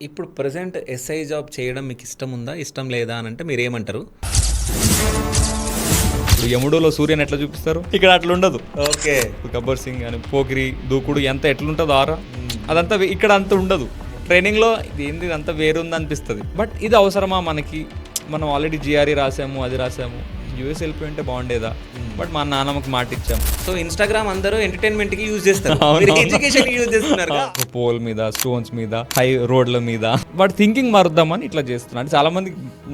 ఇప్పుడు present SI job చేయడం మీకు ఇష్టం ఉందా? ఇష్టం లేదా అని అంటే మీరేమంటారు? ఇప్పుడు యముడులో సూర్యని ఎట్లా చూపిస్తారు, ఇక్కడ అట్లా ఉండదు. ఓకే. గబ్బర్ సింగ్ అని పోకిరి దూకుడు ఎంత ఎట్లుంటుందో ఆరా అదంతా ఇక్కడ అంత ఉండదు. ట్రైనింగ్లో ఇది ఏంది ఇదంతా వేరుంది అనిపిస్తుంది. బట్ ఇది అవసరమా మనకి? మనం ఆల్రెడీ జిఆర్ఈ రాసాము, అది రాసాము, యూఎస్ వెళ్ళిపోయింటే బాగుండేదా? బట్ మా నాన్నమ్మకి మాట ఇచ్చాము. సో ఇన్స్టాగ్రామ్ అందరూ ఎంటర్టైన్మెంట్ కి యూజ్ చేస్తారు, ఎడ్యుకేషన్ కి యూజ్ చేస్తున్నారు. పోల్ మీద, స్టోన్స్ మీద, హై రోడ్ల మీద. బట్ థింకింగ్ మారుద్దామని ఇట్లా చేస్తున్నా. అంటే చాలా మంది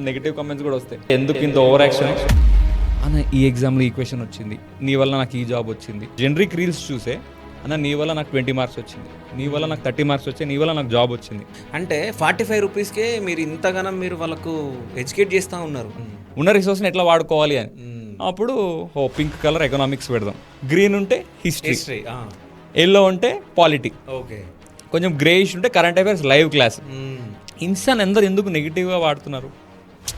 నెగిటివ్ కామెంట్స్ కూడా వస్తాయి, ఎందుకు ఇంత ఓవర్ యాక్షన్ అన్న, ఈ ఎగ్జామ్లో ఈ క్వశ్చన్ వచ్చింది, నీ వల్ల నాకు ఈ జాబ్ వచ్చింది. జనరిక్ రీల్స్ చూసే అన్న, నీ వల్ల నాకు 20 మార్క్స్ వచ్చింది, నీ వల్ల నాకు 30 మార్క్స్ వచ్చాయి, నీ వల్ల నాకు జాబ్ వచ్చింది. అంటే 45 రూపీస్కే మీరు ఇంతగానం మీరు వాళ్ళకు ఎడ్యుకేట్ చేస్తూ ఉన్నారు ఉన్న రిసోర్స్ని ఎట్లా వాడుకోవాలి అని. అప్పుడు పింక్ కలర్ ఎకనామిక్స్ పెడదాం, గ్రీన్ ఉంటే హిస్టరీ, ఎల్లో ఉంటే పాలిటీ, ఓకే, కొంచెం గ్రేయిష్ ఉంటే కరెంట్ అఫైర్స్ లైవ్ క్లాస్. ఇన్స్టాన్ అందరు ఎందుకు నెగిటివ్గా వాడుతున్నారు?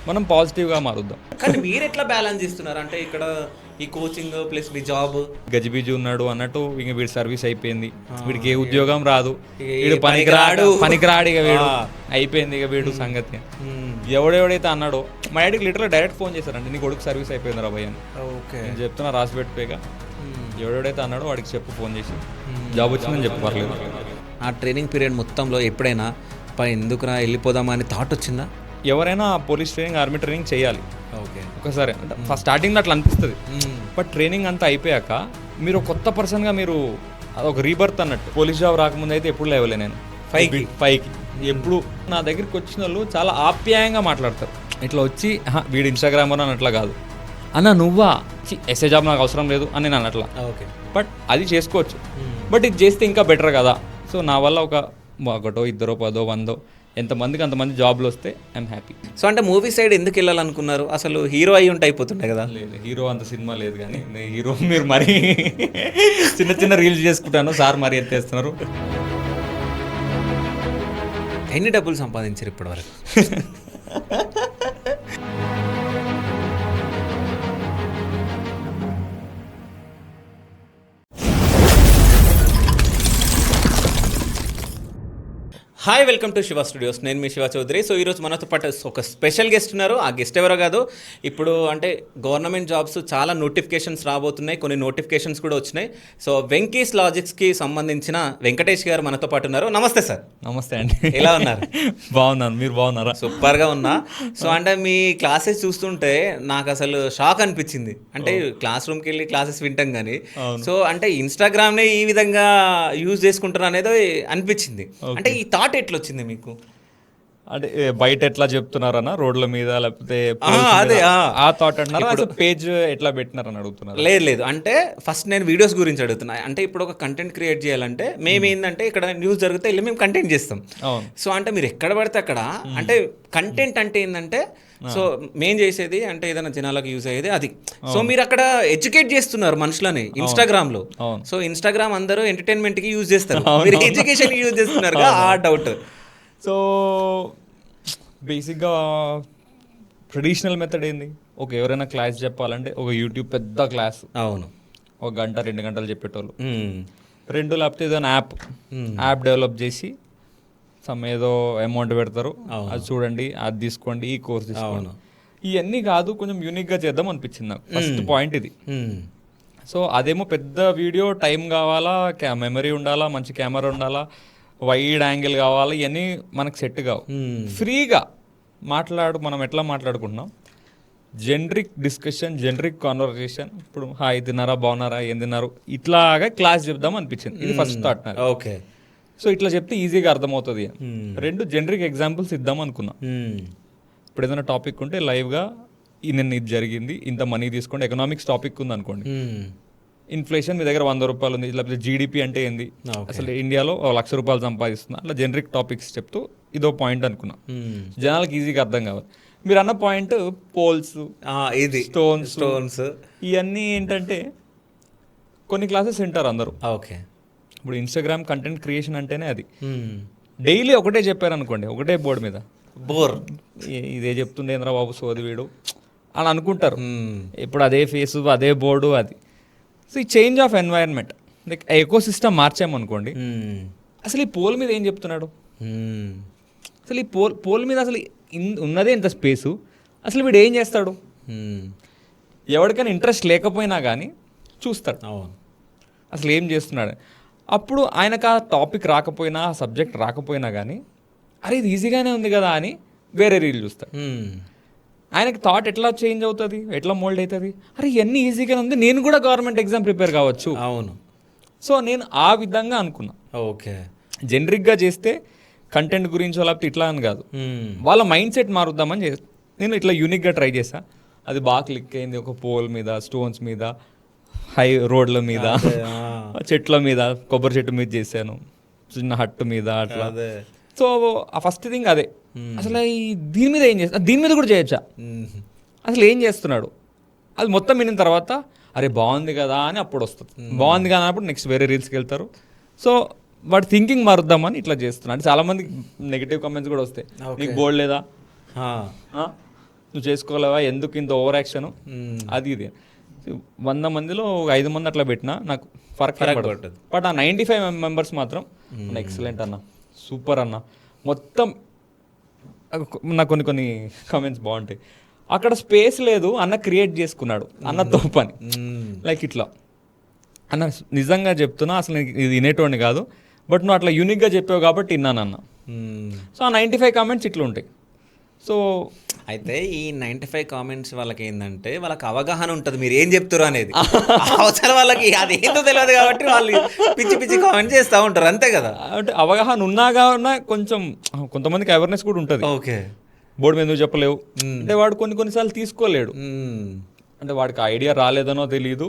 మనం పాజిటివ్గా మారుద్దాం. కానీ మీరు ఎట్లా బ్యాలెన్స్ చేస్తున్నారు? అంటే ఇక్కడ ఈ కోచింగ్ ప్లస్ మీ జాబ్, గజిబిజి ఉన్నాడు అన్నట్టు ఇంక వీడి సర్వీస్ అయిపోయింది, వీడికి ఏ ఉద్యోగం రాదు, వీడు పనికిరాడు ఇక వీడు అయిపోయింది, ఇక వీడు సంగతి. ఎవడెవడైతే అన్నాడో మా డాడీకి లిటరల్ డైరెక్ట్ ఫోన్ చేశారంటే, నీ కొడుకు సర్వీస్ అయిపోయింది రా భయ్య అని. ఓకే, నేను చెప్తున్నా రాసి పెట్టుకోగా, ఎవడెవడైతే అన్నాడో వాడికి చెప్పు, ఫోన్ చేసి జాబ్ వచ్చిందని చెప్పు, పర్లేదు. ఆ ట్రైనింగ్ పీరియడ్ మొత్తంలో ఎప్పుడైనా ఎందుకురా వెళ్ళిపోదామా అని థాట్ వచ్చిందా? ఎవరైనా పోలీస్ ట్రైనింగ్, ఆర్మీ ట్రైనింగ్ చేయాలి ఓకే ఒకసారి. అంటే ఫస్ట్ స్టార్టింగ్లో అట్లా అనిపిస్తుంది, బట్ ట్రైనింగ్ అంతా అయిపోయాక మీరు కొత్త పర్సన్గా, మీరు అదొక రీబర్త్ అన్నట్టు. పోలీస్ జాబ్ రాకముందు అయితే ఎప్పుడు లేవలే నేను పైకి ఎప్పుడు. నా దగ్గరికి వచ్చిన వాళ్ళు చాలా ఆప్యాయంగా మాట్లాడతారు. ఇట్లా వచ్చి వీడు ఇన్స్టాగ్రామర్ అని అట్లా కాదు, అన్న నువ్వా ఎస్ఏ జాబ్ నాకు అవసరం లేదు అని నేను అట్లా. ఓకే, బట్ అది చేసుకోవచ్చు, బట్ ఇది చేస్తే ఇంకా బెటర్ కదా. సో నా వల్ల ఒకటో ఇద్దరో 10 100 ఎంతమందికి అంతమంది జాబ్లు వస్తే ఐఎమ్ హ్యాపీ. సో అంటే మూవీ సైడ్ ఎందుకు వెళ్ళాలనుకున్నారు? అసలు హీరో అయ్యి ఉంటే అయిపోతుండే కదా. లేదు, హీరో అంత సినిమా లేదు, కానీ హీరో మీరు మరీ చిన్న చిన్న రీల్స్ చేసుకుంటాను సార్, మరీ ఎత్తేస్తున్నారు. ఎన్ని డబ్బులు సంపాదించారు ఇప్పటివరకు? Hi, welcome to Shiva studios. నేను మీ శివ చౌదరి. సో ఈరోజు మనతో పాటు ఒక స్పెషల్ గెస్ట్ ఉన్నారు. ఆ గెస్ట్ ఎవరో కాదు, ఇప్పుడు అంటే గవర్నమెంట్ జాబ్స్ చాలా నోటిఫికేషన్స్ రాబోతున్నాయి, కొన్ని నోటిఫికేషన్స్ కూడా వచ్చినాయి. సో వెంకీస్ లాజిక్స్కి సంబంధించిన వెంకటేష్ గారు మనతో పాటు ఉన్నారు. నమస్తే సార్. నమస్తే అండి, ఎలా ఉన్నారు? బాగున్నాను, మీరు బాగున్నారా? సూపర్గా ఉన్నా. సో అంటే మీ క్లాసెస్ చూస్తుంటే నాకు అసలు షాక్ అనిపించింది. అంటే క్లాస్ రూమ్కి వెళ్ళి క్లాసెస్ వింటాం కానీ, సో అంటే ఇన్స్టాగ్రామ్నే ఈ విధంగా యూజ్ చేసుకుంటారు అనేది అనిపించింది. అంటే ఈ థాట్ ఎట్లా వచ్చింది మీకు? అంటే బయట ఎట్లా చెప్తున్నారన్నా, రోడ్ల మీద లేకపోతే అదే ఆ థాట్ అంటున్నారు, పేజ్ ఎట్లా పెట్టినారని అడుగుతున్నారు? లేదు, అంటే ఫస్ట్ నేను వీడియోస్ గురించి అడుగుతున్నా. అంటే ఇప్పుడు ఒక కంటెంట్ క్రియేట్ చేయాలంటే మేము ఏంటంటే ఇక్కడ న్యూస్ జరిగితే వెళ్ళి మేము కంటెంట్ చేస్తాం. సో అంటే మీరు ఎక్కడ పడితే అక్కడ, అంటే కంటెంట్ అంటే ఏంటంటే, సో మేం చేసేది అంటే ఏదైనా జనాలకు యూజ్ అయ్యేది అది. సో మీరు అక్కడ ఎడ్యుకేట్ చేస్తున్నారు మనుషులని ఇన్స్టాగ్రామ్ లో. సో ఇన్స్టాగ్రామ్ అందరూ ఎంటర్టైన్మెంట్ కి యూజ్ చేస్తారు, మీరు ఎడ్యుకేషన్ కి యూజ్ చేస్తున్నారు, ఆ డౌట్. సో బేసిక్గా ట్రెడిషనల్ మెథడ్ ఏంది? ఎవరైనా క్లాస్ చెప్పాలంటే ఒక యూట్యూబ్ పెద్ద క్లాస్, అవును, 1 గంట 2 గంటలు చెప్పేటోళ్ళు. 2 లేకపోతే ఏదైనా యాప్ డెవలప్ చేసి ఏదో అమౌంట్ పెడతారు, అది చూడండి, అది తీసుకోండి, ఈ కోర్స్ తీసుకోండి. ఇవన్నీ కాదు, కొంచెం యూనిక్గా చేద్దాం అనిపించింది నాకు. ఫస్ట్ పాయింట్ ఇది. సో అదేమో పెద్ద వీడియో, టైం కావాలా, మెమరీ ఉండాలా, మంచి కెమెరా ఉండాలా, వైడ్ యాంగిల్ కావాలి, ఇవన్నీ మనకు సెట్ కావు. ఫ్రీగా మనం ఎట్లా మాట్లాడుకుంటున్నాం, జనరిక్ డిస్కషన్, జనరిక్ కాన్వర్సేషన్. ఇప్పుడు హాయ్ తిన్నారా, బాగున్నారా, ఏం తిన్నారు, ఇట్లాగా క్లాస్ చెప్దాం అనిపించింది. ఇది ఫస్ట్ థాట్. ఓకే, సో ఇట్లా చెప్తే ఈజీగా అర్థమవుతుంది. 2 జనరిక్ ఎగ్జాంపుల్స్ ఇద్దాం అనుకున్నా. ఇప్పుడు ఏదైనా టాపిక్ ఉంటే లైవ్గా నిన్న ఇది జరిగింది, ఇంత మనీ తీసుకోండి. ఎకనామిక్స్ టాపిక్ ఉంది అనుకోండి, ఇన్ఫ్లేషన్ మీ దగ్గర 100 రూపాయలు ఉంది, లేకపోతే జీడిపి అంటే ఏంది, అసలు ఇండియాలో 1,00,000 రూపాయలు సంపాదిస్తున్నా, అట్లా జనరిక్ టాపిక్స్ చెప్తూ ఇదో పాయింట్ అనుకున్నా. జనాలకు ఈజీగా అర్థం కావాలి. మీరు అన్న పాయింట్ పోల్స్, ఇది స్టోన్స్ ఇవన్నీ ఏంటంటే కొన్ని క్లాసెస్ వింటారు అందరూ. ఓకే, ఇప్పుడు ఇన్స్టాగ్రామ్ కంటెంట్ క్రియేషన్ అంటేనే అది. డైలీ ఒకటే చెప్పారు అనుకోండి, ఒకటే బోర్డు మీద బోర్, ఇదే చెప్తుండేంద్రా బాబు సోది వీడు అని అనుకుంటారు. ఇప్పుడు అదే ఫేసు, అదే బోర్డు, అది. సో ఈ change of environment, like eco system మార్చామనుకోండి, అసలు ఈ పోల్ మీద ఏం చెప్తున్నాడు? అసలు ఈ పోల్ మీద అసలు ఉన్నదే ఇంత స్పేసు, అసలు వీడు ఏం చేస్తాడు? ఎవరికైనా ఇంట్రెస్ట్ లేకపోయినా కానీ చూస్తాడు అసలు ఏం చేస్తున్నాడు. అప్పుడు ఆయనకు ఆ టాపిక్ రాకపోయినా, ఆ సబ్జెక్ట్ రాకపోయినా కానీ అరే ఇది ఈజీగానే ఉంది కదా అని వేరే రీల్ చూస్తాడు. ఆయనకి థాట్ ఎట్లా చేంజ్ అవుతుంది, ఎట్లా మోల్డ్ అవుతుంది, అరే ఇవన్నీ ఈజీగానే ఉంది, నేను కూడా గవర్నమెంట్ ఎగ్జామ్ ప్రిపేర్ కావచ్చు. అవును. సో నేను ఆ విధంగా అనుకున్నా. ఓకే, జనరిక్గా చేస్తే కంటెంట్ గురించి లేకపోతే ఇట్లా అని కాదు, వాళ్ళ మైండ్ సెట్ మారుద్దామని నేను ఇట్లా యూనిక్గా ట్రై చేసా. అది బాగా క్లిక్ అయింది. ఒక పోల్ మీద, స్టోన్స్ మీద, హై రోడ్ల మీద, చెట్ల మీద, కొబ్బరి చెట్టు మీద చేశాను, చిన్న హట్టు మీద అట్లా. సో ఆ ఫస్ట్ థింగ్ అదే, అసలు దీని మీద ఏం చేస్తా, దీని మీద కూడా చేయొచ్చా, అసలు ఏం చేస్తున్నాడు అది మొత్తం వినిన తర్వాత అరే బాగుంది కదా అని అప్పుడు వస్తుంది. బాగుంది కదా అన్నప్పుడు నెక్స్ట్ వేరే రీల్స్కి వెళ్తారు. సో వాటి థింకింగ్ మారుద్దామని ఇట్లా చేస్తున్నా. అంటే చాలామంది నెగిటివ్ కామెంట్స్ కూడా వస్తాయి, నీకు బోల్డ్ లేదా, నువ్వు చేసుకోలేవా, ఎందుకు ఇంత ఓవర్ యాక్షన్, అది ఇది. 100 మందిలో 5 మంది అట్లా పెట్టినా నాకు ఫరక్ పడుతుంది. బట్ ఆ 95 మెంబర్స్ మాత్రం ఎక్సలెంట్ అన్న, సూపర్ అన్న, మొత్తం నాకు కొన్ని కామెంట్స్ బాగుంటాయి. అక్కడ స్పేస్ లేదు అన్న, క్రియేట్ చేసుకున్నాడు అన్నతో పని. లైక్ ఇట్లా అన్న నిజంగా చెప్తున్నా, అసలు ఇది వినేటోడిని కాదు, బట్ నువ్వు అట్లా యూనిక్గా చెప్పావు కాబట్టి విన్నాను అన్న. సో ఆ 95 కామెంట్స్ ఇట్లా ఉంటాయి. సో అయితే ఈ 95 కామెంట్స్ వాళ్ళకి ఏంటంటే వాళ్ళకి అవగాహన ఉంటుంది మీరు ఏం చెప్తారు అనేది. అవసరం వాళ్ళకి అది ఏంటో తెలియదు కాబట్టి వాళ్ళు పిచ్చి పిచ్చి కామెంట్ చేస్తూ ఉంటారు, అంతే కదా. అంటే అవగాహన ఉన్నా కొంచెం కొంతమందికి అవేర్నెస్ కూడా ఉంటుంది. ఓకే, బోర్డు మీద నువ్వు చెప్పలేవు అంటే వాడు కొన్నిసార్లు తీసుకోలేడు. అంటే వాడికి ఐడియా రాలేదనో తెలియదు,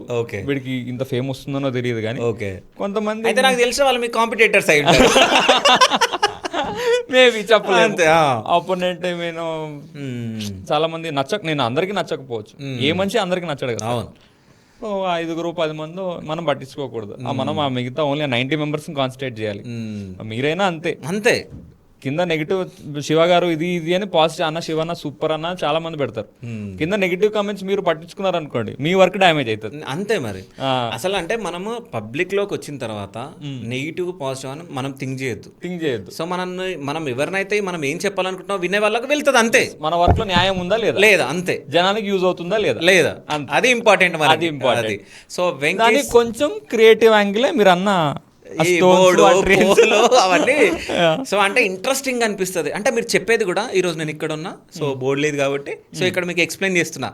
వీడికి ఇంత ఫేమ్ వస్తుందనో తెలియదు. కానీ కొంతమంది అయితే నాకు తెలిసిన వాళ్ళు మీ కాంపిటేటర్స్ అయి ఉంటారు. మేబీ చెప్పలేదు. ఆపోనెంట్ నేను చాలా మంది నేను అందరికీ నచ్చకపోవచ్చు, ఏ మనిషి అందరికి నచ్చడు కదా. 5 10 మంది మనం పట్టించుకోకూడదు. మనం ఆ మిగతా ఓన్లీ 90 మెంబర్స్ని కాన్సన్ట్రేట్ చేయాలి. మీరైనా అంతే కింద నెగిటివ్ శివ గారు ఇది అని పాజిటివ్ అన్న, శివ అన్న సూపర్ అన్న చాలా మంది పెడతారు. కింద నెగిటివ్ కామెంట్స్ మీరు పట్టించుకున్నారు అనుకోండి, మీ వర్క్ డ్యామేజ్ అవుతుంది. అంతే మరి. అసలు అంటే మనము పబ్లిక్ లోకి వచ్చిన తర్వాత నెగిటివ్ పాజిటివ్ అని మనం థింక్ చేయొద్దు. సో మనం ఎవరినైతే మనం ఏం చెప్పాలనుకుంటున్నాం వినే వాళ్ళకి వెళ్తుంది, అంతే. మన వర్క్ లో న్యాయం ఉందా లేదా అంతే. జనానికి యూజ్ అవుతుందా లేదా అది ఇంపార్టెంట్. సో కొంచెం క్రియేటివ్ యాంగిల్ మీరు అన్న అవన్నీ. సో అంటే ఇంట్రెస్టింగ్ అనిపిస్తుంది. అంటే మీరు చెప్పేది కూడా ఈరోజు నేను ఇక్కడ ఉన్నా, సో బోర్డు లేదు కాబట్టి సో ఇక్కడ మీకు ఎక్స్ప్లెయిన్ చేస్తున్నా.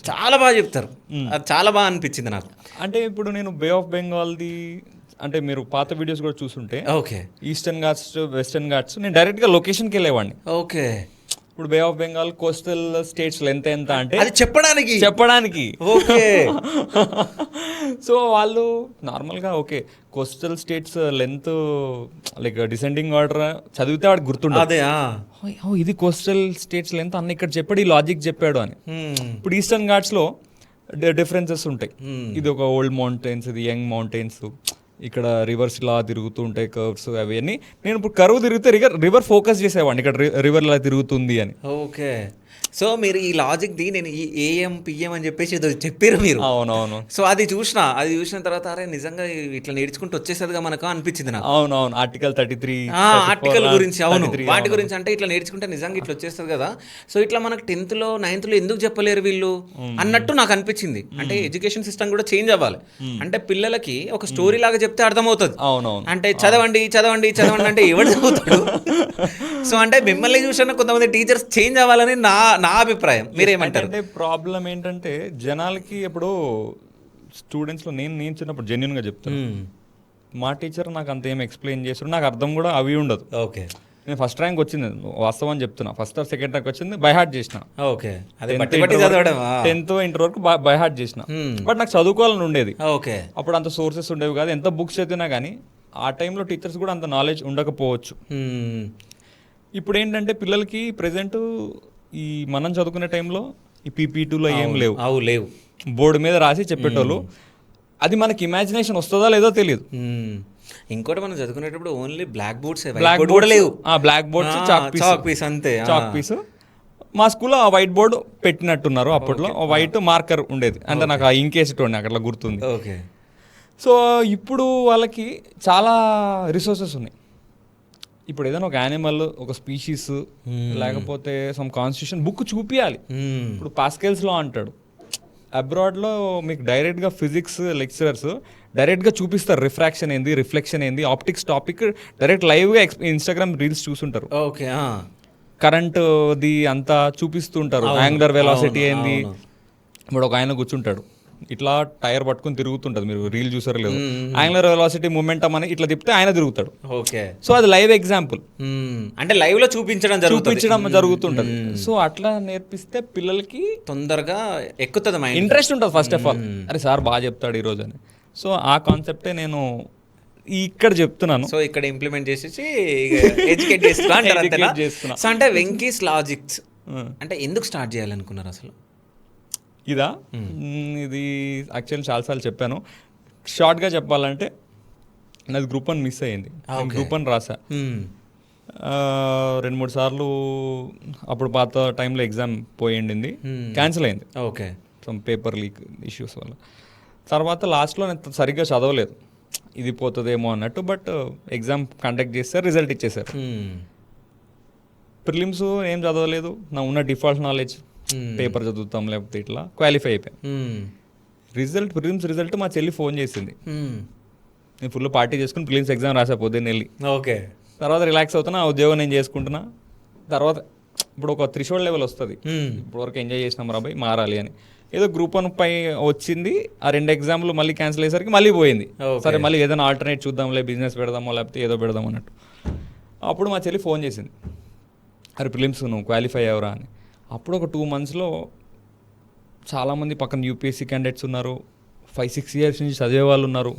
చాలా బాగా చెప్తారు, అది చాలా బాగా అనిపించింది నాకు. అంటే ఇప్పుడు నేను బే ఆఫ్ బెంగాల్ది అంటే మీరు పాత వీడియోస్ కూడా చూసుంటే, okay, Eastern Ghats Western Ghats నేను డైరెక్ట్గా లొకేషన్కి వెళ్ళేవాడిని. ఓకే, ఇప్పుడు Bay of Bengal coastal states length ఎంత అంటే అది చెప్పడానికి ఓకే. సో వాళ్ళు నార్మల్గా okay coastal states length like descending order చదివితే వాడికి గుర్తుండదు, ఇది కోస్టల్ స్టేట్స్ లెంత్ అన్న ఇక్కడ చెప్పాడు, ఈ లాజిక్ చెప్పాడు అని. ఇప్పుడు ఈస్టర్న్ ఘాట్స్లో డిఫరెన్సెస్ ఉంటాయి. ఇది ఒక ఓల్డ్ మౌంటైన్స్, ఇది యంగ్ మౌంటైన్స్, ఇక్కడ రివర్స్ ఇలా తిరుగుతూ ఉంటాయి కర్వ్స్ అవన్నీ. నేను ఇప్పుడు కర్వ్ తిరిగితే రివర్ ఫోకస్ చేసేవాడిని, ఇక్కడ రివర్ ఇలా తిరుగుతుంది అని. ఓకే, సో మీరు ఈ లాజిక్ ది నేను ఈ ఏఎం పిఎం అని చెప్పేసి చెప్పారు మీరు. అవునవును. సో అది చూసిన తర్వాత అరే నిజంగా ఇట్లా నేర్చుకుంటూ వచ్చేసేదిగా మనకు అనిపించింది నాకు. అవునవును, ఆర్టికల్ 33 ఆర్టికల్ గురించి, అవును వాటి గురించి అంటే ఇట్లా నేర్చుకుంటే నిజంగా ఇట్లా వచ్చేస్తుంది కదా. సో ఇట్లా మనకు 10th లో 9th లో ఎందుకు చెప్పలేరు వీళ్ళు అన్నట్టు నాకు అనిపించింది. అంటే ఎడ్యుకేషన్ సిస్టమ్ కూడా చేంజ్ అవ్వాలి. అంటే పిల్లలకి ఒక స్టోరీ లాగా చెప్తే అర్థమవుతుంది. అవునవును, అంటే చదవండి అంటే ఎవరు చదువుతాడు. సో అంటే మిమ్మల్ని చూసిన కొంతమంది టీచర్స్ చేంజ్ అవ్వాలని నా అభిప్రాయం. మీరేమంటారు? అంటే ప్రాబ్లం ఏంటంటే జనాలకి ఇప్పుడు స్టూడెంట్స్లో నేను చిన్నప్పుడు జెన్యున్గా చెప్తాను, మా టీచర్ నాకు అంత ఏం ఎక్స్ప్లెయిన్ చేస్తారు, నాకు అర్థం కూడా అవి ఉండదు. ఓకే, నేను ఫస్ట్ ర్యాంక్ వచ్చింది వాస్తవం చెప్తున్నా, ఫస్ట్ ఆర్ సెకండ్ ర్యాంక్ వచ్చింది బై హార్ట్ చేసిన. ఓకే, 10th ఇంటర్ వరకు బై హార్ట్ చేసిన. బట్ నాకు చదువుకోవాలని ఉండేది. ఓకే, అప్పుడు అంత సోర్సెస్ ఉండేవి కాదు, ఎంత బుక్స్ చదివినా కానీ ఆ టైంలో టీచర్స్ కూడా అంత నాలెడ్జ్ ఉండకపోవచ్చు. ఇప్పుడు ఏంటంటే పిల్లలకి ప్రెజెంట్ ఈ మనం చదువుకునే టైంలో ఈ PP2లో ఏం లేవు, బోర్డు మీద రాసి చెప్పేటోళ్ళు. అది మనకి ఇమాజినేషన్ వస్తుందా లేదో తెలియదు. ఇంకోటి మనం చదువుకునేటప్పుడు ఓన్లీ బ్లాక్ బోర్డ్స్ లేవు, బ్లాక్ బోర్డ్స్ చాక్ పీస్ అంతే, చాక్ పీస్. మా స్కూల్లో ఆ వైట్ బోర్డు పెట్టినట్టున్నారు, అప్పట్లో వైట్ మార్కర్ ఉండేది, అంటే నాకు ఆ ఇంకేసేటోండి అక్కడ గుర్తుంది. ఓకే, సో ఇప్పుడు వాళ్ళకి చాలా రిసోర్సెస్ ఉన్నాయి. ఇప్పుడు ఏదైనా ఒక యానిమల్, ఒక స్పీషీస్, లేకపోతే సమ్ కాన్స్టిట్యూషన్ బుక్ చూపించాలి. ఇప్పుడు పాస్కెల్స్లో అంటాడు, అబ్రాడ్లో మీకు డైరెక్ట్గా ఫిజిక్స్ లెక్చరర్స్ డైరెక్ట్గా చూపిస్తారు రిఫ్రాక్షన్ ఏంది, రిఫ్లెక్షన్ ఏంది, ఆప్టిక్స్ టాపిక్ డైరెక్ట్ లైవ్గా ఇన్స్టాగ్రామ్ రీల్స్ చూసుంటారు. ఓకే, కరెంట్ ది అంతా చూపిస్తుంటారు, యాంగులర్ వెలాసిటీ ఏంది. ఇప్పుడు ఒక ఆయన కూర్చుంటాడు, ఇట్లా టైర్ పట్టుకుని తిరుగుతుంటది, మీరు రీల్ చూసారు లేదు, యాంగులర్ వెలాసిటీ మూమెంటం అని ఇట్లా తిప్పితే ఆయన తిరుగుతాడు. ఓకే, సో అది లైవ్ ఎగ్జాంపుల్, అంటే లైవ్ లో చూపించడం జరుగుతుంటది. సో అట్లా నేర్పిస్తే పిల్లలకి తొందరగా ఎక్కుతుంది, ఇంట్రెస్ట్ ఉంటుంది ఫస్ట్ ఆఫ్ ఆల్. అరే సార్ బాగా చెప్తాడు ఈ రోజు అని. సో ఆ కాన్సెప్టే నేను ఇక్కడ చెప్తున్నాను. సో ఇక్కడ ఇంప్లిమెంట్ చేసేసి ఎడ్యుకేట్ చేస్తున్నా. సో అంటే వెంకీస్ లాజిక్స్ అంటే ఎందుకు స్టార్ట్ చేయాలనుకున్నారు అసలు? ఇది యాక్చువల్లీ చాలాసార్లు చెప్పాను. షార్ట్గా చెప్పాలంటే నాది గ్రూప్ 1 మిస్ అయ్యింది. గ్రూప్ 1 రాసా 2-3 సార్లు. అప్పుడు పాత టైంలో ఎగ్జామ్ పోయిండింది, క్యాన్సిల్ అయింది. Okay, some paper leak issues వల్ల. తర్వాత లాస్ట్లో నేను సరిగ్గా చదవలేదు, ఇది పోతుందేమో అన్నట్టు. బట్ ఎగ్జామ్ కండక్ట్ చేస్తారు, రిజల్ట్ ఇచ్చేసారు. ప్రిలిమ్స్ ఏం చదవలేదు, నా ఉన్న డిఫాల్ట్ నాలెడ్జ్ పేపర్ చదువుతాం లేకపోతే ఇట్లా క్వాలిఫై అయిపోయాం. ప్రిలిమ్స్ రిజల్ట్ మా చెల్లి ఫోన్ చేసింది, నేను ఫుల్ పార్టీ చేసుకుని ప్రిలిమ్స్ ఎగ్జామ్ రాసా పొద్దున్న వెళ్ళి. ఓకే, తర్వాత రిలాక్స్ అవుతున్నా, ఆ ఉద్యోగం నేను చేసుకుంటున్నా. తర్వాత ఇప్పుడు ఒక థ్రెషోల్డ్ లెవెల్ వస్తుంది, ఇప్పుడు వరకు ఎంజాయ్ చేసినాం రాబాయ్ మారాలి అని. ఏదో గ్రూప్ 1 పై వచ్చింది, ఆ 2 ఎగ్జామ్లు మళ్ళీ క్యాన్సిల్ అయ్యేసరికి మళ్ళీ పోయింది. సరే మళ్ళీ ఏదైనా ఆల్టర్నేట్ చూద్దాంలే, బిజినెస్ పెడదామో లేకపోతే ఏదో పెడదాం అన్నట్టు. అప్పుడు మా చెల్లి ఫోన్ చేసింది, అరే ప్రిలిమ్స్ నువ్వు క్వాలిఫై అయ్యావురా అని. అప్పుడు ఒక 2 monthsలో చాలామంది పక్కన యూపీఎస్సీ క్యాండిడేట్స్ ఉన్నారు, 5-6 years నుంచి చదివే వాళ్ళు ఉన్నారు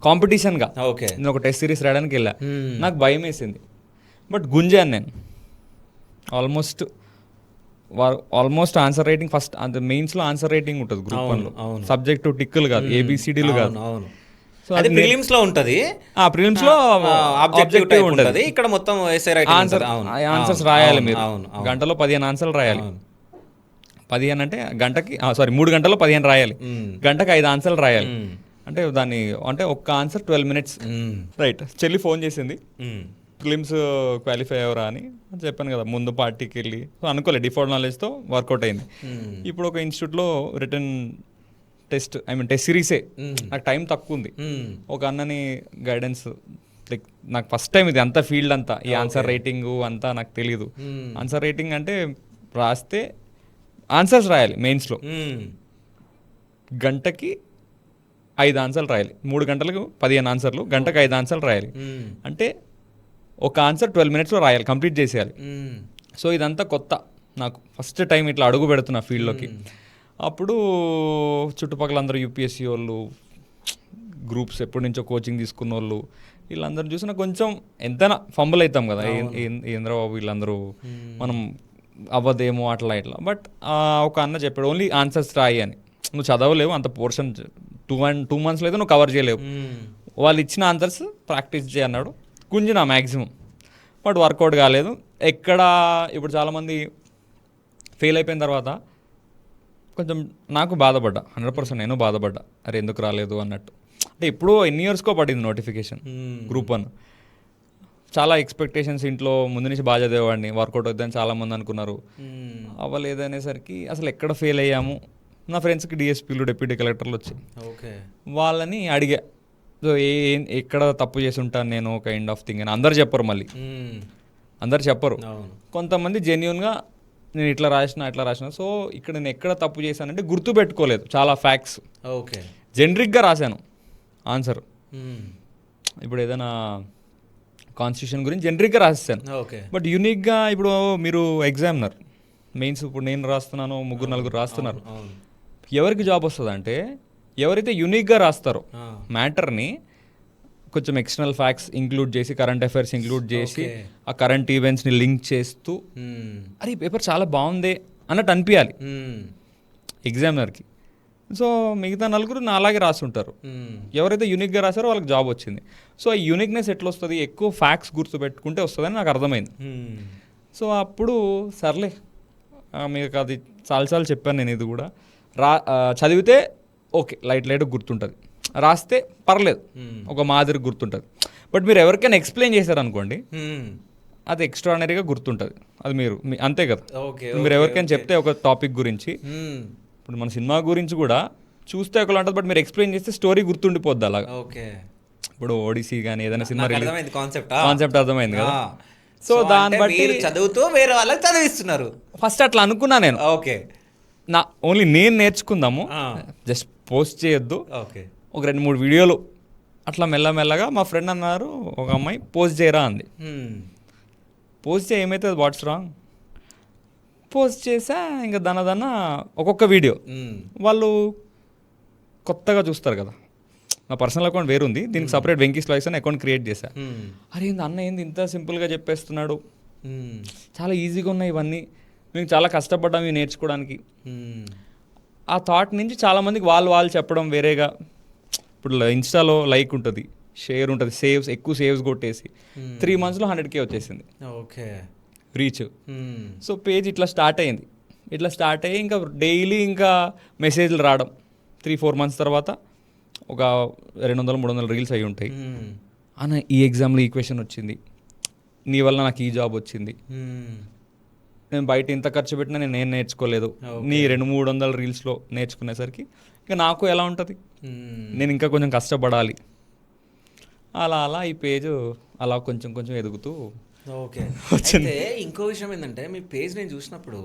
కాంపిటీషన్గా. ఓకే, నేను ఒక టెస్ట్ సిరీస్ రాయడానికి వెళ్ళా, నాకు భయం వేసింది. బట్ గుంజాను నేను. ఆల్మోస్ట్ ఆన్సర్ రైటింగ్ ఫస్ట్, అంత మెయిన్స్లో ఆన్సర్ రైటింగ్ ఉంటుంది గ్రూప్ 1లో, సబ్జెక్టు టిక్కులు కాదు, ఏబిసిడీలు కాదు. సో అది ప్రిలిమ్స్ లో ఉంటది, ఆ ప్రిలిమ్స్ లో ఆబ్జెక్టివ్ ఉంటది. ఇక్కడ మొత్తం ఆన్సర్స్ రాయాలి మీరు. గంటలో 15 ఆన్సర్లు రాయాలి. 15 అంటే గంటకి 3 గంటల్లో 15 రాయాలి, గంటకి 5 ఆన్సర్లు రాయాలి. అంటే దాన్ని అంటే ఒక్క ఆన్సర్ 12 minutes. రైట్, చెల్లి ఫోన్ చేసింది, ప్రిలిమ్స్ క్వాలిఫై అయ్యారా అని చెప్పాను కదా, ముందు పార్టీకి వెళ్ళి. సో అనుకోలేదు, డిఫాల్ట్ నాలెడ్జ్తో వర్కౌట్ అయింది. ఇప్పుడు ఒక ఇన్స్టిట్యూట్లో రిటర్న్ టెస్ట్ సిరీసే, నాకు టైం తక్కువ ఉంది. ఒక అన్నని గైడెన్స్, లైక్ నాకు ఫస్ట్ టైం ఇది అంతా ఫీల్డ్ అంతా, ఈ ఆన్సర్ రైటింగ్ అంతా నాకు తెలీదు. ఆన్సర్ రైటింగ్ అంటే రాస్తే ఆన్సర్స్ రాయాలి మెయిన్స్లో, గంటకి 5 ఆన్సర్లు రాయాలి. 3 గంటలకు 15 ఆన్సర్లు, గంటకు 5 ఆన్సర్లు రాయాలి. అంటే ఒక ఆన్సర్ 12 minutesలో రాయాలి, కంప్లీట్ చేసేయాలి. సో ఇదంతా కొత్త నాకు, ఫస్ట్ టైం ఇట్లా అడుగు పెడుతున్నా ఫీల్డ్లోకి. అప్పుడు చుట్టుపక్కల అందరూ యూపీఎస్సీ వాళ్ళు, గ్రూప్స్ ఎప్పటి నుంచో కోచింగ్ తీసుకున్న వాళ్ళు, వీళ్ళందరూ చూసినా కొంచెం ఎంతైనా ఫంబుల్ అవుతాం కదా, ఏంద్రబాబు వీళ్ళందరూ మనం అవ్వదేమో అట్లా ఇట్లా. బట్ ఒక అన్న చెప్పాడు, ఓన్లీ ఆన్సర్స్ రాయి అని. నువ్వు చదవలేవు, అంత పోర్షన్ 2 monthsలో అయితే నువ్వు కవర్ చేయలేవు, వాళ్ళు ఇచ్చిన ఆన్సర్స్ ప్రాక్టీస్ చేయ అన్నాడు. గుంజినా మ్యాక్సిమం, బట్ వర్కౌట్ కాలేదు. ఇప్పుడు చాలామంది ఫెయిల్ అయిపోయిన తర్వాత కొంచెం నాకు బాధపడ్డా, 100% నేను బాధపడ్డా, అరే ఎందుకు రాలేదు అన్నట్టు. అంటే ఇప్పుడు ఎన్ని ఇయర్స్కో పడింది నోటిఫికేషన్ గ్రూప్ 1. చాలా ఎక్స్పెక్టేషన్స్, ఇంట్లో ముందు నుంచి బాగా చదివేవాడిని, వర్కౌట్ అవుతుందని చాలామంది అనుకున్నారు. అవ్వలేదనేసరికి అసలు ఎక్కడ ఫెయిల్ అయ్యాము. నా ఫ్రెండ్స్కి డిఎస్పీలు, డిప్యూటీ కలెక్టర్లు వచ్చాయి. వాళ్ళని అడిగా, సో ఎక్కడ తప్పు చేసి ఉంటాను నేను కైండ్ ఆఫ్ థింగ్ అని. అందరు చెప్పరు, మళ్ళీ అందరు చెప్పరు. కొంతమంది జెన్యున్గా నేను ఇట్లా రాసిన. సో ఇక్కడ నేను ఎక్కడ తప్పు చేశానంటే గుర్తు పెట్టుకోలేదు చాలా ఫ్యాక్ట్స్. ఓకే, జనరిక్గా రాశాను ఆన్సర్. ఇప్పుడు ఏదైనా కాన్స్టిట్యూషన్ గురించి జనరిక్గా రాసేసాను. బట్ యూనిక్గా ఇప్పుడు మీరు ఎగ్జామినర్ మెయిన్స్, ఇప్పుడు నేను రాస్తున్నాను, 3-4 రాస్తున్నారు. ఎవరికి జాబ్ వస్తుంది అంటే ఎవరైతే యూనిక్గా రాస్తారో, మ్యాటర్ని కొంచెం ఎక్స్టర్నల్ ఫ్యాక్ట్స్ ఇంక్లూడ్ చేసి, కరెంట్ అఫైర్స్ ఇంక్లూడ్ చేసి, ఆ కరెంట్ ఈవెంట్స్ని లింక్ చేస్తూ, అరే ఈ పేపర్ చాలా బాగుంది అన్నట్టు అనిపించాలి ఎగ్జామినర్కి. సో మిగతా 4 నా అలాగే రాస్తుంటారు. ఎవరైతే యూనిక్గా రాసారో వాళ్ళకి జాబ్ వచ్చింది. సో ఈ యూనిక్నెస్ ఎట్లా వస్తుంది, ఎక్కువ ఫ్యాక్ట్స్ గుర్తుపెట్టుకుంటే వస్తుందని నాకు అర్థమైంది. సో అప్పుడు సర్లే, మీకు అది చాలాసార్లు చెప్పాను నేను, ఇది కూడా చదివితే ఓకే లైట్ గుర్తుంటుంది, రాస్తే పర్లేదు ఒక మాదిరి గుర్తుంటుంది. బట్ మీరు ఎవరికైనా ఎక్స్ప్లెయిన్ చేశారనుకోండి Hmm. అది ఎక్స్ట్రాడినరీగా గుర్తుంటుంది. అది మీరు అంతే కదా. ఓకే. ఇప్పుడు మీరు ఎవరికైనా చెప్తే ఒక టాపిక్ గురించి, ఇప్పుడు మన సినిమా గురించి కూడా చూస్తే ఒకలా ఉంటుంది, బట్ మీరు ఎక్స్ప్లెయిన్ చేస్తే స్టోరీ గుర్తుండిపోద్ది అలాగా. ఓకే. ఇప్పుడు ఓడిసీ కానీ ఏదైనా సినిమా రిలీజ్ కాన్సెప్ట్ అర్థమైంది కదా. సో దాన్ని బట్టి చదువుతూ వేరే వాళ్ళకి చదివిస్తున్నారు. ఫస్ట్ అట్లా అనుకున్నా నేను. ఓకే. నా ఓన్లీ నేను నేర్చుకుందాము, జస్ట్ పోస్ట్ చేయొద్దు. ఓకే. ఒక 2-3 వీడియోలు అట్లా మెల్లమెల్లగా. మా ఫ్రెండ్ అన్నారు, ఒక అమ్మాయి పోస్ట్ చేయరా అంది. పోస్ట్ చేయ ఏమవుతుంది, వాట్స్ రాంగ్. పోస్ట్ చేసా, ఇంకా దన్న ఒక్కొక్క వీడియో వాళ్ళు కొత్తగా చూస్తారు కదా. నా పర్సనల్ అకౌంట్ వేరుంది, దీనికి సపరేట్ వెంకీ స్లాయిస్ అని అకౌంట్ క్రియేట్ చేశా. అరే ఏంది అన్న, ఏంది ఇంత సింపుల్గా చెప్పేస్తున్నాడు, చాలా ఈజీగా ఉన్నాయి ఇవన్నీ, మేము చాలా కష్టపడ్డాం ఇవి నేర్చుకోవడానికి. ఆ థాట్ నుంచి చాలామందికి వాళ్ళు చెప్పడం వేరేగా. ఇప్పుడు ఇన్స్టాలో లైక్ ఉంటుంది, షేర్ ఉంటుంది, ఎక్కువ సేవ్స్ కొట్టేసి 3 monthsలో 100K వచ్చేసింది. ఓకే. రీచ్. సో పేజ్ ఇట్లా స్టార్ట్ అయ్యింది. ఇట్లా స్టార్ట్ అయ్యి ఇంకా డైలీ ఇంకా మెసేజ్లు రావడం. 3-4 months తర్వాత ఒక 200-300 రీల్స్ అయి ఉంటాయి. అన్న ఈ ఎగ్జామ్లో ఈ క్వశ్చన్ వచ్చింది, నీ వల్ల నాకు ఈ జాబ్ వచ్చింది, నేను బయట ఇంత ఖర్చు పెట్టినా నేను నేర్చుకోలేదు, నీ 200-300 రీల్స్లో నేర్చుకునేసరికి ఇంకా నాకు ఎలా ఉంటుంది, నేను ఇంకా కొంచెం కష్టపడాలి. అలా ఈ పేజ్ అలా కొంచెం కొంచెం ఎదుగుతూ. ఓకే. అయితే ఇంకో విషయం ఏంటంటే, మీ పేజ్ నేను చూసినప్పుడు,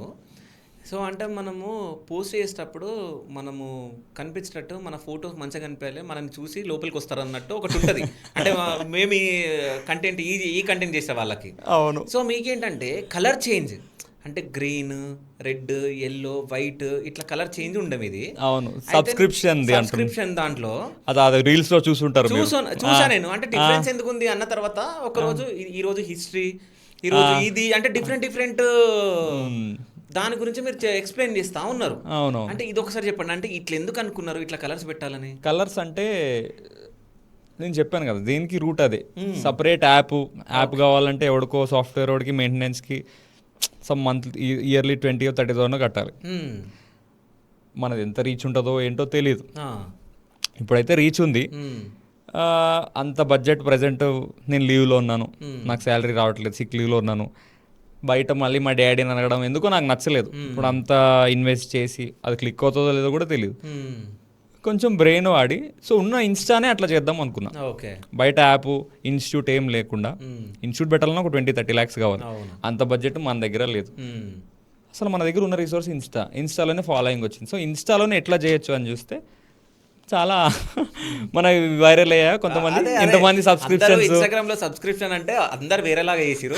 సో అంటే మనము పోస్ట్ చేసేటప్పుడు మనము కనిపించేటట్టు మన ఫోటోస్ మంచిగా కనిపించాలి, మనం చూసి లోపలికి వస్తారు అన్నట్టు ఒకటి ఉంటుంది. అంటే మేము ఈ కంటెంట్ ఈ కంటెంట్ చేసే వాళ్ళకి. అవును. సో మీకేంటంటే కలర్ చేంజ్, అంటే గ్రీన్, రెడ్, ఎల్లో, వైట్ ఇట్లా కలర్ చేంజ్ ఉండదు ఇది. అవును. సబ్స్క్రిప్షన్ దాంట్లో అది రీల్స్ లో చూసుంటారు. చూసా నేను. అంటే డిఫరెన్స్ ఎందుకు ఉంది అన్న తర్వాత ఒక రోజు ఈ రోజు హిస్టరీ, ఈ రోజు ఇది, అంటే డిఫరెంట్ దాని గురించి మీరు ఎక్స్ప్లెయిన్ చేస్తా ఉన్నారు. అవును. అంటే ఇది ఒకసారి చెప్పండి, అంటే ఇట్లా ఎందుకు అనుకున్నారు ఇట్లా కలర్స్ పెట్టాలని? కలర్స్ అంటే నేను చెప్పాను కదా, దీనికి రూట్ అదే. సపరేట్ యాప్ కావాలంటే ఎవడికో సాఫ్ట్వేర్ వాడికి మెయింటెనెన్స్కి సమ్ ఇయర్లీ 20,000-30,000 కట్టాలి. మనది ఎంత రీచ్ ఉంటుందో ఏంటో తెలియదు. ఇప్పుడైతే రీచ్ ఉంది, అంత బడ్జెట్. ప్రజెంట్ నేను లీవ్లో ఉన్నాను, నాకు శాలరీ రావట్లేదు, సిక్ లీవ్లో ఉన్నాను. బయట మళ్ళీ మా డాడీని అనగడం ఎందుకో నాకు నచ్చలేదు. ఇప్పుడు అంతా ఇన్వెస్ట్ చేసి అది క్లిక్ అవుతుందో లేదో కూడా తెలియదు. కొంచెం బ్రెయిన్ వాడి, సో ఉన్న ఇన్స్టానే అట్లా చేద్దాం అనుకున్నా. ఓకే. బయట యాప్, ఇన్స్టిట్యూట్ ఏం లేకుండా. ఇన్స్టిట్యూట్ పెట్టాలన్నా ఒక 20-30 lakhs కావాలి, అంత బడ్జెట్ మన దగ్గర లేదు. అసలు మన దగ్గర ఉన్న రిసోర్స్ ఇన్స్టాలోనే ఫాలోయింగ్ వచ్చింది. సో ఇన్స్టాలోనే ఎట్లా చేయొచ్చు అని చూస్తే చాలా మన వైరల్ అయ్యా. కొంతమంది ఇంతమంది సబ్స్క్రిప్షన్, ఇన్స్టాగ్రామ్ లో సబ్స్క్రిప్షన్ అంటే అందరు వేరేలాగా చేసిరు,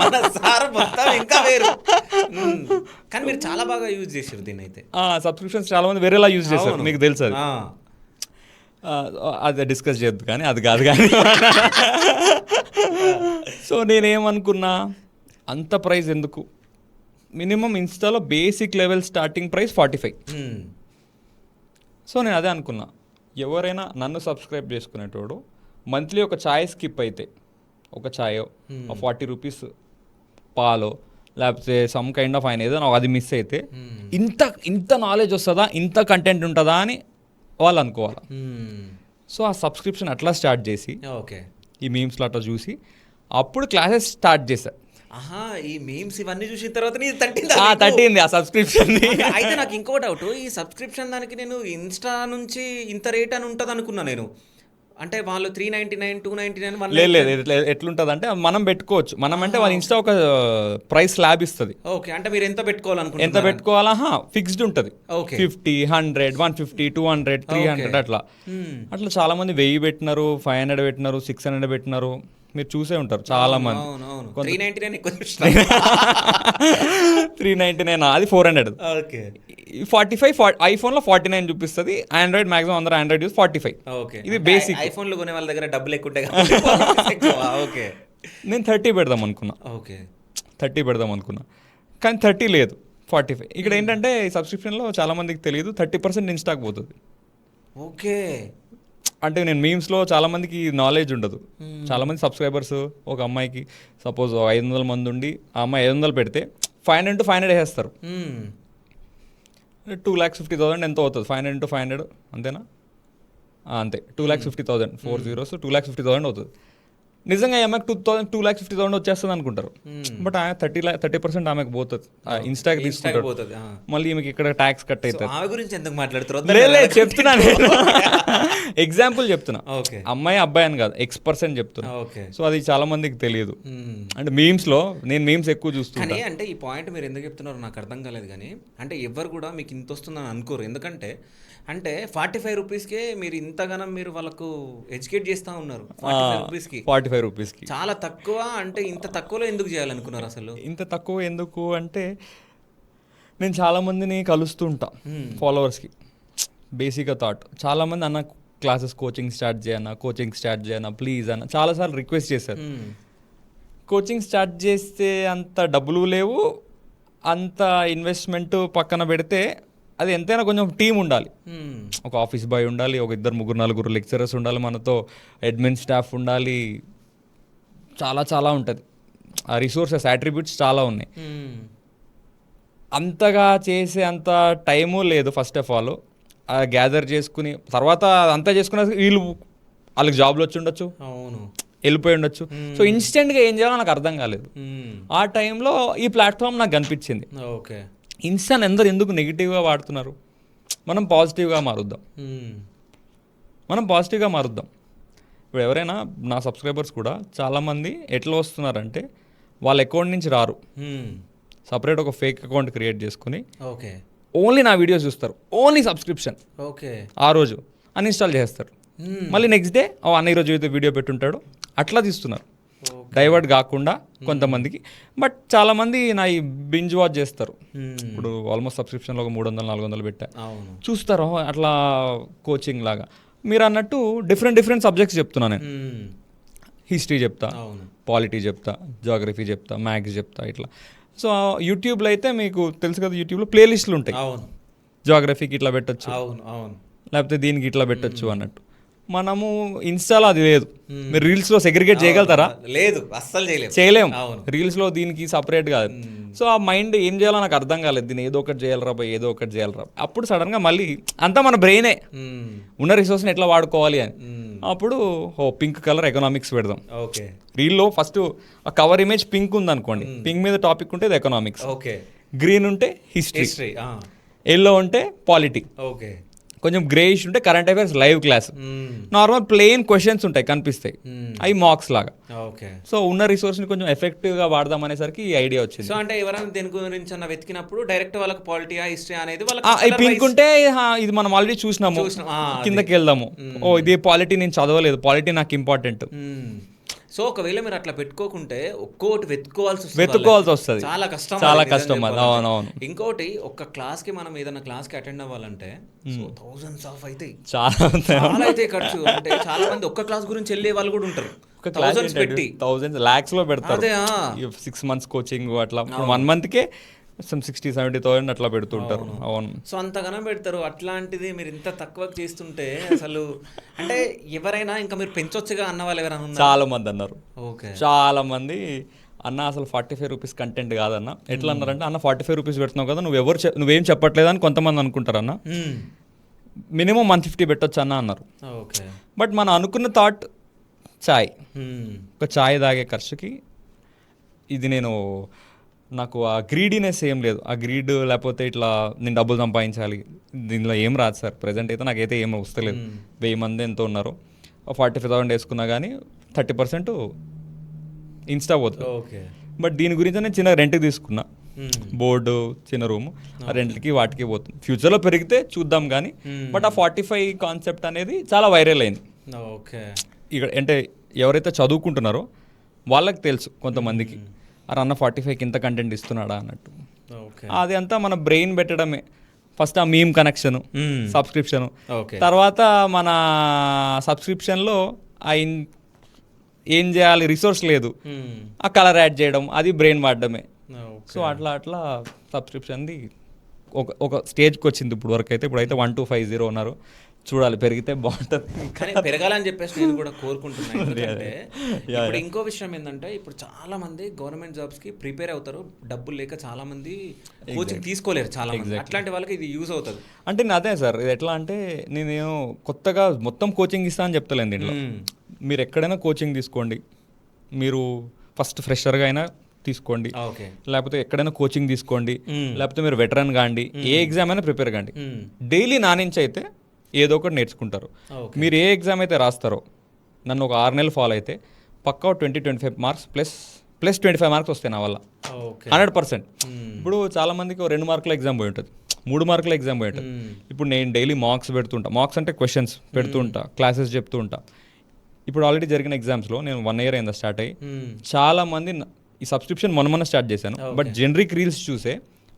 మన సార్ మొత్తం ఇంకా వేరు. కానీ మీరు చాలా బాగా యూజ్ చేసారు దీన్ని. అయితే సబ్స్క్రిప్షన్స్ చాలా మంది వేరేలా యూజ్ చేస్తారు, మీకు తెలుసు అది. అది డిస్కస్ చేయొద్దు కానీ, అది కాదు కానీ. సో నేనేమనుకున్నా, అంత ప్రైస్ ఎందుకు, మినిమం ఇన్స్టాలో basic level starting price 45. So నేను అదే అనుకున్నా, ఎవరైనా నన్ను సబ్స్క్రైబ్ చేసుకునేటోడు మంత్లీ ఒక ఛాయ్ స్కిప్ అయితే, ఒక ఛాయో 40 rupees పాలో, లేకపోతే సమ్ కైండ్ ఆఫ్ ఆయన ఏదైనా అది మిస్ అయితే ఇంత నాలెడ్జ్ వస్తుందా, ఇంత కంటెంట్ ఉంటుందా అని వాళ్ళు అనుకోవాలి. సో ఆ సబ్స్క్రిప్షన్ అట్లా స్టార్ట్ చేసి, ఓకే, ఈ మీమ్స్లో అట్లా చూసి అప్పుడు క్లాసెస్ స్టార్ట్ చేశా. ఈ మీమ్స్ ఇవన్నీ చూసిన తర్వాత తట్టింది ఆ సబ్స్క్రిప్షన్. అయితే నాకు ఇంకో డౌట్, ఈ సబ్స్క్రిప్షన్ దానికి నేను ఇన్స్టా నుంచి ఇంత రేట్ అని ఉంటుంది అనుకున్నా నేను. అంటే వాళ్ళు 399, 299, లేదు. ఎట్లుంటుంది అంటే మనం పెట్టుకోవచ్చు. మనం అంటే వాళ్ళ ఇన్స్టా ఒక ప్రైస్ స్లాబ్ ఇస్తుంది. ఓకే. అంటే మీరు ఎంత పెట్టుకోవాలనుకుంటున్నారు, ఎంత పెట్టుకోవాలా ఫిక్స్డ్ ఉంటుంది. 50, 100, 150, 200, 300 అట్లా చాలా మంది 1000 పెట్టినారు, 500 పెట్టినారు, 600 పెట్టినారు. మీరు చూసే ఉంటారు చాలా మంది. 399 అది 400. 45 ఐఫోన్లో 49 చూపిస్తుంది. ఆండ్రాయిడ్ మాక్సిమం అందరూ ఆండ్రాయిడ్ యూస్ 45. ఇది బేసిక్. ఐఫోన్ లో కొనే వాళ్ళ దగ్గర డబ్బులు ఎక్కువ ఉంటాయి. నేను 30 పెడదాం అనుకున్నా. 30 పెడదాం అనుకున్నా కానీ 30 లేదు, 45. ఇక్కడ ఏంటంటే ఈ సబ్స్క్రిప్షన్లో చాలా మందికి తెలియదు, 30% ఇన్స్టాక్ పోతుంది. ఓకే. అంటే నేను మీమ్స్లో చాలా మందికి నాలెడ్జ్ ఉండదు. చాలా మంది సబ్స్క్రైబర్స్, ఒక అమ్మాయికి సపోజ్ 500 మంది ఉండి ఆ అమ్మాయి 500 పెడితే 500 into 500 వేసేస్తారు. 2,50,000 ఎంతో అవుతుంది. 500 into 500 అంతేనా? అంతే, 2,50,000. 4 zeros 2,50,000 అవుతుంది. నిజంగా ఆమెకు 2,50,000 వచ్చేస్తుంది అనుకుంటారు, బట్ ఆమె 30% ఆమెకు పోతుంది, ఇన్స్టాకి తీసుకుంటారు, పోతుంది. మళ్ళీ ఈమెకి ఇక్కడ ట్యాక్స్ కట్ అవుతుంది. ఆమె గురించి ఎందుకు మాట్లాడుతారు? చెప్తున్నా ఎగ్జాంపుల్ చెప్తున్నా, అమ్మాయి అబ్బాయి అని కాదు, X% చెప్తున్నా. సో అది చాలా మందికి తెలియదు. అంటే మీమ్స్ లో నేను మీమ్స్ ఎక్కువ చూస్తున్నాను. అంటే ఈ పాయింట్ మీరు ఎందుకు చెప్తున్నారో నాకు అర్థం కాలేదు. కానీ అంటే ఎవరు కూడా మీకు ఇంత వస్తుందని అనుకోరు. ఎందుకంటే అంటే 45 రూపీస్కే మీరు ఇంతగానం మీరు వాళ్ళకు ఎడ్యుకేట్ చేస్తూ ఉన్నారు. 45 రూపీస్కి చాలా తక్కువ. అంటే ఇంత తక్కువలో ఎందుకు చేయాలనుకున్నారు అసలు? ఇంత తక్కువ ఎందుకు అంటే నేను చాలామందిని కలుస్తూ ఉంటా ఫాలోవర్స్కి. బేసిక్గా థాట్ చాలామంది అన్న క్లాసెస్ కోచింగ్ స్టార్ట్ చేయన్నా ప్లీజ్ అన్న చాలాసార్లు రిక్వెస్ట్ చేశారు. కోచింగ్ స్టార్ట్ చేస్తే అంత డబ్బులు లేవు, అంత ఇన్వెస్ట్మెంట్ పక్కన పెడితే అది ఎంతైనా కొంచెం టీం ఉండాలి. ఒక ఆఫీస్ బాయ్ ఉండాలి, ఒక 2-3-4 లెక్చరర్స్ ఉండాలి, మనతో అడ్మిన్ స్టాఫ్ ఉండాలి, చాలా ఉంటుంది. ఆ రిసోర్సెస్ అట్రిబ్యూట్స్ చాలా ఉన్నాయి. అంతగా చేసే అంత టైము లేదు. ఫస్ట్ ఆఫ్ ఆల్ గ్యాదర్ చేసుకుని తర్వాత అంతా చేసుకున్న వాళ్ళకి జాబ్లు వచ్చి ఉండొచ్చు, వెళ్ళిపోయి ఉండొచ్చు. సో ఇన్స్టెంట్గా ఏం చేయాలో నాకు అర్థం కాలేదు. ఆ టైంలో ఈ ప్లాట్ఫామ్ నాకు కనిపించింది. ఇన్స్టాని ఎందుకు నెగిటివ్గా వాడుతున్నారు? మనం పాజిటివ్గా మారుద్దాం. ఇప్పుడు ఎవరైనా నా సబ్స్క్రైబర్స్ కూడా చాలామంది ఎట్లా వస్తున్నారంటే వాళ్ళ అకౌంట్ నుంచి రారు, సపరేట్ ఒక ఫేక్ అకౌంట్ క్రియేట్ చేసుకుని ఓన్లీ నా వీడియోస్ చూస్తారు, ఓన్లీ సబ్స్క్రిప్షన్, ఆ రోజు అన్ఇన్స్టాల్ చేస్తారు, మళ్ళీ నెక్స్ట్ డే అన్న ఈరోజు అయితే వీడియో పెట్టుంటాడు, అట్లా తీస్తున్నారు. డైవర్ట్ కాకుండా కొంతమందికి. బట్ చాలామంది నా ఈ బింజ్ వాచ్ చేస్తారు. ఇప్పుడు ఆల్మోస్ట్ సబ్స్క్రిప్షన్లో ఒక 300-400 పెట్టా, చూస్తారు అట్లా కోచింగ్ లాగా. మీరు అన్నట్టు డిఫరెంట్ సబ్జెక్ట్స్ చెప్తున్నా నేను. హిస్టరీ చెప్తా, పాలిటీ చెప్తా, జాగ్రఫీ చెప్తా, మ్యాథ్స్ చెప్తా, ఇట్లా. సో యూట్యూబ్లో అయితే మీకు తెలుసు కదా, యూట్యూబ్లో ప్లేలిస్టులు ఉంటాయి. జాగ్రఫీకి ఇట్లా పెట్టచ్చు, లేకపోతే దీనికి ఇట్లా పెట్టచ్చు అన్నట్టు. మనము ఇన్స్టాలో అది లేదు. మీరు రీల్స్లో సెగ్రిగేట్ చేయగలుగుతారా? లేదు, అస్సలు చేయలేము. రీల్స్లో దీనికి సపరేట్ కాదు. సో ఆ మైండ్ ఏం చేయాలో నాకు అర్థం కాలేదు. దీన్ని ఏదో ఒకటి చేయాలరా. అప్పుడు సడన్గా మళ్ళీ అంతా మన బ్రెయినే ఉన్న రిసోర్స్ని ఎట్లా వాడుకోవాలి అని. అప్పుడు పింక్ కలర్ ఎకనామిక్స్ పెడదాం. రీల్లో ఫస్ట్ కవర్ ఇమేజ్ పింక్ ఉందనుకోండి, పింక్ మీద టాపిక్ ఉంటే అది ఎకనామిక్స్, గ్రీన్ ఉంటే హిస్టరీ, ఎల్లో ఉంటే పాలిటీ, కొంచెం గ్రేయిష్ ఉంటే current affairs live class, normal plain questions ఉంటాయి కనిపిస్తాయి, అవి మార్క్స్ లాగా. సో ఉన్న రిసోర్స్ని కొంచెం ఎఫెక్టివ్గా వాడదాం అనేసరికి ఈ ఐడియా వచ్చింది. సో అంటే ఎవరైనా దేని గురించి అన్న వెతికినప్పుడు డైరెక్ట్ వాళ్ళకి పాలిటీ హిస్టరీ అనేది పింక్ ఉంటే ఇది మనం ఆల్రెడీ చూసినాము, కిందకి వెళ్దాము, ఇది పాలిటీ నేను చదవలేదు, పాలిటీ నాకు ఇంపార్టెంట్. సో ఒకవేళ మీరు అట్లా పెట్టుకోకుంటే ఒక్కోటి వెతుక్కోవాల్సి వస్తుంది, చాలా కష్టం అది. అవునవును. ఇంకోటి ఒక్క క్లాస్ కి మనం ఏదైనా క్లాస్ కి అటెండ్ అవ్వాలంటే థౌసండ్స్ ఆఫ్ అయితే చాలా అయితే ఖర్చు. అంటే చాలా మంది ఒక్క క్లాస్ గురించి వెళ్ళే వాళ్ళు కూడా ఉంటారు, థౌసండ్స్ లాక్స్ లో పెడతారు. 6 months కోచింగ్ అట్లా 1 monthకే 60,000-70,000 అట్లా పెడుతుంటారు. అవును. సో అంతగానో పెడతారు. అట్లాంటిది మీరు ఇంత తక్కువ చేస్తుంటే అసలు అంటే ఎవరైనా ఇంకా మీరు పెంచొచ్చుగా అన్న వాళ్ళు ఎవరైనా చాలా మంది అన్నారు. చాలా మంది అన్న అసలు 45 రూపీస్ కంటెంట్ కాదన్న. ఎట్లా అన్నారంటే అన్న 45 రూపీస్ పెడుతున్నావు కదా, నువ్వేం చెప్పట్లేదు అని కొంతమంది అనుకుంటారు అన్న. మినిమం 150 పెట్టొచ్చు అన్న అన్నారు. బట్ మనం అనుకున్న థాట్ చాయ్, ఒక చాయ్ తాగే ఖర్చుకి ఇది నాకు ఆ గ్రీడీనెస్ ఏం లేదు. ఆ గ్రీడ్ లేకపోతే ఇట్లా నేను డబ్బులు సంపాదించాలి దీనిలో ఏం రాదు సార్. ప్రజెంట్ అయితే నాకైతే ఏం వస్తలేదు. 1000 మంది ఎంతో ఉన్నారు, 45,000 వేసుకున్నా కానీ 30% ఇన్స్టా పోతుంది. బట్ దీని గురించి నేను చిన్న రెంట్కి తీసుకున్నా, బోర్డు, చిన్న రూము, ఆ రెంట్కి వాటికి పోతుంది. ఫ్యూచర్లో పెరిగితే చూద్దాం కానీ. బట్ ఆ 45 కాన్సెప్ట్ అనేది చాలా వైరల్ అయింది. ఇక్కడ అంటే ఎవరైతే చదువుకుంటున్నారో వాళ్ళకి తెలుసు కొంతమందికి, అన్న 45కి ఇంత కంటెంట్ ఇస్తున్నాడా అన్నట్టు. అది అంతా మన బ్రెయిన్ పెట్టడమే. ఫస్ట్ ఆ మీమ్ కనెక్షన్, సబ్స్క్రిప్షన్, తర్వాత మన సబ్స్క్రిప్షన్లో ఏం చేయాలి రిసోర్స్ లేదు, ఆ కలర్ యాడ్ చేయడం, అది బ్రెయిన్ వాడడమే. సో అట్లా సబ్స్క్రిప్షన్ది ఒక స్టేజ్కి వచ్చింది ఇప్పుడు వరకు అయితే. ఇప్పుడైతే 1250 ఉన్నారు. చూడాలి, పెరిగితే బాగుంటుంది. కానీ పెరగాలని చెప్పేసి నేను కూడా కోరుకుంటున్నాను. ఎందుకంటే ఇప్పుడు ఇంకో విషయం ఏంటంటే ఇప్పుడు చాలా మంది గవర్నమెంట్ జాబ్స్ కి ప్రిపేర్ అవుతారు, డబ్బులు లేక చాలా మంది కోచింగ్ తీసుకోలేరు చాలా మంది. అట్లాంటి వాళ్ళకి ఇది యూజ్ అవుతుంది. అంటే అదే సార్, ఇది ఎట్లా అంటే నేను కొత్తగా మొత్తం కోచింగ్ ఇస్తా అని చెప్తలేను దీంట్లో. మీరు ఎక్కడైనా కోచింగ్ తీసుకోండి, మీరు ఫస్ట్ ఫ్రెషర్గా అయినా తీసుకోండి, ఓకే, లేకపోతే ఎక్కడైనా కోచింగ్ తీసుకోండి, లేకపోతే మీరు వెటరన్ కాండి, ఏ ఎగ్జామ్ అయినా ప్రిపేర్ కాండి. డైలీ నా నుంచి అయితే ఏదో ఒకటి నేర్చుకుంటారు. మీరు ఏ ఎగ్జామ్ అయితే రాస్తారో నన్ను ఒక 6 నెలలు ఫాలో అయితే పక్కా 20-25 మార్క్స్ ప్లస్ 25 మార్క్స్ వస్తాయి నా వల్ల 100%. ఇప్పుడు చాలా మందికి 2 మార్కుల ఎగ్జామ్ పోయి ఉంటుంది, 3 మార్కుల ఎగ్జామ్ పోయి ఉంటుంది. ఇప్పుడు నేను డైలీ మార్క్స్ పెడుతుంటా, మార్క్స్ అంటే క్వశ్చన్స్ పెడుతూ ఉంటా, క్లాసెస్ చెప్తూ ఉంటా. ఇప్పుడు ఆల్రెడీ జరిగిన ఎగ్జామ్స్లో నేను 1 year అయిందా స్టార్ట్ అయ్యి, చాలా మంది ఈ సబ్స్క్రిప్షన్ మొన్న స్టార్ట్ చేశాను, బట్ జనరిక్ రీల్స్ చూసే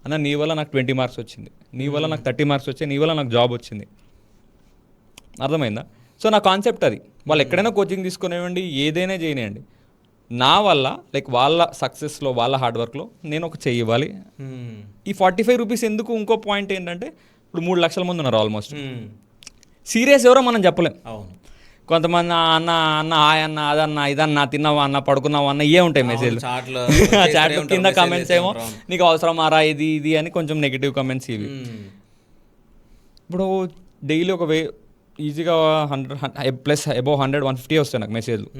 అన్న నీ వల్ల నాకు 20 మార్క్స్ వచ్చింది, నీ వల్ల నాకు 30 మార్క్స్ వచ్చాయి, నీ వల్ల నాకు జాబ్ వచ్చింది. అర్థమైందా? సో నా కాన్సెప్ట్ అది. వాళ్ళు ఎక్కడైనా కోచింగ్ తీసుకునేవ్వండి, ఏదైనా చేయనివ్వండి, నా వల్ల లైక్ వాళ్ళ సక్సెస్లో వాళ్ళ హార్డ్ వర్క్లో నేను ఒక చెయ్యాలి. ఈ 45 రూపీస్ ఎందుకు? ఇంకో పాయింట్ ఏంటంటే ఇప్పుడు 3 లక్షల మంది ఉన్నారు ఆల్మోస్ట్. సీరియస్ ఎవరో మనం చెప్పలేం. అవును, కొంతమంది అన్న అన్న హాయ్ అన్న, అదన్న ఇదన్నా, తిన్నావా అన్న, పడుకున్నావా అన్న, ఇవే ఉంటాయి మెసేజ్లు. చాట్లో కింద కామెంట్స్ ఏమో నీకు అవసరమారా ఇది ఇది అని కొంచెం నెగిటివ్ కామెంట్స్ ఇవి. ఇప్పుడు డైలీ ఒక ఈజీగా 100 ప్లస్ అబౌవ్ 100-150 వస్తాయి నాకు మెసేజ్లు,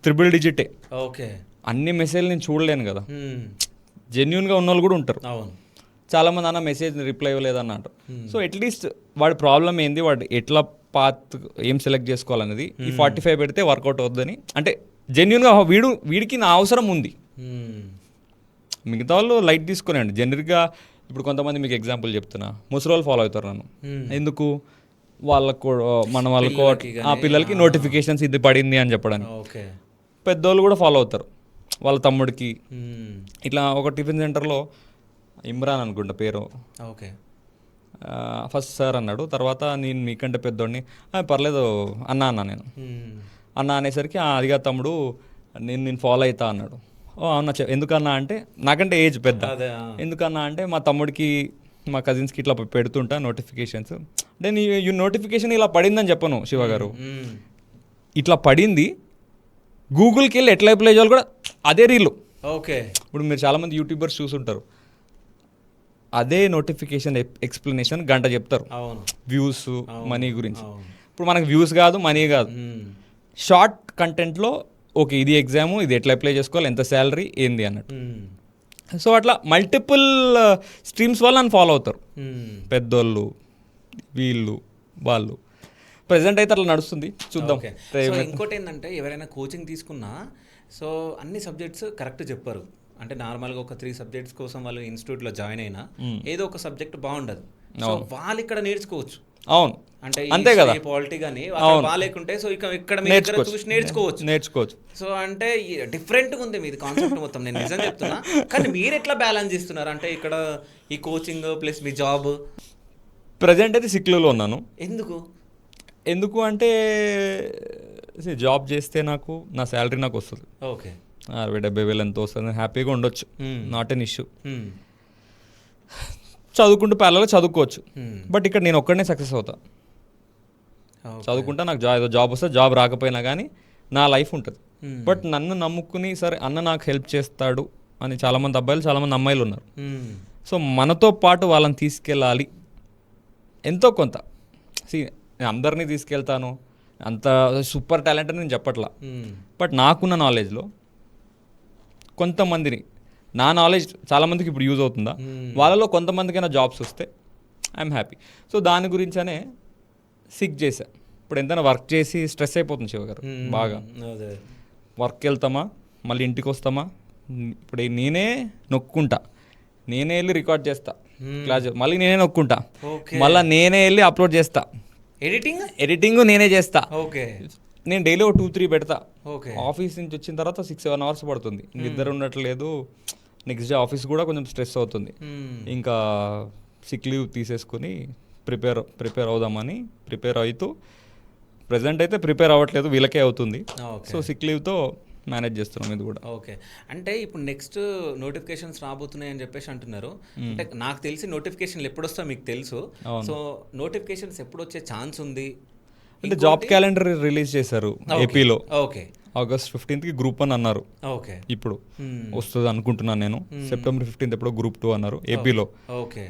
3 digit. ఓకే, అన్ని మెసేజ్లు నేను చూడలేను కదా, జెన్యున్గా ఉన్న వాళ్ళు కూడా ఉంటారు. చాలామంది అన్న మెసేజ్ రిప్లై ఇవ్వలేదన్న అంటారు. సో అట్లీస్ట్ వాడి ప్రాబ్లం ఏంది, వాడు ఎట్లా పాత్ ఏం సెలెక్ట్ చేసుకోవాలనేది ఈ 45 పెడితే వర్కౌట్ అవుతుందని, అంటే జెన్యున్గా వీడికి నా అవసరం ఉంది. మిగతా వాళ్ళు లైట్ తీసుకునేయండి జనరల్గా. ఇప్పుడు కొంతమంది మీకు ఎగ్జాంపుల్ చెప్తున్నా, ముసలోళ్ళు ఫాలో అవుతారు నన్ను. ఎందుకు? వాళ్ళకు మన వాళ్ళకు ఆ పిల్లలకి నోటిఫికేషన్స్ ఇది పడింది అని చెప్పడానికి. పెద్దోళ్ళు కూడా ఫాలో అవుతారు, వాళ్ళ తమ్ముడికి. ఇట్లా ఒక టిఫిన్ సెంటర్లో ఇమ్రాన్ అనుకుంటా పేరు, ఓకే, ఫస్ట్ సార్ అన్నాడు, తర్వాత నేను మీకంటే పెద్దోడిని పర్లేదు అన్నా నేను అన్న అనేసరికి అదిగా తమ్ముడు నేను ఫాలో అవుతా అన్నాడు. ఓ అవునా, ఎందుకన్నా అంటే నాకంటే ఏజ్ పెద్ద. ఎందుకన్నా అంటే మా తమ్ముడికి మా కజిన్స్కి ఇట్లా పెడుతుంటా నోటిఫికేషన్స్. అంటే నీ నోటిఫికేషన్ ఇలా పడిందని చెప్పను శివ గారు, ఇట్లా పడింది. గూగుల్కి వెళ్ళి ఎట్లా అప్లై చేయాలి కూడా అదే రీలు. ఓకే, ఇప్పుడు మీరు చాలామంది యూట్యూబర్స్ చూసుంటారు, అదే నోటిఫికేషన్ ఎక్స్ప్లెనేషన్ గంట చెప్తారు, వ్యూస్ మనీ గురించి. ఇప్పుడు మనకు వ్యూస్ కాదు, మనీ కాదు, షార్ట్ కంటెంట్లో ఓకే ఇది ఎగ్జాము, ఇది ఎట్లా అప్లై చేసుకోవాలి, ఎంత శాలరీ ఏంది అన్నట్టు. సో అట్లా మల్టిపుల్ స్ట్రీమ్స్ వల్ల నన్ను ఫాలో అవుతారు పెద్దోళ్ళు, వీళ్ళు వాళ్ళు. ప్రజెంట్ అయితే అట్లా నడుస్తుంది, చూద్దాం. ఇంకోటి ఏంటంటే ఎవరైనా కోచింగ్ తీసుకున్నా సో అన్ని సబ్జెక్ట్స్ కరెక్ట్ చెప్పారు. అంటే నార్మల్గా ఒక 3 subjects కోసం వాళ్ళు ఇన్స్టిట్యూట్లో జాయిన్ అయినా ఏదో ఒక సబ్జెక్ట్ బాగుండదు, సో వాళ్ళు ఇక్కడ నేర్చుకోవచ్చు. అవును, అంటే అంతే కదా, పాలిటీ కానీ బాగాలేకుంటే సో ఇక్కడ చూసి నేర్చుకోవచ్చు. సో అంటే డిఫరెంట్గా ఉంది మీది కాన్సెప్ట్ మొత్తం, నేను నిజం చెప్తున్నా. కానీ మీరు ఎట్లా బ్యాలెన్స్ చేస్తున్నారు అంటే ఇక్కడ ఈ కోచింగ్ ప్లస్ మీ జాబ్? ప్రజెంట్ అయితే సిక్లో ఉన్నాను. ఎందుకు అంటే జాబ్ చేస్తే నాకు నా శాలరీ నాకు వస్తుంది. ఓకే, 60,000-70,000 ఎంత వస్తుంది, హ్యాపీగా ఉండొచ్చు, నాట్ ఎన్ ఇష్యూ. చదువుకుంటూ ప్యారలల్గా చదువుకోవచ్చు. బట్ ఇక్కడ నేను ఒక్కడనే సక్సెస్ అవుతా. చదువుకుంటా నాకు జాబ్ వస్తే, జాబ్ రాకపోయినా కానీ నా లైఫ్ ఉంటుంది. బట్ నన్ను నమ్ముకుని సరే అన్న నాకు హెల్ప్ చేస్తాడు అని చాలామంది అబ్బాయిలు, చాలామంది అమ్మాయిలు ఉన్నారు. సో మనతో పాటు వాళ్ళని తీసుకెళ్ళాలి ఎంతో కొంత. నేను అందరినీ తీసుకెళ్తాను, అంత సూపర్ టాలెంట్ అని నేను చెప్పట్లా. బట్ నాకున్న నాలెడ్జ్లో కొంతమందిని, నా నాలెడ్జ్ చాలామందికి ఇప్పుడు యూజ్ అవుతుందా, వాళ్ళలో కొంతమందికైనా జాబ్స్ వస్తే ఐఎమ్ హ్యాపీ. సో దాని గురించనే సిక్ చేశా. ఇప్పుడు ఎంతైనా వర్క్ చేసి స్ట్రెస్ అయిపోతుంది శివ గారు బాగా. వర్క్ వెళ్తామా, మళ్ళీ ఇంటికి వస్తామా, ఇప్పుడు నేనే నొక్కుంటా, నేనే వెళ్ళి రికార్డ్ చేస్తా క్లాస్, మళ్ళీ నేనే నొక్కుంటా, మళ్ళీ నేనే వెళ్ళి అప్లోడ్ చేస్తా, ఎడిటింగ్ నేనే చేస్తా. నేను డైలీ ఒక 2-3 పెడతా. ఆఫీస్ నుంచి వచ్చిన తర్వాత 6-7 hours పడుతుంది, నిద్ర ఉండట్లేదు. నెక్స్ట్ డే ఆఫీస్ కూడా కొంచెం స్ట్రెస్ అవుతుంది. ఇంకా సిక్ లీవ్ తీసేసుకుని ప్రిపేర్ అవుదామని ప్రిపేర్ అవుతూ, ప్రజెంట్ అయితే ప్రిపేర్ అవ్వట్లేదు, వీళ్ళకే అవుతుంది. సో సిక్ లీవ్తో మేనేజ్ చేస్తున్నాం ఇది కూడా. ఓకే, అంటే ఇప్పుడు నెక్స్ట్ నోటిఫికేషన్స్ రాబోతున్నాయి అని చెప్పేసి అంటున్నారు. అంటే నాకు తెలిసి నోటిఫికేషన్లు ఎప్పుడు వస్తాయో మీకు తెలుసు. సో నోటిఫికేషన్స్ ఎప్పుడు వచ్చే ఛాన్స్ ఉంది? అంటే జాబ్ క్యాలెండర్ రిలీజ్ చేశారు ఏపీలో. ఓకే, August 15th Group 1 అన్నారు. ఓకే, ఇప్పుడు వస్తుంది అనుకుంటున్నాను నేను. September 15th ఎప్పుడో Group 2 అన్నారు ఏపీలో. ఓకే,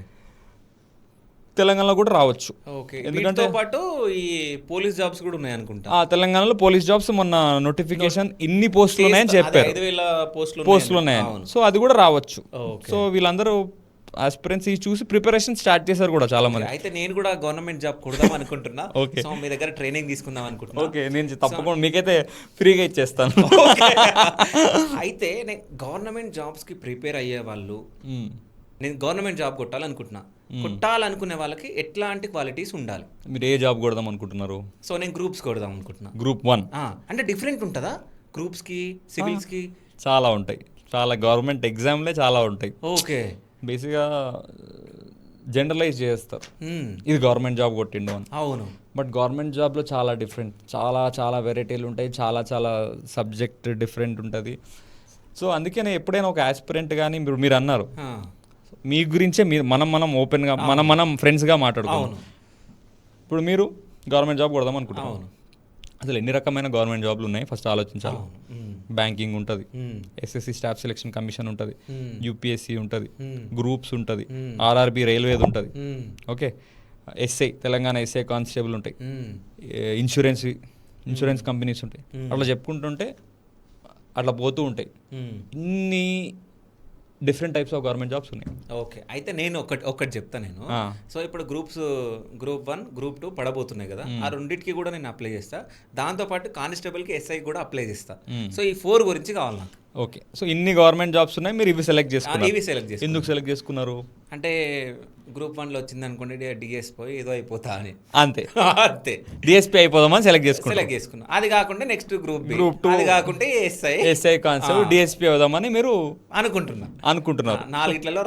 తెలంగాణలో కూడా రావచ్చు. ఓకే, ఎందుకంటే పాటు ఈ పోలీస్ జాబ్స్ కూడా ఉన్నాయి అనుకుంటా. తెలంగాణలో పోలీస్ జాబ్స్ మొన్న నోటిఫికేషన్ ఇన్ని పోస్టులు ఉన్నాయని చెప్పారు, 5,000 పోస్టులు ఉన్నాయని. సో అది కూడా రావచ్చు. సో వీళ్ళందరూ ఆస్పిరెన్సీ చూసి ప్రిపరేషన్ స్టార్ట్ చేశారు కూడా చాలా మంది. అయితే నేను కూడా గవర్నమెంట్ జాబ్ కొడదాం అనుకుంటున్నా. ఓకే, సో మీ దగ్గర ట్రైనింగ్ తీసుకుందాం అనుకుంటున్నా. ఓకే, నేను తప్పకుండా మీకైతే ఫ్రీగా ఇచ్చేస్తాను. అయితే నేను గవర్నమెంట్ జాబ్స్కి ప్రిపేర్ అయ్యే వాళ్ళు, నేను గవర్నమెంట్ జాబ్ కొట్టాలనుకుంటున్నా, కొట్టాలనుకునే వాళ్ళకి ఎట్లాంటి క్వాలిటీస్ ఉండాలి? మీరు ఏ జాబ్ కొడదాం అనుకుంటున్నారు? సో నేను గ్రూప్స్ కొడదాం అనుకుంటున్నా. గ్రూప్ 1 అంటే డిఫరెంట్ ఉంటుందా గ్రూప్స్కి సివిల్స్కి? చాలా ఉంటాయి, చాలా గవర్నమెంట్ ఎగ్జామ్లే చాలా ఉంటాయి. ఓకే, బేసిక్గా జనరలైజ్ చేస్తారు ఇది గవర్నమెంట్ జాబ్ కొట్టిండు అని. అవును, బట్ గవర్నమెంట్ జాబ్లో చాలా డిఫరెంట్, చాలా చాలా వెరైటీలు ఉంటాయి, చాలా చాలా సబ్జెక్ట్ డిఫరెంట్ ఉంటుంది. సో అందుకే నేను ఎప్పుడైనా ఒక ఆస్పిరెంట్ కానీ మీరు అన్నారు మీ గురించే మనం ఓపెన్గా మనం ఫ్రెండ్స్గా మాట్లాడుకోవాలి. ఇప్పుడు మీరు గవర్నమెంట్ జాబ్ కొడదాం అనుకుంటున్నాం, అసలు ఎన్ని రకమైన గవర్నమెంట్ జాబ్లు ఉన్నాయి ఫస్ట్ ఆలోచించాలి. బ్యాంకింగ్ ఉంటుంది, ఎస్ఎస్సి స్టాఫ్ సెలక్షన్ కమిషన్ ఉంటుంది, యూపీఎస్సి ఉంటుంది, గ్రూప్స్ ఉంటుంది, ఆర్ఆర్బి రైల్వేది ఉంటుంది. Okay, SI Telangana SI constable ఉంటాయి, ఇన్సూరెన్స్ కంపెనీస్ ఉంటాయి. అట్లా చెప్పుకుంటుంటే అట్లా పోతూ ఉంటాయి. ఇన్ని different types of government jobs ఉన్నాయి. ఓకే, అయితే నేను ఒకటి చెప్తా నేను. సో ఇప్పుడు గ్రూప్ 1 గ్రూప్ 2 పడబోతున్నాయి కదా, ఆ రెండింటికి కూడా నేను అప్లై చేస్తా. దాంతోపాటు కానిస్టేబుల్కి ఎస్ఐ కూడా అప్లై చేస్తా. సో ఈ 4 గురించి కావాలి నాకు. ఓకే, సో ఇన్ని గవర్నమెంట్ జాబ్స్ ఉన్నాయి, మీరు ఇవి సెలెక్ట్ చేసుకున్నారు. ఎందుకు సెలెక్ట్ చేసుకున్నారు? అంటే గ్రూప్ 1లో వచ్చింది అనుకోండి, డిఎస్ పోయి ఏదో అయిపోతా అని, అంతే డిఎస్పీ అయిపోదామని సెలెక్ట్ చేసుకున్నా. అది కాకుండా నెక్స్ట్ గ్రూప్ 2, అది కాకుండా ఎస్ఐ కాన్సెప్ట్ డిఎస్పీ అవుదామని మీరు అనుకుంటున్నారు. 4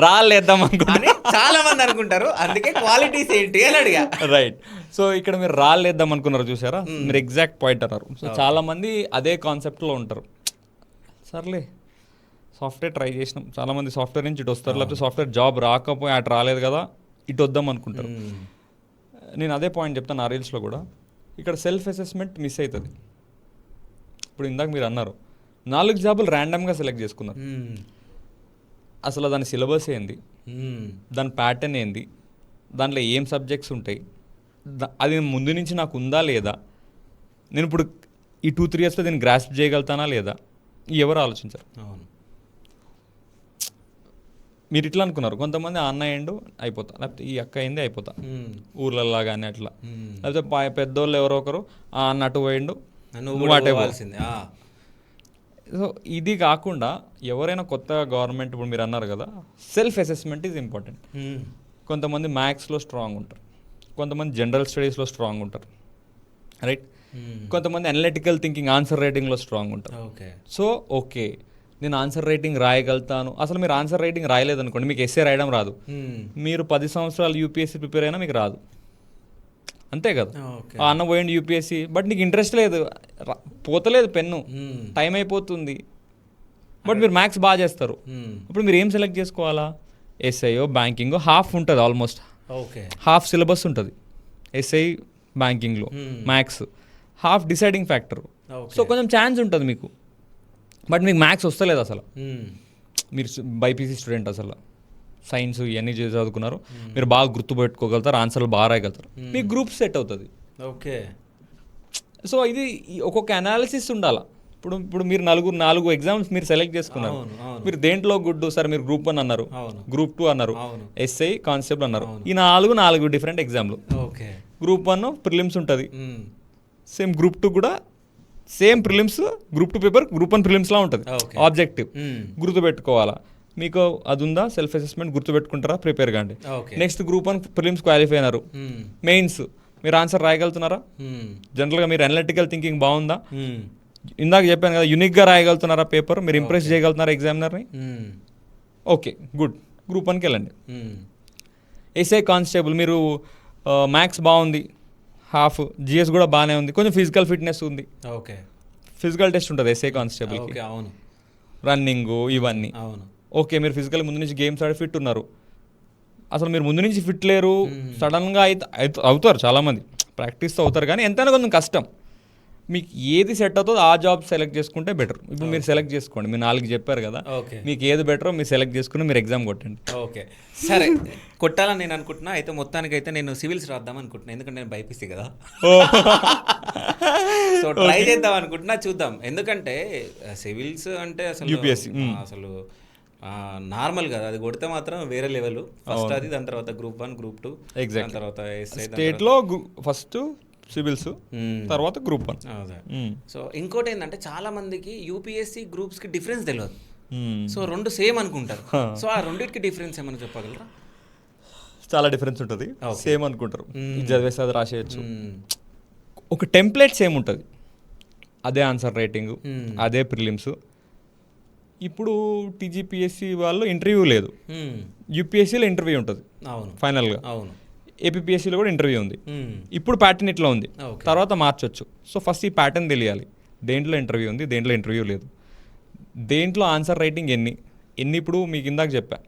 రాలేద్దాం అనుకుంటున్నా, చాలా మంది అనుకుంటారు. అందుకే క్వాలిటీస్ ఏంటి అని అడిగా. రైట్, సో ఇక్కడ మీరు రాలేద్దాం అనుకున్నారు, చూసారా? మీరు ఎగ్జాక్ట్ పాయింట్ అన్నారు. సో చాలా మంది అదే కాన్సెప్ట్లో ఉంటారు. సర్లే సాఫ్ట్వేర్ ట్రై చేసినాం, చాలామంది సాఫ్ట్వేర్ నుంచి ఇటు వస్తారు, లేకపోతే సాఫ్ట్వేర్ జాబ్ రాకపోయి అటు రాలేదు కదా ఇటు వద్దాం అనుకుంటారు. నేను అదే పాయింట్ చెప్తాను నా రీల్స్లో కూడా. ఇక్కడ సెల్ఫ్ అసెస్మెంట్ మిస్ అవుతుంది. ఇప్పుడు ఇందాక మీరు అన్నారు 4 జాబులు ర్యాండమ్గా సెలెక్ట్ చేసుకున్నారు. అసలు దాని సిలబస్ ఏంది, దాని ప్యాటర్న్ ఏంది, దాంట్లో ఏం సబ్జెక్ట్స్ ఉంటాయి, అది ముందు నుంచి నాకు ఉందా లేదా, నేను ఇప్పుడు ఈ 2-3 ఇయర్స్లో దీన్ని గ్రాస్ప్ చేయగలుగుతానా లేదా, ఎవరు ఆలోచించారు? అవును, మీరు ఇట్లా అనుకున్నారు. కొంతమంది ఆ అన్న అయ్యిండు అయిపోతా, లేకపోతే ఈ అక్క అయింది అయిపోతా, ఊర్లల్లో కానీ అట్లా. లేకపోతే పెద్దోళ్ళు ఎవరో ఒకరు ఆ అన్న అటు పోయిండు అటే పోవాల్సింది. సో ఇది కాకుండా ఎవరైనా కొత్తగా గవర్నమెంట్, ఇప్పుడు మీరు అన్నారు కదా సెల్ఫ్ అసెస్మెంట్ ఈజ్ ఇంపార్టెంట్. కొంతమంది మ్యాథ్స్లో స్ట్రాంగ్ ఉంటారు, కొంతమంది జనరల్ స్టడీస్లో స్ట్రాంగ్ ఉంటారు, రైట్? కొంతమంది అనలిటికల్ థింకింగ్, ఆన్సర్ రైటింగ్లో స్ట్రాంగ్ ఉంటారు. సో ఓకే, నేను ఆన్సర్ రైటింగ్ రాయగలుగుతాను. అసలు మీరు ఆన్సర్ రైటింగ్ రాయలేదనుకోండి, మీకు ఎస్ఏ రాయడం రాదు. మీరు 10 సంవత్సరాలు యూపీఎస్సీ ప్రిపేర్ అయినా మీకు రాదు, అంతే కదా? ఆ అన్న పోయింది యూపీఎస్సీ, బట్ నీకు ఇంట్రెస్ట్ లేదు, పోతలేదు పెన్ను, టైం అయిపోతుంది, బట్ మీరు మ్యాథ్స్ బాగా చేస్తారు. ఇప్పుడు మీరు ఏం సెలెక్ట్ చేసుకోవాలా? ఎస్ఐయో బ్యాంకింగో, హాఫ్ ఉంటుంది, ఆల్మోస్ట్ హాఫ్ సిలబస్ ఉంటుంది ఎస్ఐ బ్యాంకింగ్లో, maths half deciding factor. So కొంచెం ఛాన్స్ ఉంటుంది మీకు, బట్ మీకు మ్యాథ్స్ వస్తలేదు అసలు. మీరు బైపీసీ స్టూడెంట్, అసలు సైన్స్ ఇవన్నీ చదువుకున్నారు, మీరు బాగా గుర్తుపెట్టుకోగలుగుతారు, ఆన్సర్లు బాగా రాయగలుగుతారు, మీకు గ్రూప్ సెట్ అవుతుంది. ఓకే, సో ఇది ఒక్కొక్క అనాలిసిస్ ఉండాలా. ఇప్పుడు మీరు 4 ఎగ్జామ్స్ మీరు సెలెక్ట్ చేసుకున్నారు, మీరు దేంట్లో గుడ్ సార్? మీరు గ్రూప్ 1 అన్నారు, గ్రూప్ 2 అన్నారు, ఎస్ఐ కానిస్టేబుల్ అన్నారు. ఈ 4 డిఫరెంట్ ఎగ్జామ్లు. గ్రూప్ 1 ప్రిలిమ్స్ ఉంటుంది, సేమ్ గ్రూప్ 2 కూడా same prelims, group 2 paper group 1 ప్రిలిమ్స్లా ఉంటుంది. ఆబ్జెక్టివ్ గుర్తుపెట్టుకోవాలా, మీకు అది ఉందా? సెల్ఫ్ అసెస్మెంట్ గుర్తుపెట్టుకుంటారా? ప్రిపేర్ కాండి. నెక్స్ట్ గ్రూప్ 1 ప్రిలిమ్స్ క్వాలిఫై అయినారు, మెయిన్స్ మీరు ఆన్సర్ రాయగలుగుతున్నారా? జనరల్గా మీరు అనలిటికల్ థింకింగ్ బాగుందా? ఇందాక చెప్పాను కదా, యూనిక్గా రాయగలుగుతున్నారా పేపర్? మీరు ఇంప్రెస్ చేయగలుగుతున్నారా ఎగ్జామినర్ని? ఓకే, గుడ్, గ్రూప్ 1కి వెళ్ళండి. ఎస్ఐ కానిస్టేబుల్ మీరు మ్యాథ్స్ బాగుంది, హాఫ్ జిఎస్ కూడా బాగానే ఉంది, కొంచెం ఫిజికల్ ఫిట్నెస్ ఉంది, ఓకే, ఫిజికల్ టెస్ట్ ఉంటుంది ఎస్ఐ కానిస్టేబుల్కి, రన్నింగ్ ఇవన్నీ. ఓకే, మీరు ఫిజికల్ ముందు నుంచి గేమ్స్ ఆడి ఫిట్ ఉన్నారు. అసలు మీరు ముందు నుంచి ఫిట్ లేరు, సడన్గా అవుతారు చాలామంది, ప్రాక్టీస్తో అవుతారు, కానీ ఎంతైనా కొంచెం కష్టం. మీకు ఏది సెట్ అవుతుందో ఆ జాబ్ సెలెక్ట్ చేసుకుంటే బెటర్. ఇప్పుడు మీరు సెలెక్ట్ చేసుకోండి, మీరు 4 చెప్పారు కదా, మీకు ఏది బెటరో మీరు సెలెక్ట్ చేసుకుని మీరు ఎగ్జామ్ కొట్టండి. ఓకే సరే, కొట్టాలని నేను అనుకుంటున్నా. అయితే మొత్తానికి అయితే నేను సివిల్స్ రాద్దాం అనుకుంటున్నా, ఎందుకంటే నేను బైపీసీ కదా. సో ట్రై చేద్దాం అనుకుంటున్నా, చూద్దాం. ఎందుకంటే సివిల్స్ అంటే అసలు యూపీఎస్సీ అసలు నార్మల్ కదా, అది కొడితే మాత్రం వేరే లెవెల్. ఫస్ట్ అది, దాని తర్వాత గ్రూప్ 1 గ్రూప్ 2, దాని తర్వాత ఎస్ఐ, స్టేట్లో ఫస్ట్ సివిల్స్, తర్వాత గ్రూప్ 1. సో ఇంకోటి ఏంటంటే చాలా మందికి యూపీఎస్సీ గ్రూప్స్కి డిఫరెన్స్ తెలియదు. సో 2 సేమ్ అనుకుంటారు. సో ఆ రెండింటికి డిఫరెన్స్ ఏమని చెప్పగలరా? చాలా డిఫరెన్స్ ఉంటుంది. సేమ్ అనుకుంటారు, చదివేస్తే అది రాసేయచ్చు. ఒక టెంప్లెట్ సేమ్ ఉంటుంది, అదే ఆన్సర్ రైటింగ్, అదే ప్రిలిమ్స్. ఇప్పుడు టీజీపీఎస్సీ వాళ్ళు ఇంటర్వ్యూ లేదు, యూపీఎస్సీలో ఇంటర్వ్యూ ఉంటుంది ఫైనల్గా. అవును, ఏపీఎస్సీలో కూడా ఇంటర్వ్యూ ఉంది. ఇప్పుడు ప్యాటర్న్ ఇట్లా ఉంది, తర్వాత మార్చొచ్చు. సో ఫస్ట్ ఈ ప్యాటర్న్ తెలియాలి, దేంట్లో ఇంటర్వ్యూ ఉంది, దేంట్లో ఇంటర్వ్యూ లేదు, దేంట్లో ఆన్సర్ రైటింగ్ ఎన్ని. ఇప్పుడు మీకు ఇందాక చెప్పా,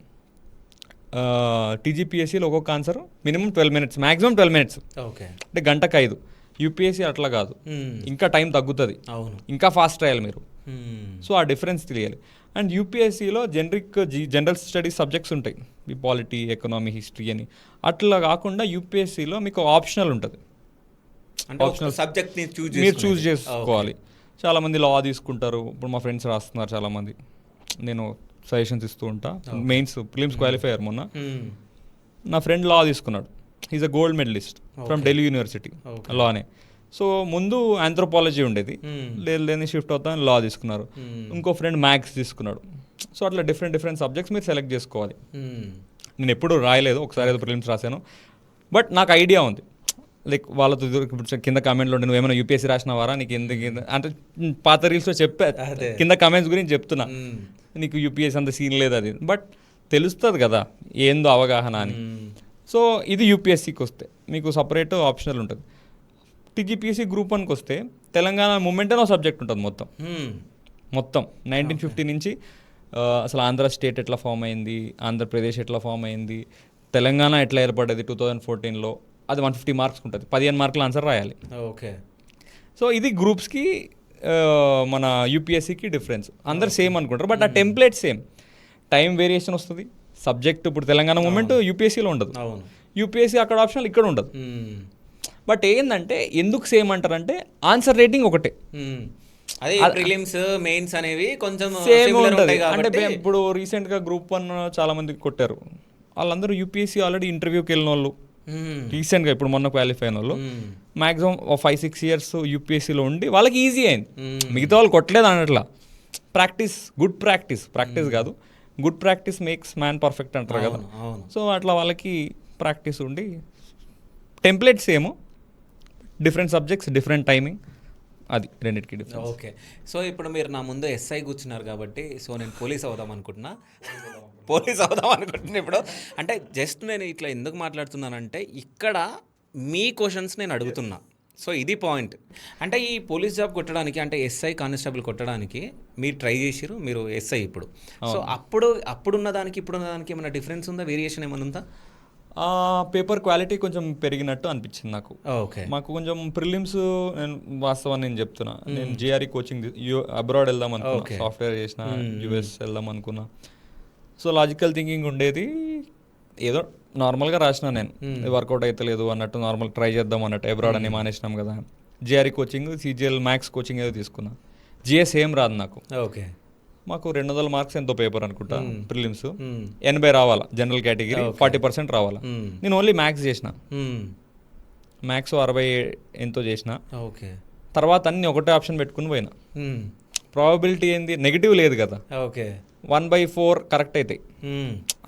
టీజీపీఎస్సీలో ఒక్కొక్క answer minimum 12 minutes, maximum 12 minutes, అంటే గంటకు 5. యూపీఎస్సీ అట్లా కాదు, ఇంకా టైం తగ్గుతుంది, ఇంకా ఫాస్ట్ రాయాలి మీరు. సో ఆ డిఫరెన్స్ తెలియాలి. అండ్ యూపీఎస్సీలో జనరల్ స్టడీస్ సబ్జెక్ట్స్ ఉంటాయి, ఈ పాలిటీ, ఎకనామీ, హిస్టరీ అని. అట్లా కాకుండా యూపీఎస్సీలో మీకు ఆప్షనల్ ఉంటుంది, ఆప్షనల్ సబ్జెక్ట్ మీరు చూస్ చేసుకోవాలి. చాలామంది లా తీసుకుంటారు, ఇప్పుడు మా ఫ్రెండ్స్ రాస్తున్నారు చాలామంది, నేను సజెషన్స్ ఇస్తూ ఉంటా. మెయిన్స్ ప్రిలిమ్స్ క్వాలిఫై అయ్యారు మొన్న, నా ఫ్రెండ్ లా తీసుకున్నాడు, is a gold medalist from Delhi university లానే. సో ముందు ఆంథ్రోపాలజీ ఉండేది, లేని షిఫ్ట్ అవుతాను లా తీసుకున్నారు. ఇంకో ఫ్రెండ్ మ్యాథ్స్ తీసుకున్నాడు. సో అట్లా డిఫరెంట్ సబ్జెక్ట్స్ మీరు సెలెక్ట్ చేసుకోవాలి. నేను ఎప్పుడు రాయలేదు, ఒకసారి ఏదో ప్రిలిమ్స్ రాశాను, బట్ నాకు ఐడియా ఉంది. లైక్ వాళ్ళతో కింద కామెంట్లో నువ్వు ఏమైనా యూపీఎస్సీ రాసినవారా, నీకు ఎందుకు అంటే పాత రీల్స్లో చెప్పా, కింద కామెంట్స్ గురించి చెప్తున్నా, నీకు యూపీఎస్సీ అంత సీన్ లేదు అది, బట్ తెలుస్తుంది కదా ఏందో అవగాహన అని. సో ఇది యూపీఎస్సీకి వస్తే మీకు సపరేట్ ఆప్షనల్ ఉంటుంది. టీజీపీఎస్సీ గ్రూప్ 1కి వస్తే తెలంగాణ మూమెంట్ అని ఒక సబ్జెక్ట్ ఉంటుంది మొత్తం 1950 నుంచి అసలు ఆంధ్ర స్టేట్ ఎట్లా ఫామ్ అయింది, ఆంధ్రప్రదేశ్ ఎట్లా ఫామ్ అయింది, తెలంగాణ ఎట్లా ఏర్పడ్డది 2014లో, అది 150 మార్క్స్ ఉంటుంది, 15 మార్కుల ఆన్సర్ రాయాలి. ఓకే. సో ఇది గ్రూప్స్కి మన యూపీఎస్సీకి డిఫరెన్స్. అందరు సేమ్ అనుకుంటారు, బట్ ఆ టెంప్లెట్ సేమ్. టైం వేరియేషన్ వస్తుంది, సబ్జెక్ట్ ఇప్పుడు తెలంగాణ మూమెంట్ యూపీఎస్సీలో ఉండదు, యూపీఎస్సీ అక్కడ ఆప్షనల్ ఇక్కడ ఉండదు. బట్ ఏంటంటే ఎందుకు సేమ్ అంటారంటే ఆన్సర్ రేటింగ్ ఒకటే, అదే ప్రిలిమ్స్ మెయిన్స్ అనేవి కొంచెం సేమ్ ఉంటుంది. అంటే ఇప్పుడు రీసెంట్గా గ్రూప్ 1 చాలా మంది కొట్టారు, వాళ్ళందరూ యూపీఎస్సీ ఆల్రెడీ ఇంటర్వ్యూకి వెళ్ళిన వాళ్ళు, రీసెంట్గా ఇప్పుడు మొన్న క్వాలిఫై అయిన వాళ్ళు, మ్యాక్సిమం 5-6 years యూపీఎస్సీలో ఉండి వాళ్ళకి ఈజీ అయింది. మిగతా వాళ్ళు కొట్టలేదు అన్నట్లా. గుడ్ ప్రాక్టీస్ కాదు, good practice makes man perfect అంటారు కదా. సో అట్లా వాళ్ళకి ప్రాక్టీస్ ఉండి template same, different subjects, different timing, అది రెండింటికి డిఫరెన్స్. ఓకే. సో ఇప్పుడు మీరు నా ముందు ఎస్ఐ కూర్చున్నారు కాబట్టి, సో నేను పోలీస్ అవుదాం అనుకుంటున్నా ఇప్పుడు. అంటే జస్ట్ నేను ఇట్లా ఎందుకు మాట్లాడుతున్నానంటే ఇక్కడ మీ క్వశ్చన్స్ నేను అడుగుతున్నా. సో ఇది పాయింట్. అంటే ఈ పోలీస్ జాబ్ కొట్టడానికి, అంటే ఎస్ఐ కానిస్టేబుల్ కొట్టడానికి మీరు ట్రై చేసిరు, మీరు ఎస్ఐ ఇప్పుడు. సో అప్పుడున్న దానికి ఇప్పుడున్న దానికి ఏమైనా డిఫరెన్స్ ఉందా, వేరియేషన్ ఏమైనా ఉందా? పేపర్ క్వాలిటీ కొంచెం పెరిగినట్టు అనిపించింది నాకు. ఓకే. మాకు కొంచెం ప్రిలిమ్స్, వాస్తవాన్ని నేను చెప్తున్నా, నేను జిఆర్ఈ కోచింగ్ అబ్రాడ్ వెళ్దాం అనుకున్నా, సాఫ్ట్వేర్ చేసిన, యూఎస్ వెళ్దాం అనుకున్నా. సో లాజికల్ థింకింగ్ ఉండేది, ఏదో నార్మల్గా రాసిన నేను, వర్కౌట్ అయితే లేదు అన్నట్టు, నార్మల్ ట్రై చేద్దాం అన్నట్టు, అబ్రాడ్ అని మానేసినాం కదా. GRE coaching, CGL maths coaching ఏదో తీసుకున్నా. జిఎస్ ఏం రాదు నాకు. ఓకే. మాకు 200 మార్క్స్ ఎంతో పేపర్ అనుకుంటా ప్రిలిమ్స్, 80 రావాలా జనరల్ కేటగిరీ, 40% రావాలా. నేను ఓన్లీ మ్యాథ్స్ చేసిన, మ్యాథ్స్ 60 ఎంతో చేసిన. ఓకే. తర్వాత అన్ని ఒకటే ఆప్షన్ పెట్టుకుని పోయినా. ప్రాబబిలిటీ ఏంది, నెగిటివ్ లేదు కదా. ఓకే. 1/4 కరెక్ట్ అవుతాయి,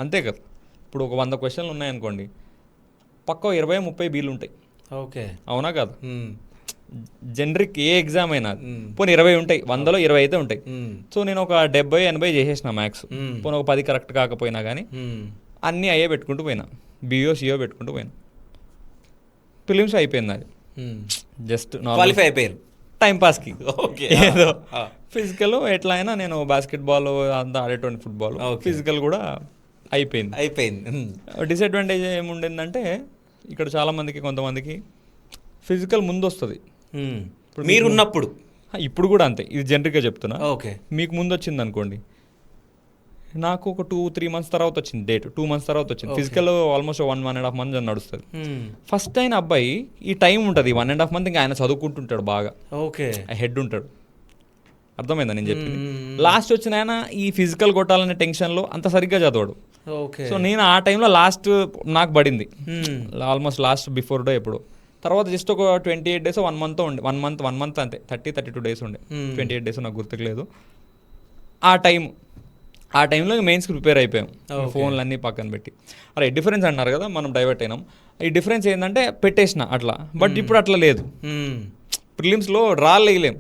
అంతే కదా. ఇప్పుడు ఒక 100 క్వశ్చన్లు ఉన్నాయనుకోండి, పక్క 20-30 బీలు ఉంటాయి. ఓకే. అవునా కదా. జనరిక్ ఏ ఎగ్జామ్ అయినా పోనీ 20 ఉంటాయి, 100లో 20 అయితే ఉంటాయి. సో నేను ఒక 70-80 చేసేసిన మ్యాథ్స్, పోనీ ఒక 10 కరెక్ట్ కాకపోయినా కానీ అన్నీ అయ్యే పెట్టుకుంటూ పోయినా, బిఓ సిఓ పెట్టుకుంటూ పోయినా. ప్రిలిమ్స్ అయిపోయింది అది, జస్ట్ క్వాలిఫై అయిపోయారు టైంపాస్కి. ఏదో ఫిజికల్ ఎట్లా అయినా, నేను బాస్కెట్బాల్ అంతా ఆడేటువంటి, ఫుట్బాల్, ఫిజికల్ కూడా అయిపోయింది. డిసడ్వాంటేజ్ ఏముండిందంటే ఇక్కడ చాలామందికి, కొంతమందికి ఫిజికల్ ముందు వస్తుంది, మీరున్నప్పుడు ఇప్పుడు కూడా అంతే, ఇది జనరిక్గా చెప్తున్నా. ఓకే, మీకు ముందు వచ్చింది అనుకోండి, నాకు ఒక 2-3 months తర్వాత వచ్చింది డేట్, 2 months తర్వాత వచ్చింది. ఫిజికల్ ఆల్మోస్ట్ 1.5 months నడుస్తుంది. ఫస్ట్ అయిన అబ్బాయి ఈ టైం ఉంటుంది 1.5 months, ఇంకా ఆయన చదువుకుంటుంటాడు బాగా, ఓకే, హెడ్ ఉంటాడు. అర్థమైందా నేను చెప్పింది? లాస్ట్ వచ్చిన ఆయన ఈ ఫిజికల్ కొట్టాలనే టెన్షన్లో అంత సరిగ్గా చదవాడు. ఓకే. సో నేను ఆ టైంలో లాస్ట్ నాకు పడింది, ఆల్మోస్ట్ లాస్ట్ బిఫోర్ డే ఎప్పుడు. తర్వాత జస్ట్ ఒక 28 days 1 month ఉండే, 1 month అంతే, 30-32 days ఉండే, 28 days నాకు గుర్తుకులేదు. ఆ టైంలో మెయిన్స్కి ప్రిపేర్ అయిపోయాం, ఫోన్లు అన్నీ పక్కన పెట్టి. అరే డిఫరెన్స్ అన్నారు కదా, మనం డైవర్ట్ అయినాం. ఈ డిఫరెన్స్ ఏంటంటే పెట్టేసిన అట్లా, బట్ ఇప్పుడు అట్లా లేదు. ప్రిలిమ్స్లో రాళ్ళు వేయలేం.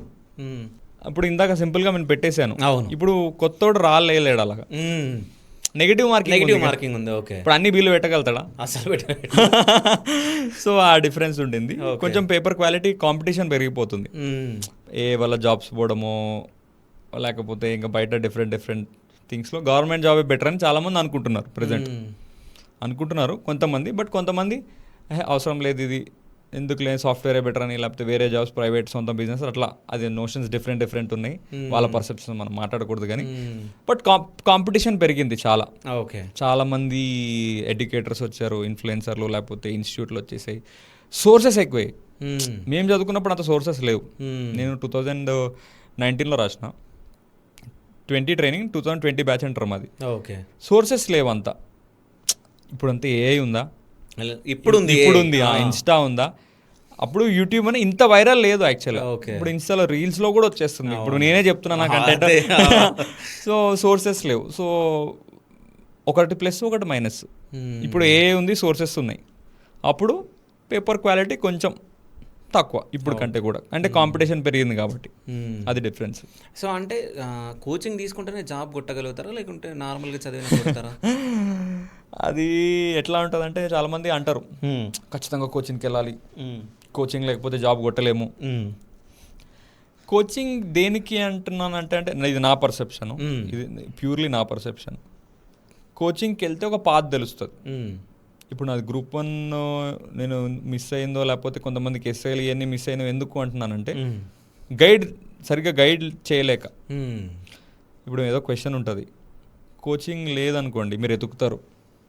అప్పుడు ఇందాక సింపుల్గా నేను పెట్టేశాను, ఇప్పుడు కొత్తోడు రాళ్ళు వేయలేడు అలాగా, నెగిటివ్ మార్కింగ్ ఉంది. ఓకే, ఇప్పుడు అన్ని బిల్లు పెట్టగలుగుతాడా? అసలు సో ఆ డిఫరెన్స్ ఉండింది. కొంచెం పేపర్ క్వాలిటీ, కాంపిటీషన్ పెరిగిపోతుంది. ఏ వాళ్ళ జాబ్స్ పోవడమో, లేకపోతే ఇంకా బయట డిఫరెంట్ థింగ్స్లో గవర్నమెంట్ జాబే బెటర్ అని చాలామంది అనుకుంటున్నారు, ప్రజెంట్ అనుకుంటున్నారు కొంతమంది. బట్ కొంతమంది అవసరం లేదు, ఇది ఎందుకు లేదు, సాఫ్ట్వేరే బెటర్ అని, లేకపోతే వేరే జాబ్స్, ప్రైవేట్, సొంత బిజినెస్, అట్లా అది నోషన్స్ డిఫరెంట్ ఉన్నాయి. వాళ్ళ పర్సెప్షన్ మనం మాట్లాడకూడదు కానీ, బట్ కాంపిటీషన్ పెరిగింది చాలా. ఓకే, చాలా మంది ఎడ్యుకేటర్స్ వచ్చారు, ఇన్ఫ్లుయెన్సర్లు, లేకపోతే ఇన్స్టిట్యూట్లు వచ్చేసాయి, సోర్సెస్ ఎక్కువే. మేము చదువుకున్నప్పుడు అంత సోర్సెస్ లేవు. నేను 2019లో రాసిన, 20 ట్రైనింగ్, 2020 బ్యాచ్ అంటారు మాది. ఓకే, సోర్సెస్ లేవు అంతా. ఇప్పుడంతా ఏఐ ఉందా? ఇప్పుడు ఉంది. ఇన్స్టా ఉందా? అప్పుడు యూట్యూబ్ అని ఇంత వైరల్ లేదు యాక్చువల్గా. ఇప్పుడు ఇన్స్టాలో రీల్స్లో కూడా వచ్చేస్తుంది. ఇప్పుడు నేనే చెప్తున్నా నా కంటెంట్. సో సోర్సెస్ లేవు. సో ఒకటి ప్లస్ ఒకటి మైనస్. ఇప్పుడు ఏఐ ఉంది, సోర్సెస్ ఉన్నాయి. అప్పుడు పేపర్ క్వాలిటీ కొంచెం తక్కువ ఇప్పుడు కంటే కూడా, అంటే కాంపిటీషన్ పెరిగింది కాబట్టి, అది డిఫరెన్స్. సో అంటే కోచింగ్ తీసుకుంటేనే జాబ్ కొట్టగలుగుతారా, లేకుంటే నార్మల్గా చదివిన? అది ఎట్లా ఉంటుంది అంటే, చాలామంది అంటారు ఖచ్చితంగా కోచింగ్కి వెళ్ళాలి, కోచింగ్ లేకపోతే జాబ్ కొట్టలేము. కోచింగ్ దేనికి అంటున్నానంటే, ఇది నా పర్సెప్షన్, ఇది ప్యూర్లీ నా పర్సెప్షన్. కోచింగ్కి వెళ్తే ఒక పాత్ తెలుస్తుంది. ఇప్పుడు నాది Group 1 నేను మిస్ అయిందో, లేకపోతే కొంతమందికి ఎస్ఐలు ఇవన్నీ మిస్ అయినో ఎందుకు అంటున్నానంటే, సరిగ్గా గైడ్ చేయలేక. ఇప్పుడు ఏదో క్వశ్చన్ ఉంటుంది, కోచింగ్ లేదనుకోండి, మీరు ఎతుకుతారు,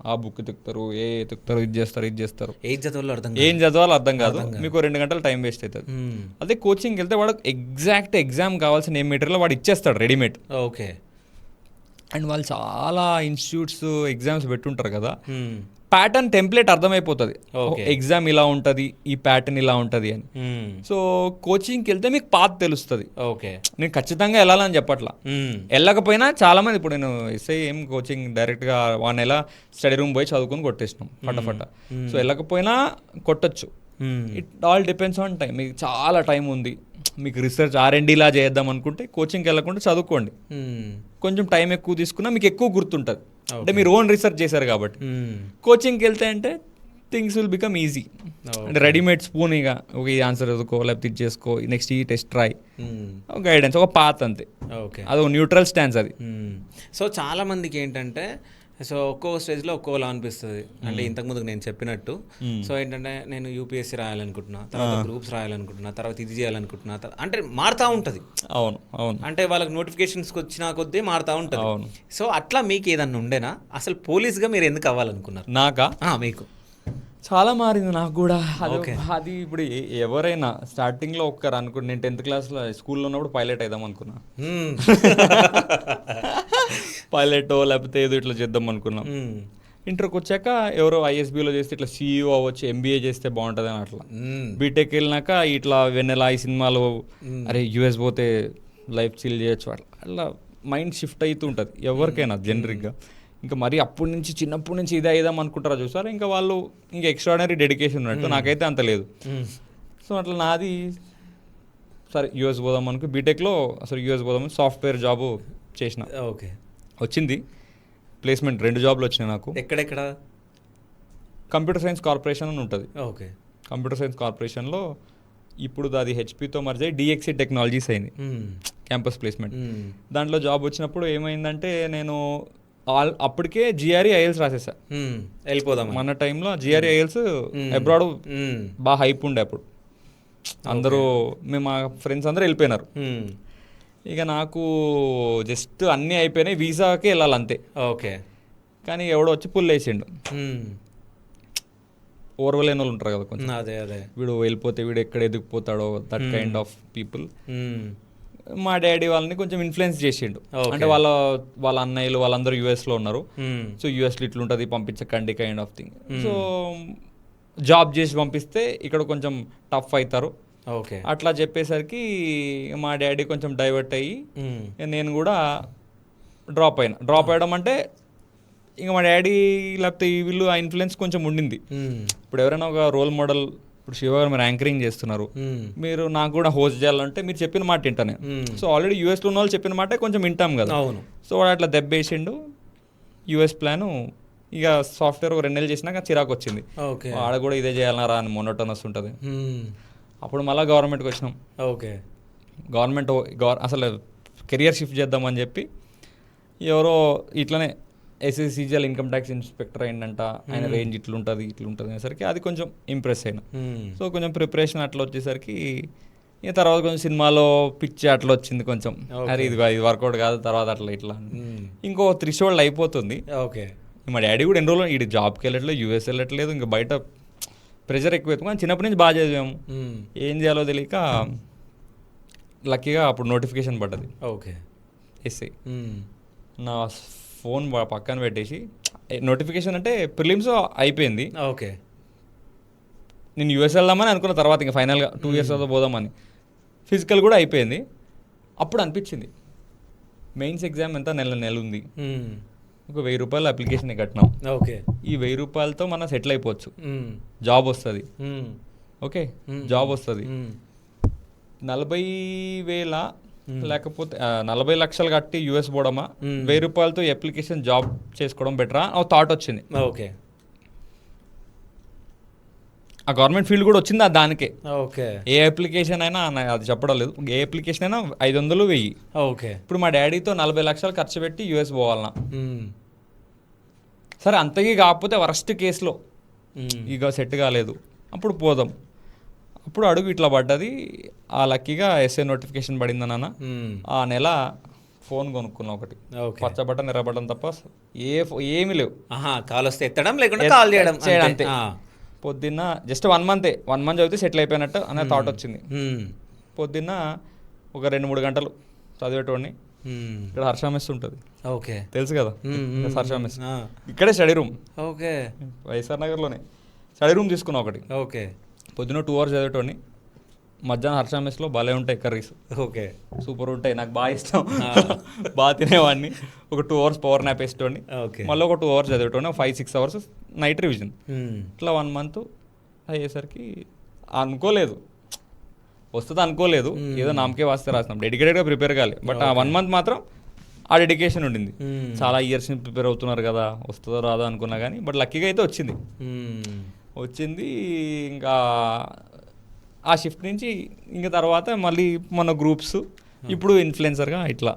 ఆ బుక్ ఎతుకుతారు, ఎతుకుతారు, ఇది చేస్తారు, ఏం చదవాలో అర్థం కాదు, మీకు 2 గంటలు టైం వేస్ట్ అవుతుంది. అదే కోచింగ్కి వెళ్తే వాడు ఎగ్జాక్ట్ ఎగ్జామ్ కావాల్సిన ఏం మెటీరియల్ వాడు ఇచ్చేస్తాడు రెడీమేడ్. ఓకే, అండ్ వాళ్ళు చాలా ఇన్స్టిట్యూట్స్ ఎగ్జామ్స్ పెట్టుంటారు కదా, ప్యాటర్న్ టెంప్లెట్ అర్థమైపోతుంది, ఎగ్జామ్ ఇలా ఉంటుంది, ఈ ప్యాటర్న్ ఇలా ఉంటుంది అని. సో కోచింగ్కి వెళ్తే మీకు పాత్ తెలుస్తుంది. ఓకే, నేను ఖచ్చితంగా వెళ్ళాలని చెప్పట్లా, వెళ్ళకపోయినా చాలా మంది, ఇప్పుడు నేను ఎస్ఐ ఏం కోచింగ్ డైరెక్ట్గా 1 నెల స్టడీ రూమ్ పోయి చదువుకొని కొట్టేసినాం ఫటాఫట. సో వెళ్ళకపోయినా కొట్టచ్చు. It all depends on time. మీకు చాలా టైం ఉంది, మీకు రీసెర్చ్ R&D లా చేద్దాం అనుకుంటే కోచింగ్కి వెళ్ళకుండా చదువుకోండి. కొంచెం టైం ఎక్కువ తీసుకున్నా మీకు ఎక్కువ గుర్తుంటుంది, అంటే మీరు ఓన్ రీసెర్చ్ చేశారు కాబట్టి. కోచింగ్కి వెళ్తే అంటే థింగ్స్ విల్ బికమ్ ఈజీ. అంటే రెడీమేడ్ స్పూన్, ఇక ఒక ఈ ఆన్సర్ చదువుకో, లేకపోతే ఇది చేసుకో, నెక్స్ట్ ఈ టెస్ట్ ట్రై, గైడెన్స్, ఒక పాత్ అంతే. ఓకే, అది ఒక న్యూట్రల్ స్టాన్స్ అది. సో చాలా మందికి ఏంటంటే, సో ఒక్కో స్టేజ్లో ఒక్కోలా అనిపిస్తుంది. అంటే ఇంతకుముందు నేను చెప్పినట్టు, సో ఏంటంటే నేను UPSC రాయాలనుకుంటున్నా, తర్వాత గ్రూప్స్ రాయాలనుకుంటున్నా, తర్వాత ఇది చేయాలనుకుంటున్నా, అంటే మారుతూ ఉంటుంది. అవును, అంటే వాళ్ళకి నోటిఫికేషన్స్కి వచ్చిన కొద్దీ మారుతూ ఉంటుంది. సో అట్లా మీకు ఏదన్నా ఉండేనా? అసలు పోలీస్గా మీరు ఎందుకు అవ్వాలనుకున్నారు? నాకా? మీకు చాలా మారింది నాకు కూడా. అది ఇప్పుడు ఎవరైనా స్టార్టింగ్లో ఒక్కరు అనుకుంటు, నేను 10th క్లాస్లో స్కూల్లో ఉన్నప్పుడు పైలట్ అయిదాం అనుకున్నా, పైలటో లేకపోతే ఏదో ఇట్లా చేద్దాం అనుకున్నాం. ఇంటర్కి వచ్చాక ఎవరో ISBలో చేస్తే ఇట్లా CEO అవ్వచ్చు, MBA చేస్తే బాగుంటుంది అని అట్లా. బీటెక్ వెళ్ళినాక ఇట్లా వెన్నెలా ఈ సినిమాలో, అరే US పోతే లైఫ్ చిల్ చేయొచ్చు, అట్లా మైండ్ షిఫ్ట్ అవుతూ ఉంటుంది ఎవరికైనా జనరిక్గా. ఇంకా మరి చిన్నప్పటి నుంచి ఇదే అయిదాం అనుకుంటారా చూసారు, ఇంకా వాళ్ళు ఇంకా ఎక్స్ట్రాడినరీ డెడికేషన్ ఉన్నట్టు. నాకైతే అంత లేదు. సో అట్లా నాది సరే US పోదాం అనుకో, బీటెక్లో అసలు US పోదామని సాఫ్ట్వేర్ జాబు చేసిన. ఓకే, వచ్చింది ప్లేస్మెంట్, 2 జాబ్లు వచ్చినాయి నాకు. ఎక్కడెక్కడ? కంప్యూటర్ సైన్స్ కార్పొరేషన్ అని ఉంటుంది. ఓకే, కంప్యూటర్ సైన్స్ కార్పొరేషన్లో ఇప్పుడు అది HPతో మర్జ్ అయ్యి DXC టెక్నాలజీస్ అయింది, క్యాంపస్ ప్లేస్మెంట్. దాంట్లో జాబ్ వచ్చినప్పుడు ఏమైందంటే, నేను అప్పటికే GRE IELTS రాసేసా, వెళ్ళిపోదాం. మన టైంలో GRE IELTS అబ్రాడ్ బాగా హైప్ ఉండే అప్పుడు. అందరూ మేము మా ఫ్రెండ్స్ అందరూ వెళ్ళిపోయినారు. Hmm. ఇక నాకు జస్ట్ అన్నీ అయిపోయినాయి, వీసాకే వెళ్ళాలి అంతే. ఓకే. కానీ ఎవడో వచ్చి పుల్ వేసిండు. Hmm. ఓర్వలేని వాళ్ళు ఉంటారు కదా కొంచెం, అదే అదే. వీడు వెళ్ళిపోతే వీడు ఎక్కడ ఎదిగిపోతాడో, that kind of people. Hmm. మా డాడీ వాళ్ళని కొంచెం ఇన్ఫ్లుయెన్స్ చేసిండు. Okay. అంటే వాళ్ళ అన్నయ్యలు వాళ్ళందరూ యూఎస్లో ఉన్నారు. Hmm. సో యూఎస్లో ఇట్లుంటుంది పంపించకండి kind of thing. So job చేసి పంపిస్తే ఇక్కడ కొంచెం టఫ్ అవుతారు. ఓకే. అట్లా చెప్పేసరికి మా డాడీ కొంచెం డైవర్ట్ అయ్యి Hmm. నేను కూడా డ్రాప్ అయ్యడం అంటే ఇంకా మా డాడీ లేకపోతే వీళ్ళు ఆ ఇన్ఫ్లుయెన్స్ కొంచెం ఉండింది. Hmm. ఇప్పుడు ఎవరైనా ఒక రోల్ మోడల్, ఇప్పుడు శివ గారు మీరు యాంకరింగ్ చేస్తున్నారు, Hmm. మీరు నాకు కూడా హోస్ట్ చేయాలంటే మీరు చెప్పిన మాట వింటాను. Hmm. సో ఆల్రెడీ యూఎస్లో ఉన్న వాళ్ళు చెప్పిన మాట కొంచెం వింటాం కదా. అవును. సో వాడు అట్లా దెబ్బేసిండు. యూఎస్ ప్లాను ఇక సాఫ్ట్వేర్ ఒక 2 నెలలు చేసినాక చిరాకు వచ్చింది. ఓకే. ఆడ కూడా ఇదే చేయాలన్నారా అని మొనోటోనస్ ఉంటుంది. Hmm. అప్పుడు మళ్ళీ గవర్నమెంట్కి వచ్చినాం. ఓకే. గవర్నమెంట్ అసలు కెరియర్ షిఫ్ట్ చేద్దామని చెప్పి ఎవరో ఇట్లనే ఎస్ఎస్సిజిఎల్ ఇన్కమ్ ట్యాక్స్ ఇన్స్పెక్టర్ అయిందంట, ఆయన రేంజ్ ఇట్లుంటుంది అనేసరికి అది కొంచెం ఇంప్రెస్ అయినా. Hmm. సో కొంచెం ప్రిపరేషన్ అట్లా వచ్చేసరికి ఇక తర్వాత కొంచెం సినిమాలో పిచ్చి అట్లా వచ్చింది కొంచెం. అరే ఇది వర్కౌట్ కాదు, తర్వాత అట్లా ఇట్లా Hmm. ఇంకో త్రిషోల్డ్ అయిపోతుంది. ఓకే. మా డాడీ కూడా ఎన్ని రోజులు ఇటు జాబ్కి వెళ్ళట్లేదు, యూఎస్ వెళ్ళట్లేదు, ఇంకా బయట ప్రెషర్ ఎక్కువ అవుతుంది. కానీ చిన్నప్పటి నుంచి బాగా చదివాము, Hmm. ఏం చేయాలో తెలియక లక్కీగా అప్పుడు నోటిఫికేషన్ పడ్డది ఓకే. ఎస్ఐ. Hmm. నా ఫోన్ పక్కన పెట్టేసి నోటిఫికేషన్ అంటే ప్రిలిమ్స్ అయిపోయింది, ఓకే. నేను యూఎస్ వెళ్దామని అనుకున్న తర్వాత ఇంకా ఫైనల్గా 2 years తర్వాత పోదామని. ఫిజికల్ కూడా అయిపోయింది. అప్పుడు అనిపించింది మెయిన్స్ ఎగ్జామ్ ఎంత నెల ఉంది, Hmm. ఒక 1000 రూపాయలు అప్లికేషన్ కట్టినాం, ఓకే. ఈ 1000 రూపాయలతో మనం సెటిల్ అయిపోవచ్చు, Hmm. జాబ్ వస్తుంది. Hmm. ఓకే, జాబ్ వస్తుంది. Hmm. 40,000 లేకపోతే 40 లక్షలు కట్టి యూఎస్ పోవడమా, 1000 రూపాయలతో అప్లికేషన్ జాబ్ చేసుకోవడం బెటరా ఒక థాట్ వచ్చింది. ఓకే. ఆ గవర్నమెంట్ ఫీల్డ్ కూడా వచ్చింది దానికే. ఓకే. ఏ అప్లికేషన్ అయినా అది చెప్పడం లేదు, ఏ అప్లికేషన్ అయినా 500, 1000. ఓకే. ఇప్పుడు మా డాడీతో 40 లక్షలు ఖర్చు పెట్టి యూఎస్ పోవాలన్నా, Hmm. సరే అంతకీ కాకపోతే వరస్ట్ కేసులో Hmm. ఇక సెట్ కాలేదు, అప్పుడు పోదాం. అప్పుడు అడుగు ఇట్లా పడ్డది. ఆ లక్కీగా ఎస్ఏ నోటిఫికేషన్ పడింది నాన్న. Hmm. ఆ నెల ఫోన్ కొనుక్కున్నా ఒకటి, ఓకే. పచ్చ బటన్ ఎర్ర బటన్ తప్ప ఏమీ లేవు. ఆహా, కాల్ వస్తే ఎత్తడం, లేకుంటే కాల్ చేయడం అంతే. పొద్దున్న జస్ట్ 1 month చదివితే సెటిల్ అయిపోయినట్టు అనే థాట్ వచ్చింది. పొద్దున్న ఒక 2-3 గంటలు చదివేటోడిని. ఇక్కడ హర్ష మెస్ ఉంటుంది, ఓకే. తెలుసు కదా, హర్ష మెస్. ఆ. ఇక్కడే స్టడీ రూమ్, ఓకే. వైఎస్ఆర్ నగర్లోనే స్టడీ రూమ్ తీసుకున్నా ఒకటి. ఓకే. పొద్దున్న 2 hours చదివేటోడిని. మధ్యాహ్నం హర్ష మెస్లో భలే ఉంటాయి కర్రీస్, ఓకే. సూపర్ ఉంటాయి, నాకు బాగా ఇష్టం, బాగా తినేవాడిని. ఒక 2 hours పవర్ నాప్ వేసేటోడిని, ఓకే. మళ్ళీ ఒక 2 hours చదివేటోడిని, 5-6 hours night revision. Hmm. ఇట్లా 1 month అయ్యేసరికి అనుకోలేదు వస్తుంది, అనుకోలేదు, ఏదో నామకే వాస్తే రాసినాం, డెడికేటెడ్గా ప్రిపేర్ కాలి. బట్ ఆ 1 month మాత్రం ఆ డెడికేషన్ ఉండింది. చాలా ఇయర్స్ నుంచి ప్రిపేర్ అవుతున్నారు కదా, వస్తుందో రాదో అనుకున్నా కానీ, బట్ లక్కీగా అయితే వచ్చింది. వచ్చింది. ఇంకా ఆ షిఫ్ట్ నుంచి ఇంకా తర్వాత మళ్ళీ మన గ్రూప్స్, ఇప్పుడు ఇన్ఫ్లుయెన్సర్గా ఇట్లా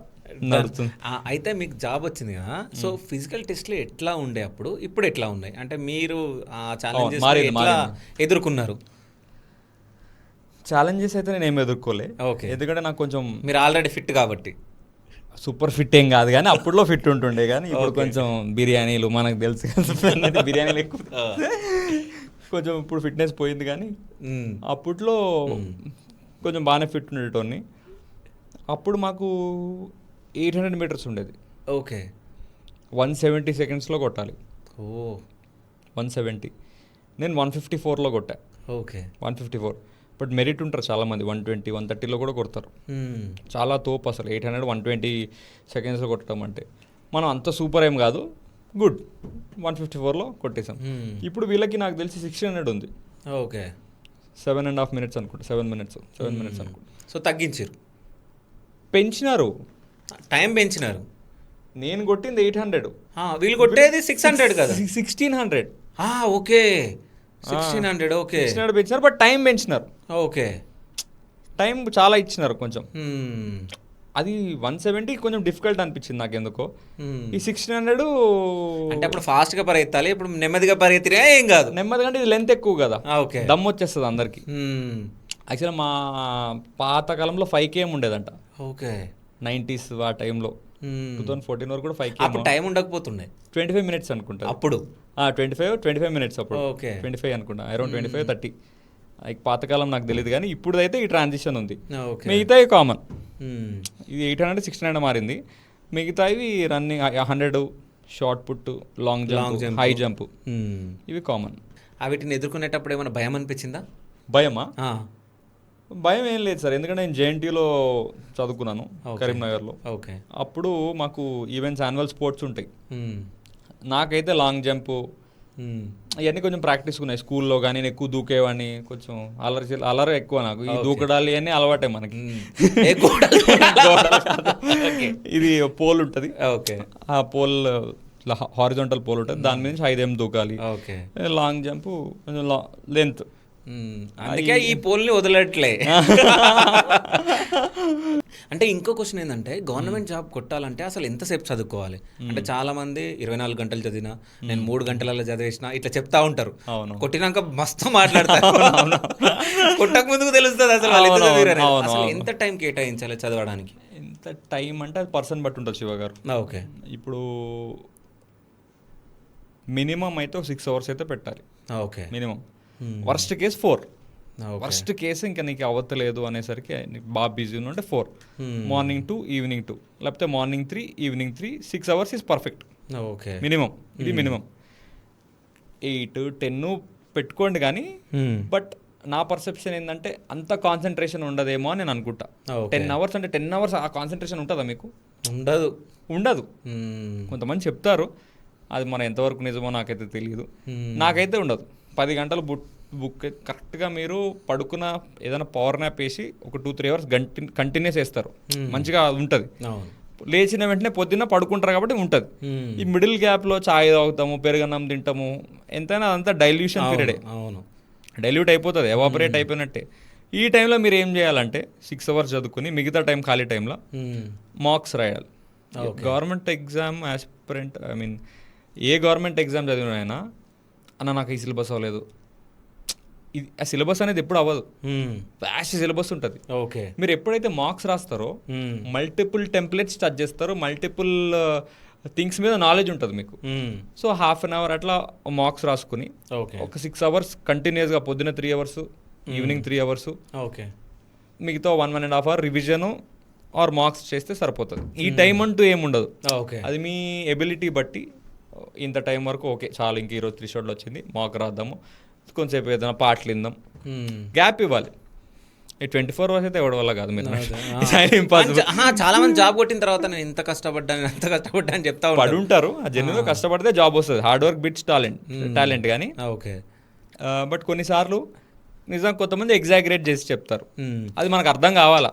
నడుస్తుంది. అయితే మీకు జాబ్ వచ్చింది కదా, సో ఫిజికల్ టెస్ట్లు ఎట్లా ఉండే అప్పుడు, ఇప్పుడు ఎట్లా ఉన్నాయి అంటే మీరు ఆ ఛాలెంజెస్ ఎట్లా ఎదుర్కొన్నారు? ఛాలెంజెస్ అయితే నేను ఏమి ఎదుర్కోలే, ఓకే. ఎందుకంటే నాకు కొంచెం, మీరు ఆల్రెడీ ఫిట్ కాబట్టి. సూపర్ ఫిట్ ఏం కాదు కానీ అప్పుడులో ఫిట్ ఉంటుండే, కానీ ఇప్పుడు కొంచెం బిర్యానీలు మనకు తెలుసు కదా, బిర్యానీలు ఎక్కువ కొంచెం ఇప్పుడు ఫిట్నెస్ పోయింది. కానీ అప్పట్లో కొంచెం బాగానే ఫిట్ ఉండేటోని. అప్పుడు మాకు 800 meters ఉండేది, ఓకే. 170 secondsలో కొట్టాలి. ఓ, 170. నేను 154లో కొట్టా, ఓకే. 154. బట్ మెరిట్ ఉంటారు చాలామంది, 120, 130లో కూడా కొడతారు. చాలా తోపు అసలు 800 120 secondsలో కొట్టడం అంటే. మనం అంత సూపర్ ఏం కాదు, గుడ్. 154లో కొట్టేసాం. ఇప్పుడు వీళ్ళకి నాకు తెలిసి 1600 ఉంది, ఓకే. 7.5 minutes అనుకుంటా, 7 minutes అనుకుంటా. సో తగ్గించారు, పెంచినారు, టైం పెంచినారు. నేను కొట్టింది 800, వీళ్ళు కొట్టేది 600 కదా, 1600. ఓకే, 1600. ఓకే, 1600 పెంచినారు, బట్ టైం పెంచినారు. ఓకే. టైం చాలా ఇచ్చినారు కొంచెం. అది 170 కొంచెం డిఫికల్ట్ అనిపించింది నాకు ఎందుకో. ఈ 1600 అంటే అప్పుడు ఫాస్ట్గా పరిగెత్తాలి, ఇప్పుడు నెమ్మదిగా పరిగెత్తినా ఏం కాదు. నెమ్మదిగా అంటే ఇది లెంత్ ఎక్కువ కదా, ఓకే, దమ్ వచ్చేస్తుంది అందరికి. యాక్చువల్గా మా పాత కాలంలో 5 km ఉండేదంట. ఓకే, 90s ఆ టైంలో 2014 వరకు కూడా 5 km. అప్పుడు టైం ఉండకపోతుండే, 25 minutes అనుకుంటా అప్పుడు 25 minutes అప్పుడు. ఓకే, 25 అనుకుంటా, అరౌండ్ 25-30. పాతకాలం నాకు తెలియదు కానీ ఇప్పుడు అయితే ఈ ట్రాన్సిషన్ ఉంది. మిగతా కామన్, ఇది 800 1600 మారింది. మిగతా ఇవి running 100 shot put, long jump, high jump, ఇవి కామన్. వీటిని ఎదుర్కొనేటప్పుడు ఏమైనా భయం అనిపించిందా? భయమా? భయం ఏం లేదు సార్, ఎందుకంటే నేను జేఎన్టీలో చదువుకున్నాను కరీంనగర్లో. ఓకే, అప్పుడు మాకు ఈవెంట్స్, యాన్యువల్ స్పోర్ట్స్ ఉంటాయి. నాకైతే లాంగ్ జంప్ ఇవన్నీ కొంచెం ప్రాక్టీస్ ఉన్నాయి స్కూల్లో, కానీ నేను ఎక్కువ దూకేవాడిని, కొంచెం అలరి ఎక్కువ నాకు. ఈ దూకడాలు అన్నీ అలవాటే మనకి. ఇది పోల్ ఉంటుంది, ఓకే, ఆ పోల్ హారిజాంటల్ పోల్ ఉంటుంది, దాని మీద 5 ఏం దూకాలి. ఓకే, లాంగ్ జంప్ కొంచెం లెంత్, అందుకే ఈ పోల్ని వదలట్లే. అంటే ఇంకో క్వశ్చన్ ఏంటంటే, గవర్నమెంట్ జాబ్ కొట్టాలంటే అసలు ఎంతసేపు చదువుకోవాలి? అంటే చాలా మంది 24 గంటలు చదివినా, నేను 3 గంటలలో చదివేసిన ఇట్లా చెప్తా ఉంటారు. కొట్టినాక మస్తు మాట్లాడతారు, కొట్టక ముందుకు తెలుస్తుంది అసలు వాళ్ళు ఎంత చదివారని. అసలు ఎంత టైం కేటాయించాలి చదవడానికి? ఎంత టైం అంటే అది పర్సన్ బట్టి ఉంటుంది శివ గారు. ఓకే, ఇప్పుడు మినిమం అయితే 6 hours అయితే పెట్టాలి. Okay, minimum. Worst case 4. Worst case ఇంకా నీకు అవ్వట్లేదు అనేసరికి బాగా బిజీ ఉంటే 4, మార్నింగ్ 2 ఈవినింగ్ 2, లేకపోతే morning 3 evening 3, 6 hours is perfect. Okay, minimum. ఇది మినిమం. 8, 10 పెట్టుకోండి కానీ, బట్ నా పర్సెప్షన్ ఏంటంటే అంత కాన్సన్ట్రేషన్ ఉండదేమో అని నేను అనుకుంటా. 10 hours అంటే 10 hours ఆ కాన్సన్ట్రేషన్ ఉంటుందా మీకు? ఉండదు. కొంతమంది చెప్తారు, అది మన ఎంతవరకు నిజమో నాకైతే తెలియదు. నాకైతే ఉండదు. 10 గంటలు బుక్ కరెక్ట్గా మీరు పడుకున్న ఏదైనా పవర్ నాప్ వేసి ఒక 2-3 hours కంటిన్యూస్ వేస్తారు, మంచిగా ఉంటుంది. లేచిన వెంటనే పొద్దున్న పడుకుంటారు కాబట్టి ఉంటుంది. ఈ మిడిల్ గ్యాప్లో చాయ్ తాగుతాము, పెరుగన్నం తింటాము, ఎంతైనా అదంతా డైల్యూషన్ పీరియడే. డైల్యూట్ అయిపోతుంది, ఎవాపరేట్ అయిపోయినట్టే. ఈ టైంలో మీరు ఏం చేయాలంటే 6 hours చదువుకుని మిగతా టైం ఖాళీ టైంలో మార్క్స్ రాయాలి. Government exam aspirant, I mean A government exam చదివిన అయినా, అన్న నాకు ఈ సిలబస్ అవ్వలేదు, ఇది ఆ సిలబస్ అనేది ఎప్పుడు అవ్వదు, ఫ్యాస్ట్ సిలబస్ ఉంటుంది. ఓకే, మీరు ఎప్పుడైతే మార్క్స్ రాస్తారో మల్టిపుల్ టెంప్లెట్స్ టచ్ చేస్తారో, మల్టిపుల్ థింగ్స్ మీద నాలెడ్జ్ ఉంటుంది మీకు. సో 1/2 hour అట్లా మార్క్స్ రాసుకుని ఒక 6 hours కంటిన్యూస్గా, పొద్దున్న 3 hours, ఈవినింగ్ 3 hours, ఓకే, మిగతా 1.5 hour రివిజన్ ఆర్ మార్క్స్ చేస్తే సరిపోతుంది. ఈ టైం అంటూ ఏముండదు, అది మీ ఎబిలిటీ బట్టి. ఇంత టైం వరకు ఓకే చాలు, ఇంక ఈరోజు 3 షాట్లు వచ్చింది, మాకు రాద్దాము, కొంచెంసేపు ఏదైనా పాటలు విందాం, గ్యాప్ ఇవ్వాలి. ఈ 24 hours అయితే ఎవరి వల్ల కాదు. మీరు చాలా మంది జాబ్ కొట్టిన తర్వాత నేను ఇంత కష్టపడ్డాను అంత కష్టపడ్డా అని చెప్తా పడి ఉంటారు. ఆ జన్యులో కష్టపడితే జాబ్ వస్తుంది, హార్డ్ వర్క్ బిట్స్ టాలెంట్ కానీ. ఓకే, బట్ కొన్నిసార్లు నిజంగా కొంతమంది ఎగ్జాగరేట్ చేసి చెప్తారు, అది మనకు అర్థం కావాలా.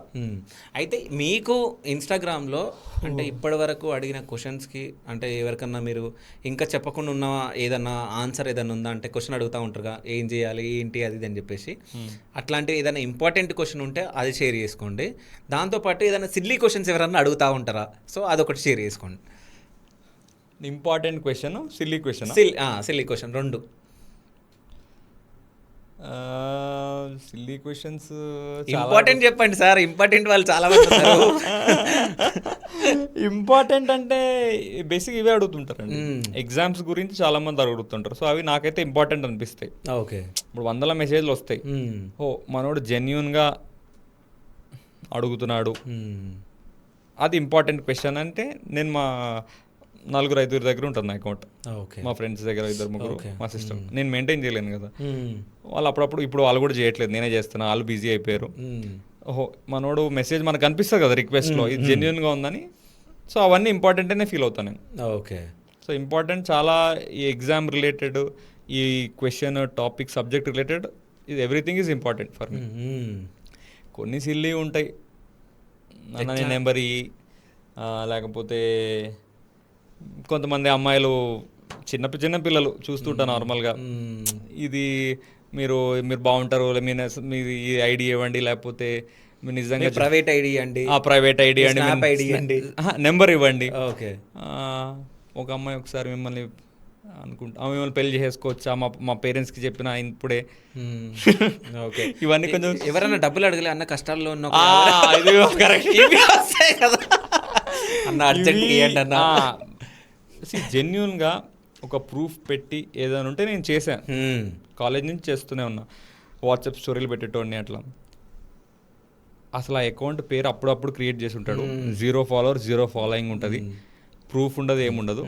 అయితే మీకు ఇన్స్టాగ్రామ్లో అంటే ఇప్పటి వరకు అడిగిన క్వశ్చన్స్కి, అంటే ఎవరికన్నా మీరు ఇంకా చెప్పకుండా ఉన్న ఏదన్నా ఆన్సర్ ఏదన్నా ఉందా అంటే, క్వశ్చన్ అడుగుతూ ఉంటారుగా, ఏం చేయాలి ఏంటి అది అని చెప్పేసి, అట్లాంటి ఏదైనా ఇంపార్టెంట్ క్వశ్చన్ ఉంటే అది షేర్ చేసుకోండి. దాంతోపాటు ఏదైనా సిల్లీ క్వశ్చన్స్ ఎవరన్నా అడుగుతూ ఉంటారా, సో అదొకటి షేర్ చేసుకోండి. Important question, silly question. Silly question 2. Silly questions important చెప్పండి సార్, ఇంపార్టెంట్ వాళ్ళు చాలా మంది ఉన్నారు. ఇంపార్టెంట్ అంటే బేసిక్ ఇవే అడుగుతుంటారండి, ఎగ్జామ్స్ గురించి చాలా మంది అడుగుతుంటారు. సో అవి నాకైతే ఇంపార్టెంట్ అనిపిస్తాయి. ఓకే, ఇప్పుడు 100 మెసేజ్లు వస్తాయి, ఓ మనోడు జెన్యూన్గా అడుగుతున్నాడు, అది ఇంపార్టెంట్ క్వశ్చన్ అంటే నేను మా 4-5 దగ్గర ఉంటుంది నా అకౌంట్, మా ఫ్రెండ్స్ దగ్గర 2-3, మా సిస్టర్. నేను మెయింటైన్ చేయలేను కదా, వాళ్ళు అప్పుడప్పుడు, ఇప్పుడు వాళ్ళు కూడా చేయట్లేదు, నేనే చేస్తున్నా, వాళ్ళు బిజీ అయిపోయారు. ఓహో మనోడు మెసేజ్ మనకు కనిపిస్తుంది కదా రిక్వెస్ట్లో, ఇది జెన్యూన్గా ఉందని. సో అవన్నీ ఇంపార్టెంట్ అనే ఫీల్ అవుతాను నేను. ఓకే, సో ఇంపార్టెంట్ చాలా, ఈ ఎగ్జామ్ రిలేటెడ్, ఈ క్వశ్చన్ టాపిక్ సబ్జెక్ట్ రిలేటెడ్, ఇది everything is important for me. కొన్ని సిల్లీ ఉంటాయి, నీ నెంబర్ లేకపోతే కొంతమంది అమ్మాయిలు, చిన్న పిల్లలు చూస్తుంటా నార్మల్గా, ఇది మీరు బాగుంటారు, మీది ఈ ఐడి ఇవ్వండి, లేకపోతే మీరు నిజంగా ప్రైవేట్ ఐడి అండి, ప్రైవేట్ ఐడి అండి, స్నాప్ ఐడి అండి, నెంబర్ ఇవ్వండి. ఓకే. ఒక అమ్మాయి ఒకసారి మిమ్మల్ని అనుకుంటా మిమ్మల్ని పెళ్లి చేసుకోవచ్చా, మా పేరెంట్స్కి చెప్పిన ఇప్పుడే. ఓకే. ఇవన్నీ కొంచెం ఎవరైనా డబ్బులు అడగలే అన్న కష్టాల్లో ఉన్న కదా అన్న అర్జెంట్ ఇవ్వండి అన్న. జెన్యున్గా ఒక ప్రూఫ్ పెట్టి ఏదైనా ఉంటే నేను చేశాను, కాలేజ్ నుంచి చేస్తూనే ఉన్నా. వాట్సాప్ స్టోరీలు పెట్టేటోడిని అట్లా. అసలు ఆ అకౌంట్ పేరు అప్పుడప్పుడు క్రియేట్ చేసి ఉంటాడు, 0 followers 0 following ఉంటుంది, ప్రూఫ్ ఉండదు ఏముండదు.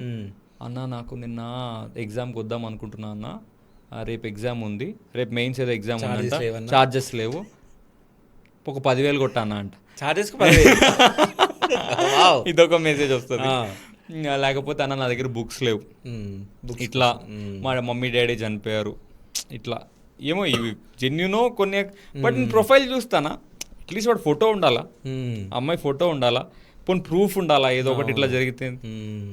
అన్న నాకు నిన్న ఎగ్జామ్కి వద్దాం అనుకుంటున్నా అన్న, రేపు ఎగ్జామ్ ఉంది, రేపు మెయిన్స్ ఏదో ఎగ్జామ్ ఉందంట, ఛార్జెస్ లేవు, ఒక 10,000 కొట్టా అన్న అంట. ఛార్జెస్ ఇదొక మెసేజ్ వస్తుంది. లేకపోతే అన్న నా దగ్గర బుక్స్ లేవు, ఇట్లా మా మమ్మీ డాడీ చనిపోయారు, ఇట్లా ఏమో ఇవి జెన్యునో కొన్ని. బట్ నేను ప్రొఫైల్ చూస్తానా, అట్లీస్ట్ వాడు ఫోటో ఉండాలా, అమ్మాయి ఫోటో ఉండాలా, కొన్ని ప్రూఫ్ ఉండాలా, ఏదో ఒకటి ఇట్లా జరిగితే.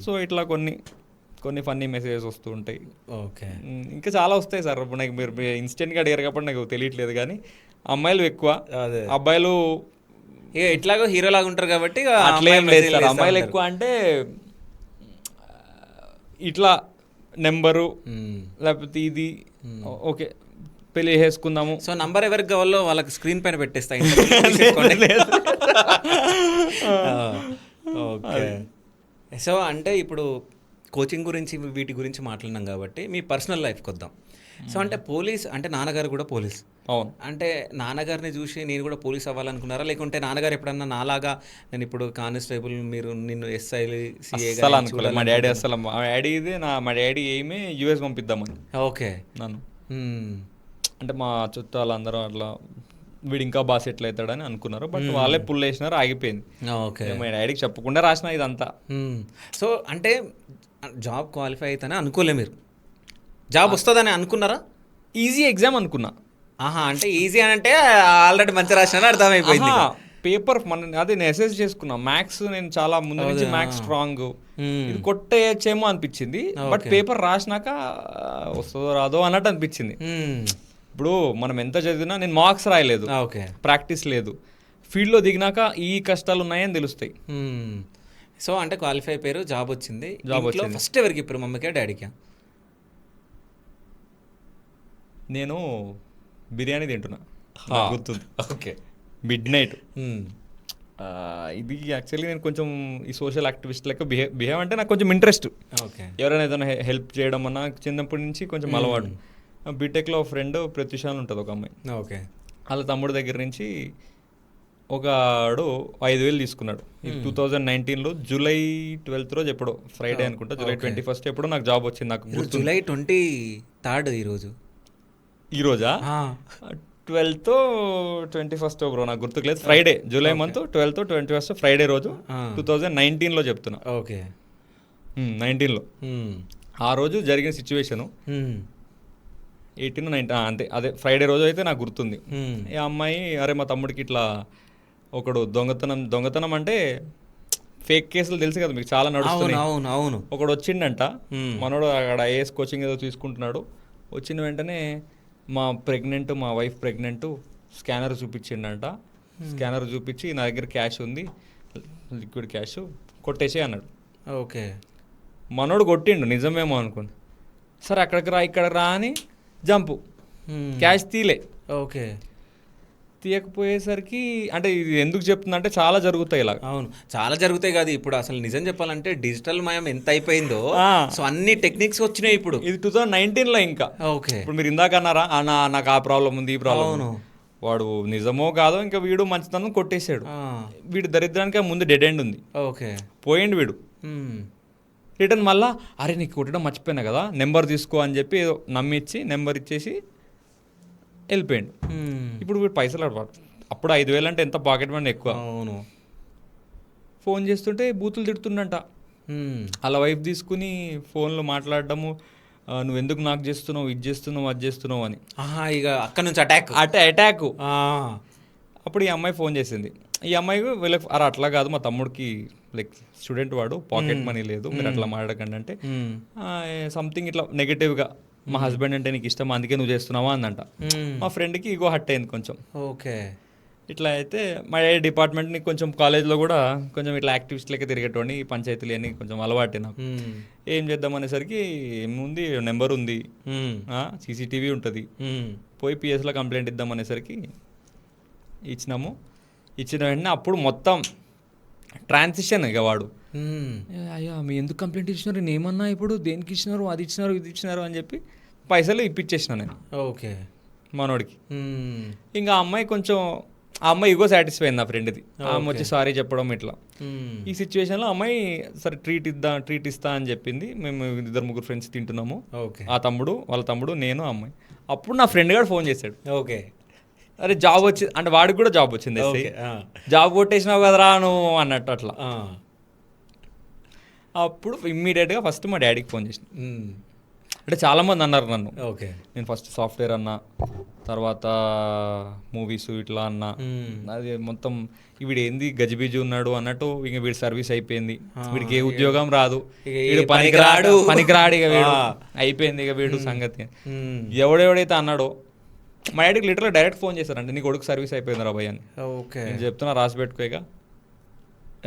సో ఇట్లా కొన్ని ఫన్నీ మెసేజెస్ వస్తూ ఉంటాయి. ఓకే. ఇంకా చాలా వస్తాయి సార్. ఇప్పుడు నాకు మీరు ఇన్స్టెంట్గా అడిగారు కాబట్టి నాకు తెలియట్లేదు, కానీ అమ్మాయిలు ఎక్కువ, అబ్బాయిలు ఇట్లాగో హీరో లాగా ఉంటారు కాబట్టి అట్లేం లేదు సార్. అమ్మాయిలు ఎక్కువ అంటే ఇట్లా నెంబరు లేకపోతే ఇది ఓకే పెళ్లి చేసుకుందాము, సో నంబర్ ఎవరికి కావాలో వాళ్ళకి స్క్రీన్ పైన పెట్టేస్తాయి. ఓకే. సో అంటే ఇప్పుడు కోచింగ్ గురించి వీటి గురించి మాట్లాడినాం కాబట్టి మీ పర్సనల్ లైఫ్కి వద్దాం. సో అంటే పోలీస్ అంటే నాన్నగారు కూడా పోలీస్. అవును. అంటే నాన్నగారిని చూసి నేను కూడా పోలీస్ అవ్వాలనుకున్నారా, లేకుంటే నాన్నగారు ఎప్పుడన్నా నాలాగా నేను ఇప్పుడు కానిస్టేబుల్ మీరు నిన్ను ఎస్ఐ అసలు అనుకోలేదు. మా డాడీ అసలు మా డాడీ ఏమే యూఎస్ పంపిద్దామని. ఓకే. నన్ను అంటే మా చుట్టాలందరూ అట్లా వీడు ఇంకా బాగా సెటిల్ అవుతాడని అనుకున్నారు, బట్ వాళ్ళే పుల్ వేసినారు, ఆగిపోయింది. ఓకే. మా డాడీకి చెప్పకుండా రాసిన ఇదంతా. సో అంటే జాబ్ క్వాలిఫై అవుతానే అనుకోలే, మీరు జాబ్ వస్తుందని అనుకున్నారా? ఈజీ ఎగ్జామ్ అనుకున్నా. అంటే ఈజీ అని అంటే ఆల్రెడీ మంచి రాసినా అర్థమైపోయింది. పేపర్ అదే నేను అసెస్ చేసుకున్నా. మ్యాథ్స్ నేను చాలా ముందు నుంచి మ్యాథ్స్ స్ట్రాంగ్, ఇది కొట్టేయచ్చేమో అనిపించింది, బట్ పేపర్ రాసినాక వస్తుందో రాదో అన్నట్టు అనిపించింది. ఇప్పుడు మనం ఎంత చదివినా నేను మార్క్స్ రాయలేదు, ప్రాక్టీస్ లేదు, ఫీల్డ్లో దిగినాక ఈ కష్టాలు ఉన్నాయని తెలుస్తాయి. సో అంటే క్వాలిఫై అయిపోయారు, జాబ్ వచ్చింది. ఫస్ట్ ఎవరికి ఇప్పుడు మమ్మీకా డాడీకా? నేను బిర్యానీ తింటున్నా, గుర్తుంది. ఓకే. Mid night. ఇది యాక్చువల్లీ నేను కొంచెం ఈ సోషల్ యాక్టివిస్ట్ లెక్క బిహేవ్ అంటే నాకు కొంచెం ఇంట్రెస్ట్. ఎవరైనా ఏదైనా హెల్ప్ చేయడం అన్న చిన్నప్పటి నుంచి కొంచెం అలవాటు. బీటెక్లో ఫ్రెండ్ ప్రత్యుషాలు ఉంటుంది ఒక అమ్మాయి. ఓకే. వాళ్ళ తమ్ముడి దగ్గర నుంచి ఒకడు 5,000 తీసుకున్నాడు. 2019లో July 12th రోజు ఎప్పుడో ఫ్రైడే అనుకుంటా, July 21st ఎప్పుడో నాకు జాబ్ వచ్చింది. నాకు July 23rd ఈరోజా 12th 21st bro నాకు గుర్తుకులేదు. Friday, July month 12th 21st Friday రోజు 2019లో చెప్తున్నా. ఓకే. 19లో ఆ రోజు జరిగిన సిచ్యువేషను 18 19 అంతే, అదే ఫ్రైడే రోజు అయితే నాకు గుర్తుంది. ఈ అమ్మాయి అరే మా తమ్ముడికి ఇట్లా ఒకడు దొంగతనం అంటే ఫేక్ కేసులు తెలుసు కదా మీకు, చాలా నడుస్తున్నాయి. అవును. ఒకడు వచ్చిండంట, మనోడు అక్కడ ఐఏఎస్ కోచింగ్ ఏదో తీసుకుంటున్నాడు. వచ్చిన వెంటనే మా వైఫ్ ప్రెగ్నెంట్, స్కానర్ చూపించిండంట. స్కానర్ చూపించి నా దగ్గర క్యాష్ ఉంది, లిక్విడ్ క్యాష్, కొట్టేసే అన్నాడు. ఓకే. మనోడు కొట్టిండు నిజమేమో అనుకుంది. సరే అక్కడికి రా ఇక్కడ రా అని జంపు, క్యాష్ తీలే. ఓకే. తీయకపోయేసరికి అంటే ఇది ఎందుకు చెప్తున్నా అంటే చాలా జరుగుతాయి ఇలా. అవును, చాలా జరుగుతాయి కాదు. ఇప్పుడు అసలు నిజం చెప్పాలంటే డిజిటల్ మయం ఎంత అయిపోయిందో, సో అన్ని టెక్నిక్స్ వచ్చినాయి ఇప్పుడు. ఇది 2019లో ఇంకా. ఓకే. ఇప్పుడు మీరు ఇందాక అన్నారా నాకు ఆ ప్రాబ్లం ఉంది, ఈ ప్రాబ్లం, వాడు నిజమో కాదో ఇంకా వీడు మంచితనం కొట్టేశాడు. వీడు దరిద్రానికి ముందు డెడ్ ఎండ్ ఉంది. ఓకే. పోయిండు వీడు. రిటర్న్ మళ్ళా అరే నీకు కొట్టడం మర్చిపోయినా కదా, నెంబర్ తీసుకో అని చెప్పి ఏదో నమ్మిచ్చి నెంబర్ ఇచ్చేసి వెళ్ళిపోయాడు. ఇప్పుడు వీడు పైసలు అప్పుడు 5,000 అంటే ఎంత పాకెట్ మనీ ఎక్కువ. అవును. ఫోన్ చేస్తుంటే బూతులు తిడుతుండంట. అలా వైఫ్ తీసుకుని ఫోన్లో మాట్లాడడము, నువ్వెందుకు నాకు చేస్తున్నావు, ఇది చేస్తున్నావు, అది చేస్తున్నావు అని. ఇక అక్కడ నుంచి అటాక్. అప్పుడు ఈ అమ్మాయి ఫోన్ చేసింది. ఈ అమ్మాయి వీళ్ళకి అరే అట్లా కాదు, మా తమ్ముడికి లైక్ స్టూడెంట్ వాడు, పాకెట్ మనీ లేదు, మీరు అట్లా మాట్లాడకండి అంటే సంథింగ్ ఇట్లా నెగటివ్గా, మా హస్బెండ్ అంటే నీకు ఇష్టం అందుకే నువ్వు చేస్తున్నావా అందంట. మా ఫ్రెండ్కి ఇగో హట్ అయింది కొంచెం. ఓకే. ఇట్లా అయితే మా డిపార్ట్మెంట్ని కొంచెం కాలేజ్లో కూడా కొంచెం ఇట్లా యాక్టివిస్ట్ లెక్క తిరిగేటోడిని, పంచాయతీలు అని కొంచెం అలవాటే నాకు. ఏం చేద్దాం అనేసరికి ఏముంది, నెంబర్ ఉంది, సీసీటీవీ ఉంటుంది, పోయి పిఎస్లో కంప్లైంట్ ఇద్దాం అనేసరికి ఇచ్చినాము. ఇచ్చిన వెంటనే అప్పుడు మొత్తం ట్రాన్సిషన్ ఇక వాడు, అయ్యా మీ ఎందుకు కంప్లైంట్ ఇచ్చినారు, నేను ఏమన్నా ఇప్పుడు దేనికి ఇచ్చినారు, అది ఇచ్చినారు ఇది ఇచ్చినారు అని చెప్పి పైసలు ఇప్పించేసిన నేను. ఓకే, మనోడికి. ఇంకా ఆ అమ్మాయి కొంచెం, ఆ అమ్మాయి ఇగో సాటిస్ఫై అయింది నా ఫ్రెండ్ది. ఆ అమ్మాయి వచ్చి సారీ చెప్పడం ఇట్లా. ఈ సిచ్యువేషన్లో అమ్మాయి సరే ట్రీట్ ఇస్తా అని చెప్పింది. మేము 2-3 ఫ్రెండ్స్ తింటున్నాము, ఆ తమ్ముడు, వాళ్ళ తమ్ముడు, నేను, ఆ అమ్మాయి. అప్పుడు నా ఫ్రెండ్ గారు ఫోన్ చేశాడు. ఓకే, అరే జాబ్ వచ్చింది అంటే, వాడికి కూడా జాబ్ వచ్చింది, జాబ్ కొట్టేసినావు కదరా నువ్వు అన్నట్టు అట్లా. అప్పుడు ఇమ్మీడియట్గా ఫస్ట్ మా డాడీకి ఫోన్ చేసిన. అంటే చాలామంది అన్నారు నన్ను, ఓకే నేను ఫస్ట్ సాఫ్ట్వేర్ అన్నా, తర్వాత మూవీస్ ఇట్లా అన్నా, అది మొత్తం వీడు ఏంది గజిబిజి ఉన్నాడు అన్నట్టు. ఇంక వీడి సర్వీస్ అయిపోయింది, వీడికి ఏ ఉద్యోగం రాదు, వీడు పనికిరాడు ఇక వీడు అయిపోయింది ఇక వీడు సంగతి. ఎవడెవడైతే అన్నాడో మా డాడీకి లిటరల్ డైరెక్ట్ ఫోన్ చేశారంటే, నీ కొడుకు సర్వీస్ అయిపోయింది రా భయ్య అని. నేను చెప్తున్నా రాసి పెట్టుకో, ఇక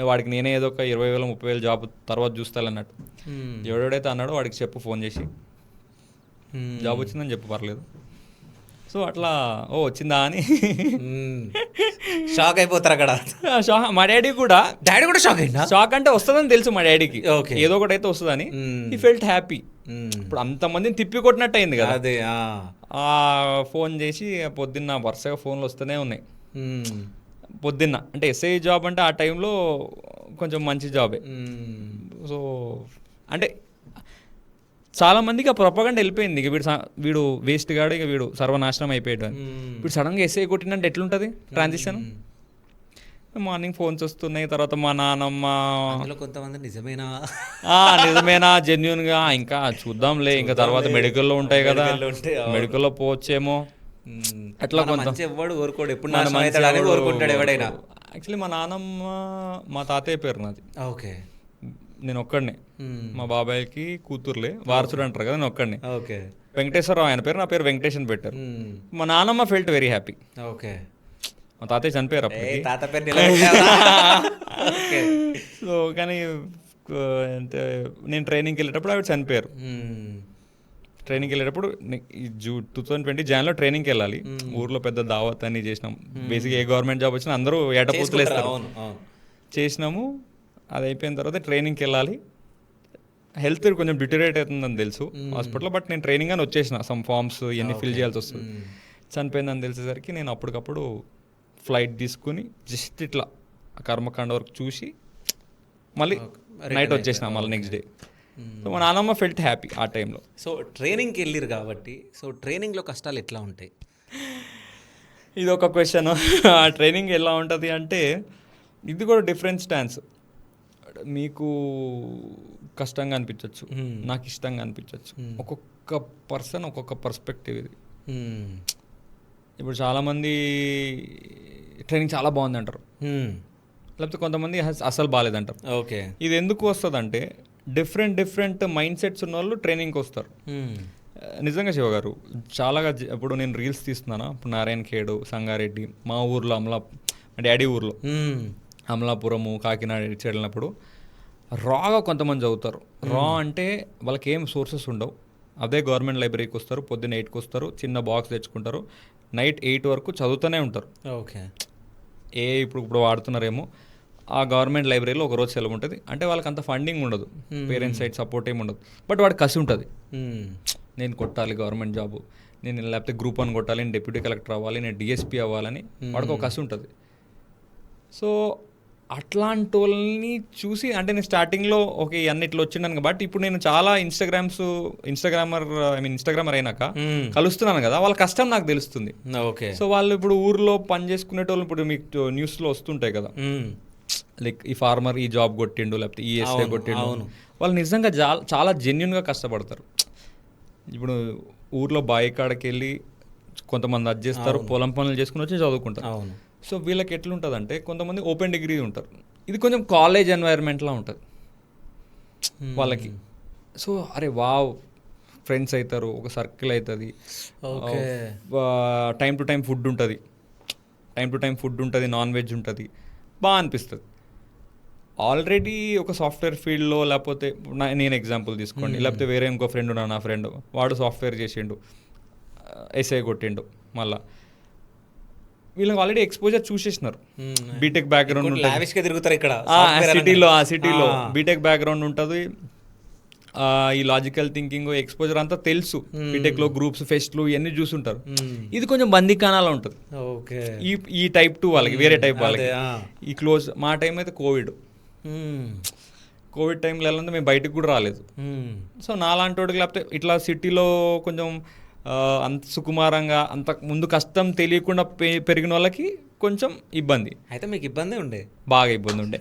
వాడికి నేనే ఏదో ఒక 20,000-30,000 జాబ్ తర్వాత చూస్తానన్నట్టు. ఎవడెవడైతే అన్నాడో వాడికి చెప్పు ఫోన్ చేసి, జాబ్ వచ్చిందని చెప్పు పర్లేదు. సో అట్లా వచ్చిందా అని షాక్ అయిపోతారు అక్కడ. మా డాడీ కూడా షాక్ అయిందా? షాక్ అంటే వస్తుందని తెలుసు మా డాడీకి, ఏదో ఒకటి అయితే వస్తుందని. ఈ ఫెల్ట్ హ్యాపీ. ఇప్పుడు అంతమందిని తిప్పి కొట్టినట్టు అయింది కదా. అదే ఫోన్ చేసి పొద్దున్న వరుసగా ఫోన్లు వస్తూనే ఉన్నాయి. పొద్దున్న అంటే ఎస్ఐ జాబ్ అంటే ఆ టైంలో కొంచెం మంచి జాబే. సో అంటే చాలా మందికి ఆ ప్రొపగండ వెళ్ళిపోయింది, ఇక వీడు వేస్ట్ గాడు, ఇక వీడు సర్వనాశనం అయిపోయాడు అని. ఇప్పుడు సడన్గా ఎస్ఐ కొట్టినంటే ఎట్లుంటుంది ట్రాన్సిషన్? మార్నింగ్ ఫోన్స్ వస్తున్నాయి. తర్వాత మా నాన్నమ్మ కొంతమంది నిజమేనా జెన్యూన్గా ఇంకా చూద్దాంలే, ఇంకా తర్వాత మెడికల్లో ఉంటాయి కదా, మెడికల్లో పోవచ్చేమో అట్లా. కొంత యాక్చువల్లీ మా నాన్నమ్మ మా తాతయ్య పేరు నాది. ఓకే, నేను ఒక్కడినే, మా బాబాయ్కి కూతుర్లే వారసుడు అంటారు కదా, నేను ఒక్కడినే. వెంకటేశ్వరరావు ఆయన పేరు, నా పేరు వెంకటేష్ అని పెట్టారు. మా నాన్నమ్మ ఫెల్ట్ వెరీ హ్యాపీ. ఓకే, మా తాతయ్య చనిపోయారు అప్పటికి. సో కానీ అంటే నేను ట్రైనింగ్కి వెళ్ళేటప్పుడు ఆవిడ చనిపోయారు. ట్రైనింగ్కి వెళ్ళేటప్పుడు 2020 జాన్లో ట్రైనింగ్కి వెళ్ళాలి. ఊర్లో పెద్ద దావత్ అని చేసినాం. బేసిక్గా ఏ గవర్నమెంట్ జాబ్ వచ్చినా అందరూ ఏటపోతులు వేస్తారు. చేసినాము. అది అయిపోయిన తర్వాత ట్రైనింగ్కి వెళ్ళాలి. హెల్త్ కొంచెం డిటరేట్ అవుతుందని తెలుసు హాస్పిటల్లో, బట్ నేను ట్రైనింగ్ అని వచ్చేసిన. సమ్ ఫార్మ్స్ ఇవన్నీ ఫిల్ చేయాల్సి వస్తుంది. చనిపోయిందని తెలిసేసరికి నేను అప్పటికప్పుడు ఫ్లైట్ తీసుకుని జస్ట్ ఇట్లా కర్మకాండ వరకు చూసి మళ్ళీ నైట్ వచ్చేసిన మళ్ళీ నెక్స్ట్ డే. సో మా నాన్నమ్మ ఫెల్ట్ హ్యాపీ ఆ టైంలో. సో ట్రైనింగ్కి వెళ్ళిరు కాబట్టి, సో ట్రైనింగ్లో కష్టాలు ఎట్లా ఉంటాయి? ఇది ఒక క్వశ్చన్. ఆ ట్రైనింగ్ ఎలా ఉంటుంది అంటే, ఇది కూడా డిఫరెంట్ స్టాన్స్. మీకు కష్టంగా అనిపించవచ్చు, నాకు ఇష్టంగా అనిపించవచ్చు. ఒక్కొక్క పర్సన్ ఒక్కొక్క పర్స్పెక్టివ్ ఇది. ఇప్పుడు చాలామంది ట్రైనింగ్ చాలా బాగుంది అంటారు, లేకపోతే కొంతమంది అసలు బాగాలేదంటారు. ఓకే, ఇది ఎందుకు వస్తుందంటే డిఫరెంట్ మైండ్ సెట్స్ ఉన్న వాళ్ళు ట్రైనింగ్కి వస్తారు. నిజంగా శివ గారు చాలాగా, ఇప్పుడు నేను రీల్స్ తీస్తున్నాను. ఇప్పుడు నారాయణ ఖేడ్, సంగారెడ్డి, మా ఊర్లో మా డాడీ ఊర్లో అమలాపురము, కాకినాడ ఇచ్చి వెళ్ళినప్పుడు రాగా కొంతమంది చదువుతారు. రా అంటే వాళ్ళకి ఏం సోర్సెస్ ఉండవు. అదే గవర్నమెంట్ లైబ్రరీకి వస్తారు, పొద్దున్న 8కి వస్తారు, చిన్న బాక్స్ తెచ్చుకుంటారు, నైట్ 8 వరకు చదువుతూనే ఉంటారు. ఓకే, ఇప్పుడు వాడుతున్నారేమో ఆ గవర్నమెంట్ లైబ్రరీలో ఒకరోజు సెలవు ఉంటుంది. అంటే వాళ్ళకి అంత ఫండింగ్ ఉండదు, పేరెంట్స్ సైడ్ సపోర్ట్ ఏమి ఉండదు, బట్ వాడికి కసి ఉంటుంది. నేను కొట్టాలి గవర్నమెంట్ జాబు, నేను లేకపోతే గ్రూప్ 1 కొట్టాలి, నేను డిప్యూటీ కలెక్టర్ అవ్వాలి, నేను డిఎస్పీ అవ్వాలని వాడికి ఒక కసి ఉంటుంది. సో అట్లాంటి వాళ్ళని చూసి, అంటే నేను స్టార్టింగ్లో ఓకే అన్నిట్లో వచ్చిండాను, బట్ ఇప్పుడు నేను చాలా ఇన్స్టాగ్రామర్ అయినాక కలుస్తున్నాను కదా, వాళ్ళ కష్టం నాకు తెలుస్తుంది. ఓకే, సో వాళ్ళు ఇప్పుడు ఊర్లో పని చేసుకునేటోళ్ళు ఇప్పుడు మీకు న్యూస్లో వస్తుంటాయి కదా, లైక్ ఈ ఫార్మర్ ఈ జాబ్ కొట్టిండు, లేకపోతే ఈ ఎస్ఐ కొట్టిండు, వాళ్ళు నిజంగా చాలా జెన్యున్గా కష్టపడతారు. ఇప్పుడు ఊర్లో బావి కాడకి వెళ్ళి కొంతమంది అది చేస్తారు, పొలం పనులు చేసుకుని వచ్చి చదువుకుంటారు. సో వీళ్ళకి ఎట్లుంటుందంటే, కొంతమంది ఓపెన్ డిగ్రీ ఉంటారు, ఇది కొంచెం కాలేజ్ ఎన్వైర్న్మెంట్లా ఉంటుంది వాళ్ళకి. సో అరే వావ్, ఫ్రెండ్స్ అవుతారు, ఒక సర్కిల్ అవుతుంది, టైం టు టైం ఫుడ్ ఉంటుంది. టైం టు టైం ఫుడ్ ఉంటుంది, నాన్ వెజ్ ఉంటుంది, బాగా అనిపిస్తుంది. ఆల్రెడీ ఒక సాఫ్ట్వేర్ ఫీల్డ్లో లేకపోతే నేను ఎగ్జాంపుల్ తీసుకోండి, లేకపోతే వేరే ఇంకో ఫ్రెండ్ ఉన్నాడు, నా ఫ్రెండ్ వాడు సాఫ్ట్వేర్ చేసిండు, ఎస్ఐ కొట్టిండు, మళ్ళీ వీళ్ళకి ఆల్రెడీ ఎక్స్పోజర్ చూసేసినారు. బీటెక్ బ్యాక్గ్రౌండ్ తిరుగుతారు ఇక్కడ సిటీలో బీటెక్ బ్యాక్గ్రౌండ్ ఉంటుంది, ఈ లాజికల్ థింకింగ్ ఎక్స్పోజర్ అంతా తెలుసు. బీటెక్ లో గ్రూప్స్, ఫెస్ట్లు ఇవన్నీ చూసుంటారు. ఇది కొంచెం బందీకానాలో ఉంటుంది ఈ టైప్ 2 వాళ్ళకి, వేరే టైప్ వాళ్ళకి. ఈ క్లోజ్ మా టైం అయితే కోవిడ్ టైంలో వెళ్ళాలంటే మేము బయటకు కూడా రాలేదు. సో నాలాంటి వాడికి లేకపోతే ఇట్లా సిటీలో కొంచెం అంత సుకుమారంగా అంత ముందు కష్టం తెలియకుండా పెరిగిన వాళ్ళకి కొంచెం ఇబ్బంది. అయితే మీకు ఇబ్బంది ఉండే, బాగా ఇబ్బంది ఉండే.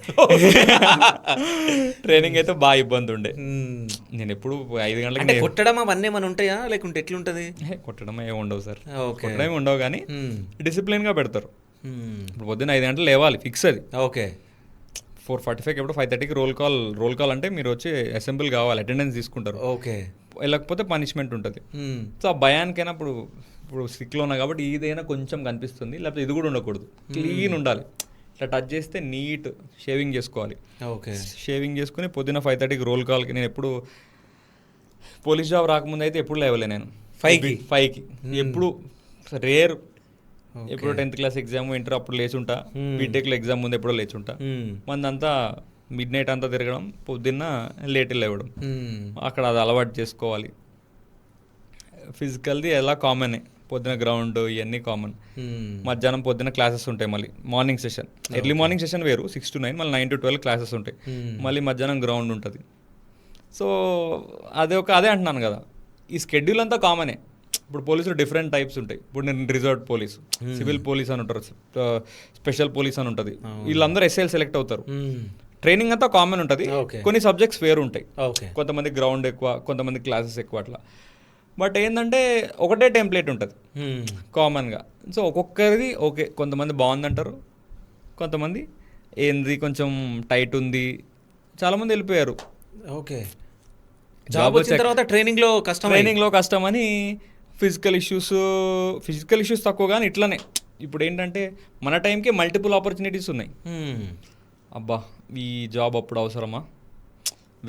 ట్రైనింగ్ అయితే బాగా ఇబ్బంది ఉండే. నేను ఎప్పుడు 5 గంటలకి కొట్టడం అవన్నీ ఏమైనా ఉంటాయా లేకుంటే ఎట్లుంటది? కొట్టడం ఏమి ఉండవు సార్, కొట్టడం ఉండవు, కానీ డిసిప్లిన్గా పెడతారు. ఇప్పుడు పొద్దున్న 5 గంటలు లేవాలి ఫిక్స్, అది ఓకే. 4:45 ఎప్పుడు 5:30కి రోల్ కాల్ అంటే మీరు వచ్చి అసెంబ్లీ కావాలి, అటెండెన్స్ తీసుకుంటారు. ఓకే. వెళ్ళకపోతే పనిష్మెంట్ ఉంటుంది. సో ఆ భయానికైనా ఇప్పుడు సిక్లో ఉన్నా కాబట్టి ఇదైనా కొంచెం కనిపిస్తుంది, లేకపోతే ఇది కూడా ఉండకూడదు, క్లీన్ ఉండాలి. ఇట్లా టచ్ చేస్తే నీట్ షేవింగ్ చేసుకోవాలి. ఓకే. షేవింగ్ చేసుకుని పొద్దున్న 5:30కి రోల్ కాల్కి. నేను ఎప్పుడు పోలీస్ జాబ్ రాకముందు అయితే ఎప్పుడు లేవలే నేను 5కి ఎప్పుడు రేర్. ఎప్పుడు 10th క్లాస్ ఎగ్జామ్, ఇంటర్ అప్పుడు లేచుంటా, బీటెక్లో ఎగ్జామ్ ముందు ఎప్పుడో లేచుంటా. మందంతా మిడ్ నైట్ అంతా తిరగడం, పొద్దున్న లేట్ లేవడం, అక్కడ అది అలవాటు చేసుకోవాలి. ఫిజికల్ది ఎలా కామనే, పొద్దున గ్రౌండ్ ఇవన్నీ కామన్. మధ్యాహ్నం పొద్దున క్లాసెస్ ఉంటాయి, మళ్ళీ morning session, early morning session వేరు 6 to 9, మళ్ళీ 9 to 12 క్లాసెస్ ఉంటాయి, మళ్ళీ మధ్యాహ్నం గ్రౌండ్ ఉంటుంది. సో అదే అంటున్నాను కదా, ఈ స్కెడ్యూల్ అంతా కామనే. ఇప్పుడు పోలీసులు డిఫరెంట్ టైప్స్ ఉంటాయి. ఇప్పుడు నేను రిజర్వ్డ్ పోలీస్, సివిల్ పోలీస్ అని ఉంటారు, స్పెషల్ పోలీస్ అని ఉంటుంది. వీళ్ళందరూ ఎస్ఐలు సెలెక్ట్ అవుతారు. ట్రైనింగ్ అంతా కామన్ ఉంటుంది, కొన్ని సబ్జెక్ట్స్ వేరు ఉంటాయి. కొంతమంది గ్రౌండ్ ఎక్కువ, కొంతమంది క్లాసెస్ ఎక్కువ, అట్లా. బట్ ఏంటంటే ఒకటే టెంప్లెట్ ఉంటుంది కామన్గా. సో ఒక్కొక్కరిది ఓకే, కొంతమంది బాగుందంటారు, కొంతమంది ఏంది కొంచెం టైట్ ఉంది, చాలామంది వెళ్ళిపోయారు. ఓకే. జాబ్ వచ్చిన తర్వాత ట్రైనింగ్లో కష్టం అని ఫిజికల్ ఇష్యూస్ తక్కువ, కానీ ఇట్లానే ఇప్పుడు ఏంటంటే మన టైంకి మల్టిపుల్ ఆపర్చునిటీస్ ఉన్నాయి. అబ్బా ఈ జాబ్ అప్పుడు అవసరమా,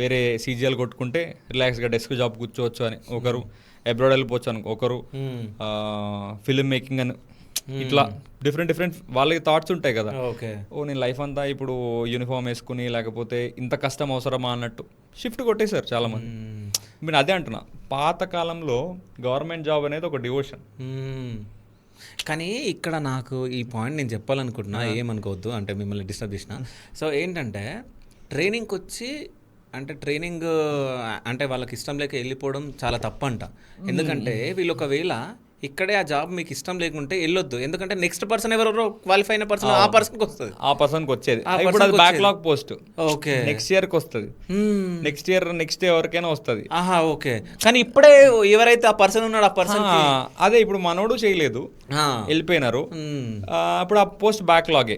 వేరే సీజీఎల్ కొట్టుకుంటే రిలాక్స్గా డెస్క్ జాబ్ కూర్చోవచ్చు అని ఒకరు, అబ్రాడ్ వెళ్ళిపోవచ్చు అని ఒకరు, ఫిల్మ్ మేకింగ్ అని, ఇట్లా డిఫరెంట్ వాళ్ళకి థాట్స్ ఉంటాయి కదా. నేను లైఫ్ అంతా ఇప్పుడు యూనిఫామ్ వేసుకుని లేకపోతే ఇంత కష్టం అవసరమా అన్నట్టు షిఫ్ట్ కొట్టేశారు చాలామంది. నేను అదే అంటున్నా, పాతకాలంలో గవర్నమెంట్ జాబ్ అనేది ఒక డివోషన్. కానీ ఇక్కడ నాకు ఈ పాయింట్ నేను చెప్పాలనుకుంటున్నా, ఏమనుకోవద్దు అంటే మిమ్మల్ని డిస్టర్బ్ చేసిన. సో ఏంటంటే ట్రైనింగ్కి వచ్చి అంటే వాళ్ళకి ఇష్టం లేక వెళ్ళిపోవడం చాలా తప్పంట. ఎందుకంటే వీళ్ళు ఒకవేళ ఇక్కడే ఆ జాబ్ మీకు ఇష్టం లేకుంటే వెళ్ళొద్దు, ఎందుకంటే నెక్స్ట్ పర్సన్ ఎవరెవరో క్వాలిఫై అయిన పర్సన్ ఆ పర్సన్కి వస్తుంది, ఆ పర్సన్కి వచ్చేది. ఇప్పుడు అది బ్యాక్లాగ్ పోస్ట్. ఓకే. నెక్స్ట్ ఇయర్కి వస్తుంది, నెక్స్ట్ ఎవరికైనా వస్తుంది. ఓకే. కానీ ఇప్పుడే ఎవరైతే ఆ పర్సన్ ఉన్నాడు ఆ పర్సన్, అదే ఇప్పుడు మనోడు చేయలేదు, వెళ్ళిపోయినారు, అప్పుడు ఆ పోస్ట్ బ్యాక్లాగే.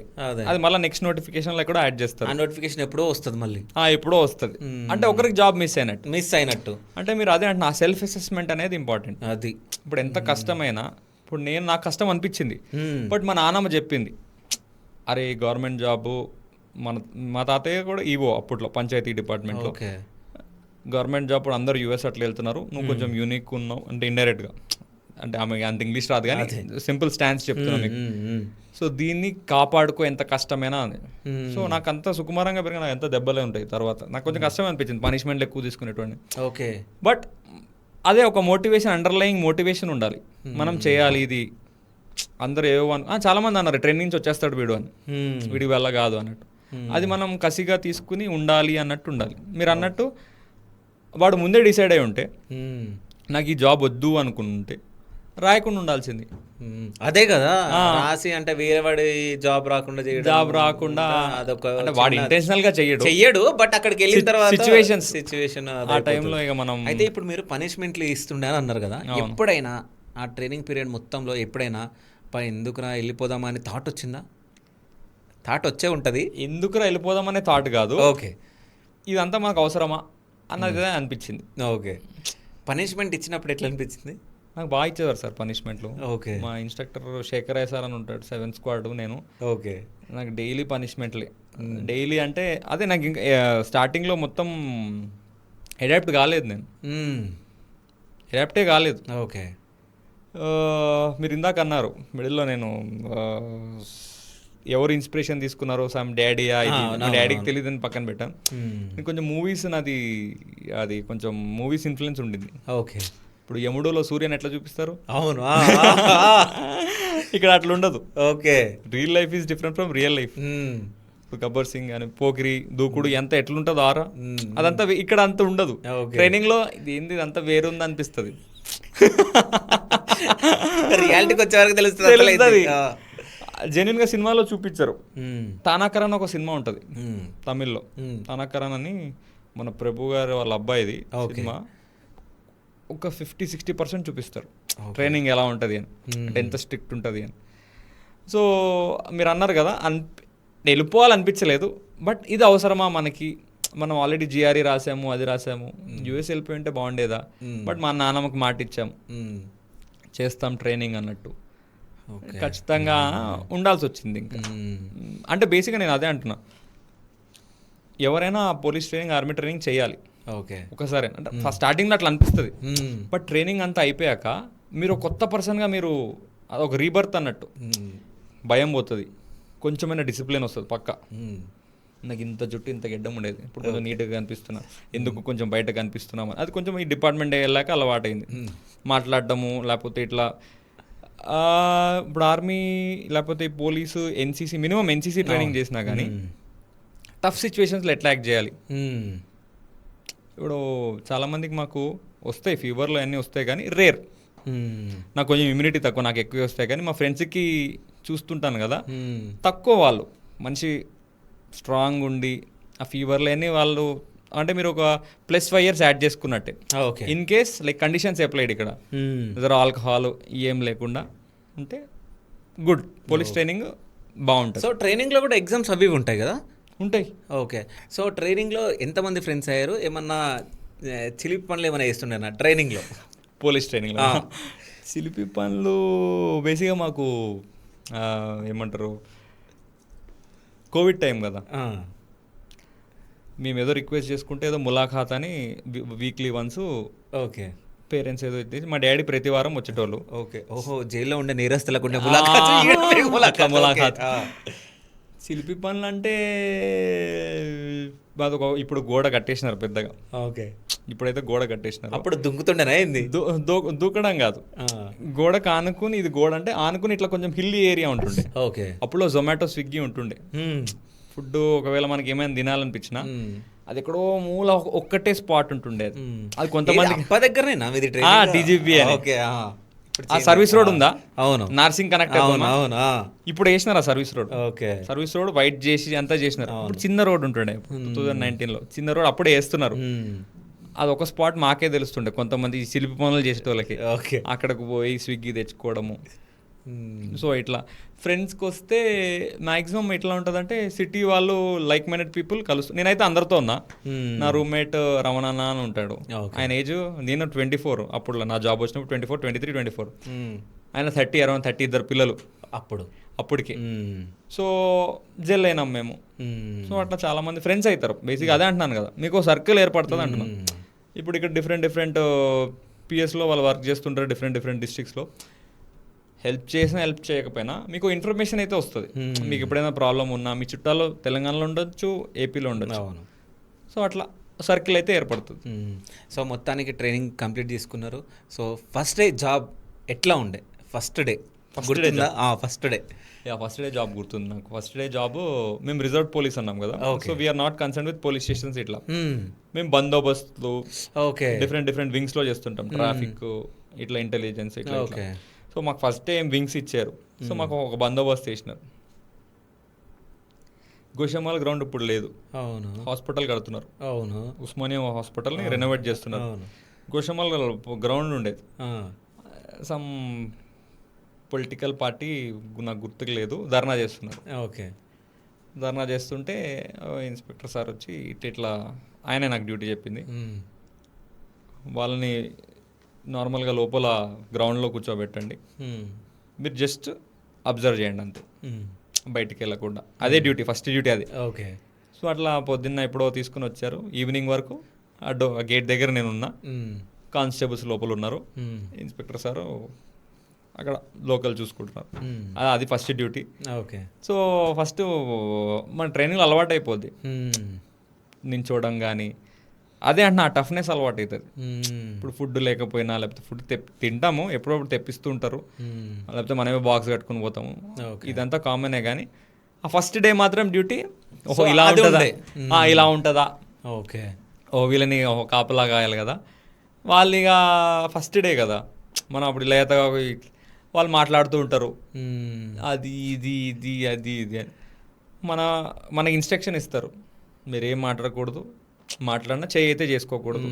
అది మళ్ళీ నెక్స్ట్ నోటిఫికేషన్ కూడా యాడ్ చేస్తారు. ఆ నోటిఫికేషన్ ఎప్పుడో వస్తుంది, మళ్ళీ ఎప్పుడో వస్తుంది. అంటే ఒకరికి జాబ్ మిస్ అయినట్టు. అంటే మీరు అదే అంటున్నా, సెల్ఫ్ అసెస్మెంట్ అనేది ఇంపార్టెంట్. అది ఇప్పుడు ఎంత కష్టమైనా, ఇప్పుడు నాకు కష్టం అనిపించింది, బట్ మా నాన్నమ్మ చెప్పింది, అరే గవర్నమెంట్ జాబు, మా తాతయ్య కూడా ఈవో అప్పట్లో పంచాయతీ డిపార్ట్మెంట్లో. గవర్నమెంట్ జాబ్ ఇప్పుడు అందరూ యూఎస్ అట్లా వెళ్తున్నారు, నువ్వు కొంచెం యూనిక్ ఉన్నావు అంటే ఇండైరెక్ట్గా, అంటే ఆమె అంత ఇంగ్లీష్ రాదు కానీ సింపుల్ స్టాన్స్ చెప్తున్నాను మీకు. సో దీన్ని కాపాడుకో, ఎంత కష్టమైనా అని. సో నాకు అంత సుకుమారంగా పెరిగిన, నాకు ఎంత దెబ్బలే ఉంటాయి తర్వాత. నాకు కొంచెం కష్టం అనిపించింది, పనిష్మెంట్లు ఎక్కువ తీసుకునేటువంటి. ఓకే. బట్ అదే ఒక మోటివేషన్, అండర్లయింగ్ మోటివేషన్ ఉండాలి, మనం చేయాలి ఇది. అందరూ చాలా మంది అన్నారు ట్రైనింగ్ నుంచి వచ్చేస్తాడు వీడు అని, వీడి వల్ల కాదు అన్నట్టు. అది మనం కసిగా తీసుకుని ఉండాలి అన్నట్టు ఉండాలి. మీరు అన్నట్టు వాడు ముందే డిసైడ్ అయి ఉంటే, నాకు ఈ జాబ్ వద్దు అనుకుంటే రాయకుండా ఉండాల్సింది. అదే కదా, రాసి అంటే వేరే వాడి జాబ్ రాకుండా అంటే వాడు ఇంటెన్షనల్ గా చెయ్యడు, బట్ అక్కడికి వెళ్ళిన తర్వాత సిచ్యువేషన్ ఆ టైంలో ఇక మనం. అయితే ఇప్పుడు మీరు పనిష్మెంట్లు ఇస్తుండే అని అన్నారు కదా, ఎప్పుడైనా ఆ ట్రైనింగ్ పీరియడ్ మొత్తంలో ఎప్పుడైనా ఎందుకురా వెళ్ళిపోదామా అని థాట్ వచ్చిందా? థాట్ వచ్చే ఉంటుంది, ఎందుకురా వెళ్ళిపోదామనే థాట్ కాదు, ఓకే ఇదంతా మనకు అవసరమా అన్నది అనిపించింది. ఓకే. పనిష్మెంట్ ఇచ్చినప్పుడు ఎట్లా అనిపించింది? నాకు బాగా ఇచ్చేవారు సార్ పనిష్మెంట్లు. ఓకే. మా ఇన్స్ట్రక్టర్ శేఖర్ అయ్య సార్ అని ఉంటాడు, 7th స్క్వాడ్ నేను. ఓకే. నాకు డైలీ పనిష్మెంట్లే. డైలీ అంటే అదే నాకు ఇంకా స్టార్టింగ్లో మొత్తం అడాప్ట్ కాలేదు, నేను అడాప్టే కాలేదు. ఓకే. మీరు ఇందాక అన్నారు మిడిల్లో నేను ఎవరు ఇన్స్పిరేషన్ తీసుకున్నారో, సమ్ డాడీయా, మా డాడీకి తెలియదని పక్కన పెట్టాను. నేను కొంచెం మూవీస్ అది కొంచెం మూవీస్ ఇన్ఫ్లుయెన్స్ ఉండింది. ఓకే. ఇప్పుడు యముడులో సూర్యని ఎట్లా చూపిస్తారు, అవును, ఇక్కడ అట్లా ఉండదు. Okay. Real life is different from real life. ఇప్పుడు గబ్బర్ సింగ్ అని పోకిరి దూకుడు ఎంత ఎట్లుంటుందో ఆరా, అదంతా ఇక్కడ అంత ఉండదు. ట్రైనింగ్ లో ఇది ఏంది అంతా వేరుంది అనిపిస్తుంది. రియాలిటీకి వచ్చే వరకు తెలుస్తుంది. జెన్యున్ గా సినిమాలో చూపించారు. తానాకరణ్ ఒక సినిమా ఉంటుంది తమిళ్లో, తానాకరణ్ అని మన ప్రభు గారు వాళ్ళ అబ్బాయిది సినిమా. ఒక 50-60% చూపిస్తారు ట్రైనింగ్ ఎలా ఉంటుంది అని, అంటే ఎంత స్ట్రిక్ట్ ఉంటుంది అని. సో మీరు అన్నారు కదా, వెళ్ళిపోవాలనిపించలేదు. బట్ ఇది అవసరమా మనకి, మనం ఆల్రెడీ జిఆర్ఈ రాసాము, అది రాసాము, యూఎస్ వెళ్ళిపోయి ఉంటే బాగుండేదా. బట్ మా నాన్నమ్మకి మాట ఇచ్చాము, చేస్తాం ట్రైనింగ్ అన్నట్టు. ఖచ్చితంగా ఉండాల్సి వచ్చింది. ఇంకా అంటే బేసిక్గా నేను అదే అంటున్నా, ఎవరైనా పోలీస్ ట్రైనింగ్, ఆర్మీ ట్రైనింగ్ చేయాలి. ఓకే. ఒకసారి అంటే ఫస్ట్ స్టార్టింగ్లో అట్లా అనిపిస్తుంది. బట్ ట్రైనింగ్ అంతా అయిపోయాక మీరు కొత్త పర్సన్గా, మీరు అదొక రీబర్త్ అన్నట్టు. భయం పోతుంది, కొంచెమైనా డిసిప్లిన్ వస్తుంది పక్క. నాకు ఇంత జుట్టు ఇంత గెడ్డం ఉండేది, ఇప్పుడు కొంచెం నీట్గా కనిపిస్తున్నా, ఎందుకు కొంచెం బయట కనిపిస్తున్నామని. అది కొంచెం ఈ డిపార్ట్మెంట్ వెళ్ళాక అలవాటైంది. మాట్లాడటము, లేకపోతే ఇట్లా ఇప్పుడు ఆర్మీ లేకపోతే police, NCC, minimum NCC training చేసినా కానీ టఫ్ సిచ్యువేషన్స్లో ఎట్లా యాక్ట్ చేయాలి. ఇప్పుడు చాలామందికి మాకు వస్తాయి ఫీవర్లు అన్నీ వస్తాయి, కానీ రేర్. నాకు కొంచెం ఇమ్యూనిటీ తక్కువ, నాకు ఎక్కువ వస్తాయి. కానీ మా ఫ్రెండ్స్కి చూస్తుంటాను కదా, తక్కువ వాళ్ళు మంచి స్ట్రాంగ్ ఉండి ఆ ఫీవర్లు అన్నీ వాళ్ళు, అంటే మీరు ఒక +5 years యాడ్ చేసుకున్నట్టే. In case like conditions applied ఇక్కడ, ఆల్కహాల్ ఏం లేకుండా ఉంటే గుడ్. పోలీస్ ట్రైనింగ్ బాగుంటుంది. సో ట్రైనింగ్లో కూడా ఎగ్జామ్స్ అవి ఉంటాయి కదా? ఉంటాయి. ఓకే. సో ట్రైనింగ్లో ఎంతమంది ఫ్రెండ్స్ అయ్యారు? ఏమన్నా చిలిపి పనులు ఏమైనా వేస్తుండేనా ట్రైనింగ్లో? పోలీస్ ట్రైనింగ్లో చిలిపి పనులు బేసిక్గా మాకు ఏమంటారు, కోవిడ్ టైం కదా, మేము ఏదో రిక్వెస్ట్ చేసుకుంటే ఏదో ములాఖాత్ అని వీక్లీ వన్స్. ఓకే. పేరెంట్స్ ఏదో ఇచ్చేసి మా డాడీ ప్రతి వారం వచ్చేటోళ్ళు. ఓకే. ఓహో, జైల్లో ఉండే నేరస్తులకు ములాఖాత్. శిల్పి పనులు అంటే అదొక, ఇప్పుడు గోడ కట్టేసినారు పెద్దగా. ఓకే. ఇప్పుడైతే గోడ కట్టేసినారు. అప్పుడు దుంకుతుండేనా ఏంది? దూకడం కాదు, గోడకు ఆనుకుని, ఇది గోడ అంటే ఆనుకుని ఇట్లా కొంచెం హిల్లీ ఏరియా ఉంటుండే. ఓకే. అప్పుడు జొమాటో, స్విగ్గీ ఉంటుండే. ఫుడ్ ఒకవేళ మనకి ఏమైనా తినాలనిపించినా అది ఎక్కడో మూల ఒక్కటే స్పాట్ ఉంటుండే. అది కొంతమంది దగ్గరనేనా టీజీపీ ఆ సర్వీస్ రోడ్ ఉందా? అవును. నార్సింగ్ కనెక్ట్. అవును. ఇప్పుడు వేసినారు ఆ service road. Okay. Service road white చేసి అంతా చేసినారు. ఇప్పుడు చిన్న రోడ్ ఉంటుండే 2019లో, చిన్న రోడ్ అప్పుడే వేస్తున్నారు. అది ఒక స్పాట్ మాకే తెలుస్తుండే, కొంతమంది శిల్పి పనులు చేసే వాళ్ళకి. ఓకే. అక్కడికి పోయి స్విగ్గీ తెచ్చుకోవడము. సో ఇట్లా ఫ్రెండ్స్కి వస్తే మ్యాక్సిమం ఎట్లా ఉంటుందంటే, సిటీ వాళ్ళు లైక్ మైండెడ్ పీపుల్ కలుస్తూ. నేనైతే అందరితో ఉన్నా. నా రూమ్మేట్ రమణన్న అని ఉంటాడు, ఆయన ఏజ్, నేను 24 అప్పుడు, నా జాబ్ వచ్చినప్పుడు 24, 23, 24. ఆయన 30, అరౌండ్ 30, 2 పిల్లలు అప్పటికి. సో జెల్ అయినాం మేము. సో అట్లా చాలా మంది ఫ్రెండ్స్ అవుతారు బేసిక్గా. అదే అంటున్నాను కదా, మీకు సర్కిల్ ఏర్పడుతుంది అంటున్నాను. ఇప్పుడు ఇక్కడ డిఫరెంట్ పిఎస్లో వాళ్ళు వర్క్ చేస్తుంటారు, డిఫరెంట్ డిస్ట్రిక్ట్స్లో. హెల్ప్ చేసినా హెల్ప్ చేయకపోయినా మీకు ఇన్ఫర్మేషన్ అయితే వస్తుంది. మీకు ఎప్పుడైనా ప్రాబ్లం ఉన్నా, మీ చుట్టాలు తెలంగాణలో ఉండొచ్చు, ఏపీలో ఉండొచ్చు. సో అట్లా సర్కిల్ అయితే ఏర్పడుతుంది. సో మొత్తానికి ట్రైనింగ్ కంప్లీట్ చేసుకున్నారు. సో ఫస్ట్ డే జాబ్ ఎట్లా ఉండే? ఫస్ట్ డే జాబ్ గుర్తుంది నాకు. ఫస్ట్ డే జాబ్ మేము రిజర్వ్ పోలీస్ అన్నాం కదా. So we are not concern with police stations. ఇట్లా మేము బందోబస్తులు డిఫరెంట్ వింగ్స్ లో చేస్తుంటాం. ట్రాఫిక్, ఇట్లా ఇంటెలిజెన్స్, ఇట్లా. సో మాకు ఫస్ట్ టైం వింగ్స్ ఇచ్చారు. సో మాకు ఒక బందోబస్తు చేసినారు. గోషమాల్ గ్రౌండ్ ఇప్పుడు లేదు, హాస్పిటల్ కడుతున్నారు. ఉస్మానియా హాస్పిటల్ని రెనోవేట్ చేస్తున్నారు. గోషమాల్ గ్రౌండ్ ఉండేది. సమ్ పొలిటికల్ పార్టీ, నాకు గుర్తుకు లేదు, ధర్నా చేస్తున్నారు. ఓకే. ధర్నా చేస్తుంటే ఇన్స్పెక్టర్ సార్ వచ్చి ఇట్లా, ఆయనే నాకు డ్యూటీ చెప్పింది. వాళ్ళని నార్మల్గా లోపల గ్రౌండ్లో కూర్చోబెట్టండి, మీరు జస్ట్ అబ్జర్వ్ చేయండి అంతే, బయటికి వెళ్ళకుండా. అదే డ్యూటీ, ఫస్ట్ డ్యూటీ అది. ఓకే. సో అట్లా పొద్దున్న ఎప్పుడో తీసుకుని వచ్చారు, ఈవినింగ్ వరకు ఆ గేట్ దగ్గర నేను ఉన్నా, కానిస్టేబుల్స్ లోపల ఉన్నారు, ఇన్స్పెక్టర్ సారు అక్కడ లోకల్ చూసుకుంటున్నారు. అది first duty. Okay. So first మన ట్రైనింగ్లో అలవాటు అయిపోద్ది, నించోవడం కానీ అదే అంటే ఆ టఫ్నెస్ అలవాటు అవుతుంది. ఇప్పుడు ఫుడ్ లేకపోయినా, లేకపోతే ఫుడ్ తింటాము, ఎప్పుడప్పుడు తెప్పిస్తూ ఉంటారు, లేకపోతే మనమే బాక్స్ కట్టుకుని పోతాము, ఇదంతా కామనే. కానీ ఆ ఫస్ట్ డే మాత్రం డ్యూటీ ఓహో ఇలా ఉంటుందా, ఇలా ఉంటుందా, ఓకే, ఓ వీళ్ళని కాపలా కాయాలి కదా. వాళ్ళు ఇక ఫస్ట్ డే కదా, మనం అప్పుడు లేతగా వాళ్ళు మాట్లాడుతూ ఉంటారు, అది ఇది ఇది అది ఇది అని మనకి ఇన్స్ట్రక్షన్ ఇస్తారు, మీరు ఏం మాట్లాడకూడదు, మాట్లాడినా చెయ్యి అయితే చేసుకోకూడదు,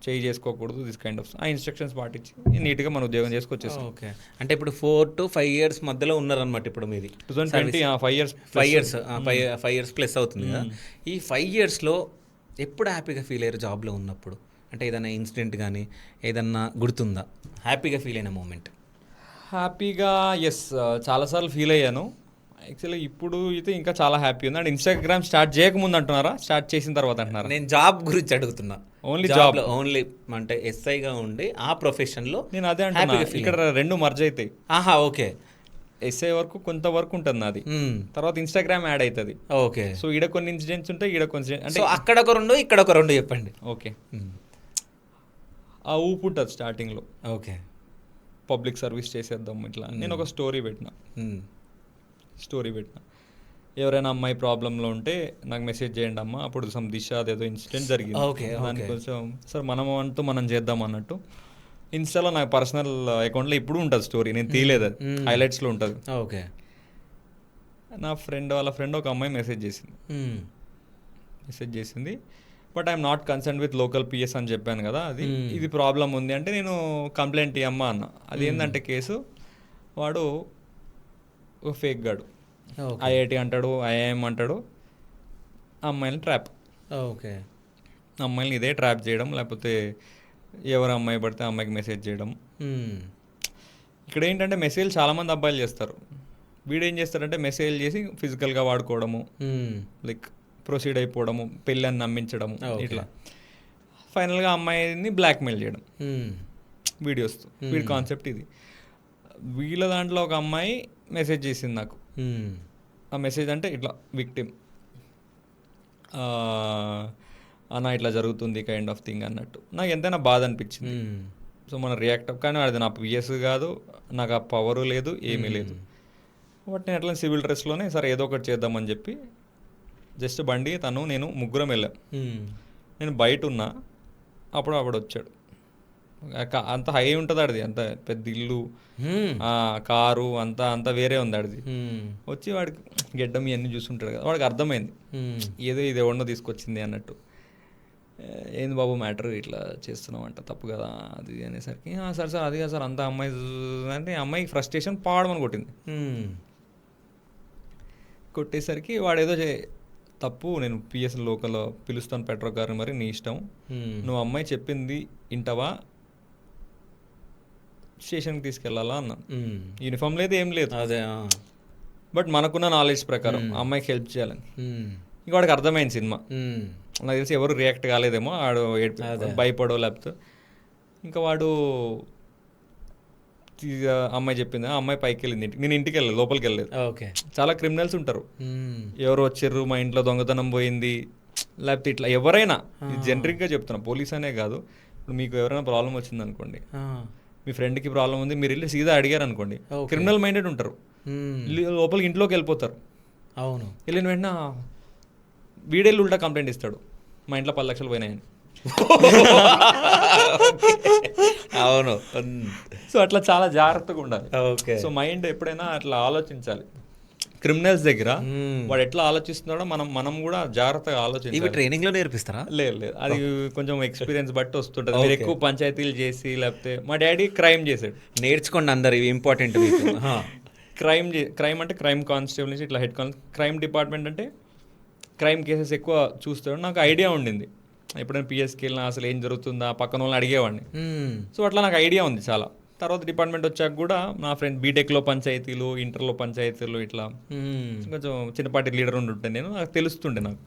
చెయ్యి చేసుకోకూడదు, దిస్ కైండ్ ఆఫ్ ఆ ఇన్స్ట్రక్షన్స్ పాటించి నీట్గా మన ఉద్యోగం చేసుకొచ్చేస్తాం. ఓకే. అంటే ఇప్పుడు 4 to 5 years మధ్యలో ఉన్నారనమాట ఇప్పుడు మీది. 2020 5 years ప్లస్ అవుతుంది కదా. ఈ 5 yearsలో ఎప్పుడు హ్యాపీగా ఫీల్ అయ్యారు జాబ్లో ఉన్నప్పుడు? అంటే ఏదైనా ఇన్సిడెంట్ కానీ ఏదన్నా గుర్తుందా హ్యాపీగా ఫీల్ అయిన మూమెంట్? హ్యాపీగా ఎస్, చాలాసార్లు ఫీల్ అయ్యాను. యాక్చువల్లీ ఇప్పుడు అయితే ఇంకా చాలా హ్యాపీ ఉంది. అండ్ ఇన్స్టాగ్రామ్ స్టార్ట్ చేయకముందు అంటున్నారా, స్టార్ట్ చేసిన తర్వాత అంటున్నారా? నేను జాబ్ గురించి అడుగుతున్నా. ఓన్లీ జాబ్, ఓన్లీ అంటే ఎస్ఐగా ఉండి ఆ ప్రొఫెషన్లో నేను అదే అంటున్నా. ఇక్కడ రెండు మర్జ్ అవుతాయి. ఆహా, ఓకే. ఎస్ఐ వరకు కొంత వర్క్ ఉంటుంది నాది, తర్వాత ఇన్స్టాగ్రామ్ యాడ్ అవుతుంది. ఓకే. సో ఈడ కొన్ని ఇన్సిడెంట్స్ ఉంటాయి, ఈడ కొన్ని అంటే అక్కడ ఒక 2 ఇక్కడ ఒక 2 చెప్పండి. ఓకే. ఆ ఊపు ఉంటుంది స్టార్టింగ్లో. ఓకే. పబ్లిక్ సర్వీస్ చేసేద్దాం ఇట్లా. నేను ఒక స్టోరీ పెట్టిన, ఎవరైనా అమ్మాయి ప్రాబ్లంలో ఉంటే నాకు మెసేజ్ చేయండి అమ్మా, అప్పుడు సమ్ దిశ అదేదో ఇన్సిడెంట్ జరిగింది, దానికి కొంచెం సార్ మనం అంటూ మనం చేద్దాం అన్నట్టు. ఇన్స్టాలో నాకు పర్సనల్ అకౌంట్లో ఇప్పుడు ఉంటుంది స్టోరీ, నేను తీయలేదు, అది హైలైట్స్లో ఉంటుంది. ఓకే. నా వాళ్ళ ఫ్రెండ్ ఒక అమ్మాయి మెసేజ్ చేసింది, but I'm not concern with local PS అని చెప్పాను కదా, ఇది ప్రాబ్లం ఉంది అంటే నేను కంప్లైంట్ ఇవ్వమ్మా అన్న. అది ఏంటంటే కేసు, వాడు ఒక ఫేక్ గాడు, ఐఐటి అంటాడు, ఐఐఎం అంటాడు, అమ్మాయిని ట్రాప్. ఓకే. అమ్మాయిని ఇదే ట్రాప్ చేయడం, లేకపోతే ఎవరు అమ్మాయి పడితే అమ్మాయికి మెసేజ్ చేయడం. ఇక్కడ ఏంటంటే మెసేజ్ చాలామంది అబ్బాయిలు చేస్తారు, వీడేం చేస్తారంటే మెసేజ్ చేసి ఫిజికల్గా వాడుకోవడము, లైక్ ప్రొసీడ్ అయిపోవడము, పెళ్ళని నమ్మించడము, ఇట్లా ఫైనల్గా అమ్మాయిని బ్లాక్మెయిల్ చేయడం వీడియోస్తో. వీడి కాన్సెప్ట్ ఇది. వీళ్ళ దాంట్లో ఒక అమ్మాయి మెసేజ్ చేసింది నాకు. ఆ మెసేజ్ అంటే ఇట్లా విక్టిమ్ అన్న ఇట్లా జరుగుతుంది కైండ్ ఆఫ్ థింగ్ అన్నట్టు. నాకు ఎంతైనా బాధ అనిపించింది. సో మనం రియాక్ట్ కానీ అది నా పిఎస్ కాదు, నాకు ఆ పవరు లేదు, ఏమీ లేదు. బట్ నేను అట్లా సివిల్ డ్రెస్లోనే సరే ఏదో ఒకటి చేద్దామని చెప్పి జస్ట్ బండి నేను ముగ్గురం వెళ్ళాం. నేను బయట ఉన్నా, అప్పుడు వచ్చాడు. అంత హై ఉంటుంది ఆడిది, అంత పెద్ద ఇల్లు, కారు అంతా వేరే ఉంది ఆడిది. వచ్చి వాడికి గెడ్డం ఇవన్నీ చూస్తుంటాడు కదా, వాడికి అర్థమైంది ఏదో ఇది ఎవరినో తీసుకొచ్చింది అన్నట్టు. ఏంది బాబు మ్యాటర్, ఇట్లా చేస్తున్నాం అంట, తప్పు కదా అది అనేసరికి సార్ అది కదా సార్ అంత అమ్మాయి అంటే అమ్మాయి ఫ్రస్ట్రేషన్ పాడమని కొట్టేసరికి వాడు ఏదో తప్పు, నేను పిఎస్ లోకల్ పిలుస్తాను పెట్రో గారిని, మరి నీ ఇష్టం, నువ్వు అమ్మాయి చెప్పింది వింటావా, స్టేషన్కి తీసుకెళ్ళాలా అన్నా. యూనిఫామ్ లేదు, ఏం లేదు, అదే. బట్ మనకున్న నాలెడ్జ్ ప్రకారం అమ్మాయికి హెల్ప్ చేయాలని. ఇంక వాడికి అర్థమైంది సినిమా. నాకు తెలిసి ఎవరు రియాక్ట్ కాలేదేమో, వాడు భయపడో లేకపోతే. ఇంకా వాడు అమ్మాయి చెప్పింది, అమ్మాయి పైకి వెళ్ళింది, నేను ఇంటికి వెళ్ళలేదు, లోపలికి వెళ్ళలేదు. ఓకే. చాలా క్రిమినల్స్ ఉంటారు, ఎవరు వచ్చారు మా ఇంట్లో దొంగతనం పోయింది లేకపోతే ఇట్లా ఎవరైనా, జనరిక్గా చెప్తున్నా, పోలీస్ అనే కాదు, ఇప్పుడు మీకు ఎవరైనా ప్రాబ్లం వచ్చింది అనుకోండి, మీ ఫ్రెండ్కి ప్రాబ్లం ఉంది, మీరు వెళ్ళి సీదా అడిగారు అనుకోండి, క్రిమినల్ మైండెడ్ ఉంటారు, లోపలికి ఇంట్లోకి వెళ్ళిపోతారు. అవును. వెళ్ళిన వెంటనే వీడేళ్ళు ఉల్టా కంప్లైంట్ ఇస్తాడు, మా ఇంట్లో 10 లక్షలు పోయినాయని. అవును. సో అట్లా చాలా జాగ్రత్తగా ఉండాలి. ఓకే. సో మైండ్ ఎప్పుడైనా అట్లా ఆలోచించాలి. క్రిమినల్స్ దగ్గర వాడు ఎట్లా ఆలోచిస్తున్నాడో మనం కూడా జాగ్రత్తగా ఆలోచించాలి. ఇవి ట్రైనింగ్లో నేర్పిస్తారా? లేదు, అది కొంచెం ఎక్స్పీరియన్స్ బట్టి వస్తుంటుంది. మీరు ఎక్కువ పంచాయతీలు చేసి, లేకపోతే మా డాడీ క్రైమ్ చేశాడు. నేర్చుకోండి అందరు, ఇవి ఇంపార్టెంట్. క్రైమ్ అంటే క్రైమ్ కానిస్టేబుల్ నుంచి ఇట్లా హెడ్ క్రైమ్ డిపార్ట్మెంట్ అంటే క్రైమ్ కేసెస్ ఎక్కువ చూస్తాడు. నాకు ఐడియా ఉండింది, ఎప్పుడైనా పిఎస్కి వెళ్ళినా అసలు ఏం జరుగుతుందా పక్కన వాళ్ళని అడిగేవాడిని. సో అట్లా నాకు ఐడియా ఉంది చాలా. తర్వాత డిపార్ట్మెంట్ వచ్చాక కూడా నా ఫ్రెండ్ బీటెక్లో పంచాయతీలు, ఇంటర్లో పంచాయతీలు ఇట్లా కొంచెం చిన్నపాటి లీడర్ ఉంటుంటే నాకు తెలుస్తుండే నాకు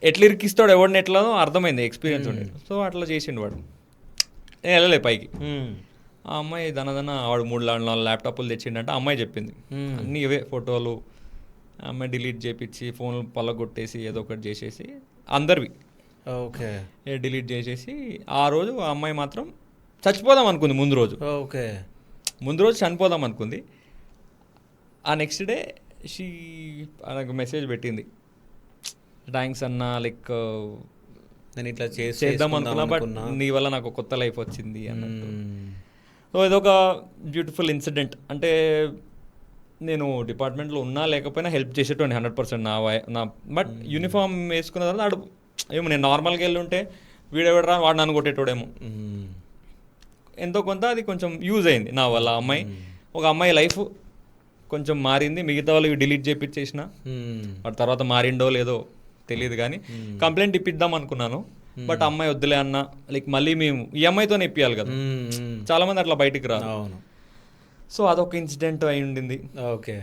ఎట్లా ఇరికిస్తాడు ఎవడిని ఎట్లానో అర్థమైంది, ఎక్స్పీరియన్స్ ఉండేది. సో అట్లా చేసిండు వాడు. నేను వెళ్ళలే పైకి. ఆ అమ్మాయి దనదన వాడు 3-4 ల్యాప్టాప్లు తెచ్చిండంటే అమ్మాయి చెప్పింది అన్నీ ఇవే ఫోటోలు. అమ్మాయి డిలీట్ చేపించి ఫోన్లు పళ్ళగొట్టేసి ఏదో ఒకటి చేసేసి అందరివి ఓకే డిలీట్ చేసేసి ఆ రోజు ఆ అమ్మాయి మాత్రం చచ్చిపోదాం అనుకుంది ముందు రోజు. ఓకే ముందు రోజు చనిపోదాం అనుకుంది. ఆ నెక్స్ట్ డే నాకు మెసేజ్ పెట్టింది, థ్యాంక్స్ అన్న, లైక్ నేను ఇట్లా చేద్దాం అనుకున్నా బట్ నీ వల్ల నాకు కొత్త లైఫ్ వచ్చింది అన్నట్టు. సో ఇదొక బ్యూటిఫుల్ ఇన్సిడెంట్. అంటే నేను డిపార్ట్మెంట్లో ఉన్నా లేకపోయినా హెల్ప్ చేసేటోని 100% నా బట్ యూనిఫామ్ వేసుకున్న తర్వాత ఆడు ఏమో నేను నార్మల్గా వెళ్ళి ఉంటే వీడెవడరా వాడు నన్ను కొట్టేటోడేమో. ఎంతో కొంత అది కొంచెం యూజ్ అయింది నా వల్ల. ఒక అమ్మాయి లైఫ్ కొంచెం మారింది. మిగతా వాళ్ళకి డిలీట్ చేపించేసిన వాటి తర్వాత మారిండో లేదో తెలియదు కానీ కంప్లైంట్ ఇప్పిద్దాం అనుకున్నాను. బట్ అమ్మాయి వద్దులే అన్న, లైక్ మళ్ళీ మేము ఈ అమ్మాయితోనే ఇప్పియాలి కదా, చాలా మంది అట్లా బయటికి రాదు. సో అదొక ఇన్సిడెంట్ అయి ఉండింది. ఓకే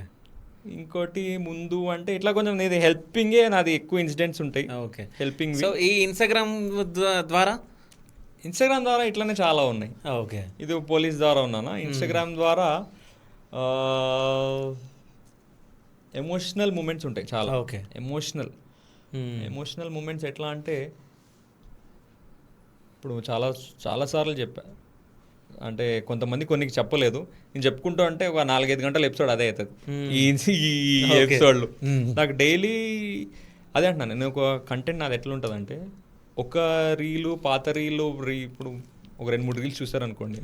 ఇంకోటి ముందు అంటే ఇట్లా కొంచెం నేను హెల్పింగే నాది ఎక్కువ ఇన్సిడెంట్స్ ఉంటాయి. Okay helping. సో ఈ ఇన్స్టాగ్రామ్ ద్వారా ఇట్లానే చాలా ఉన్నాయి. ఓకే ఇది పోలీస్ ద్వారా ఉన్నానా. ఇన్స్టాగ్రామ్ ద్వారా ఎమోషనల్ మూమెంట్స్ ఉంటాయి చాలా. ఓకే ఎమోషనల్ మూమెంట్స్ ఎట్లా అంటే ఇప్పుడు చాలాసార్లు చెప్పా, అంటే కొంతమంది కొన్ని చెప్పలేదు, నేను చెప్పుకుంటూ అంటే ఒక 4-5 గంటల ఎపిసోడ్ అదే అవుతుంది ఈ ఎపిసోడ్లు. నాకు డైలీ అదే అంటున్నాను నేను. ఒక కంటెంట్ నాది ఎట్లా ఉంటుంది అంటే ఒక రీలు పాత రీలు ఇప్పుడు ఒక 2-3 రీల్స్ చూస్తారనుకోండి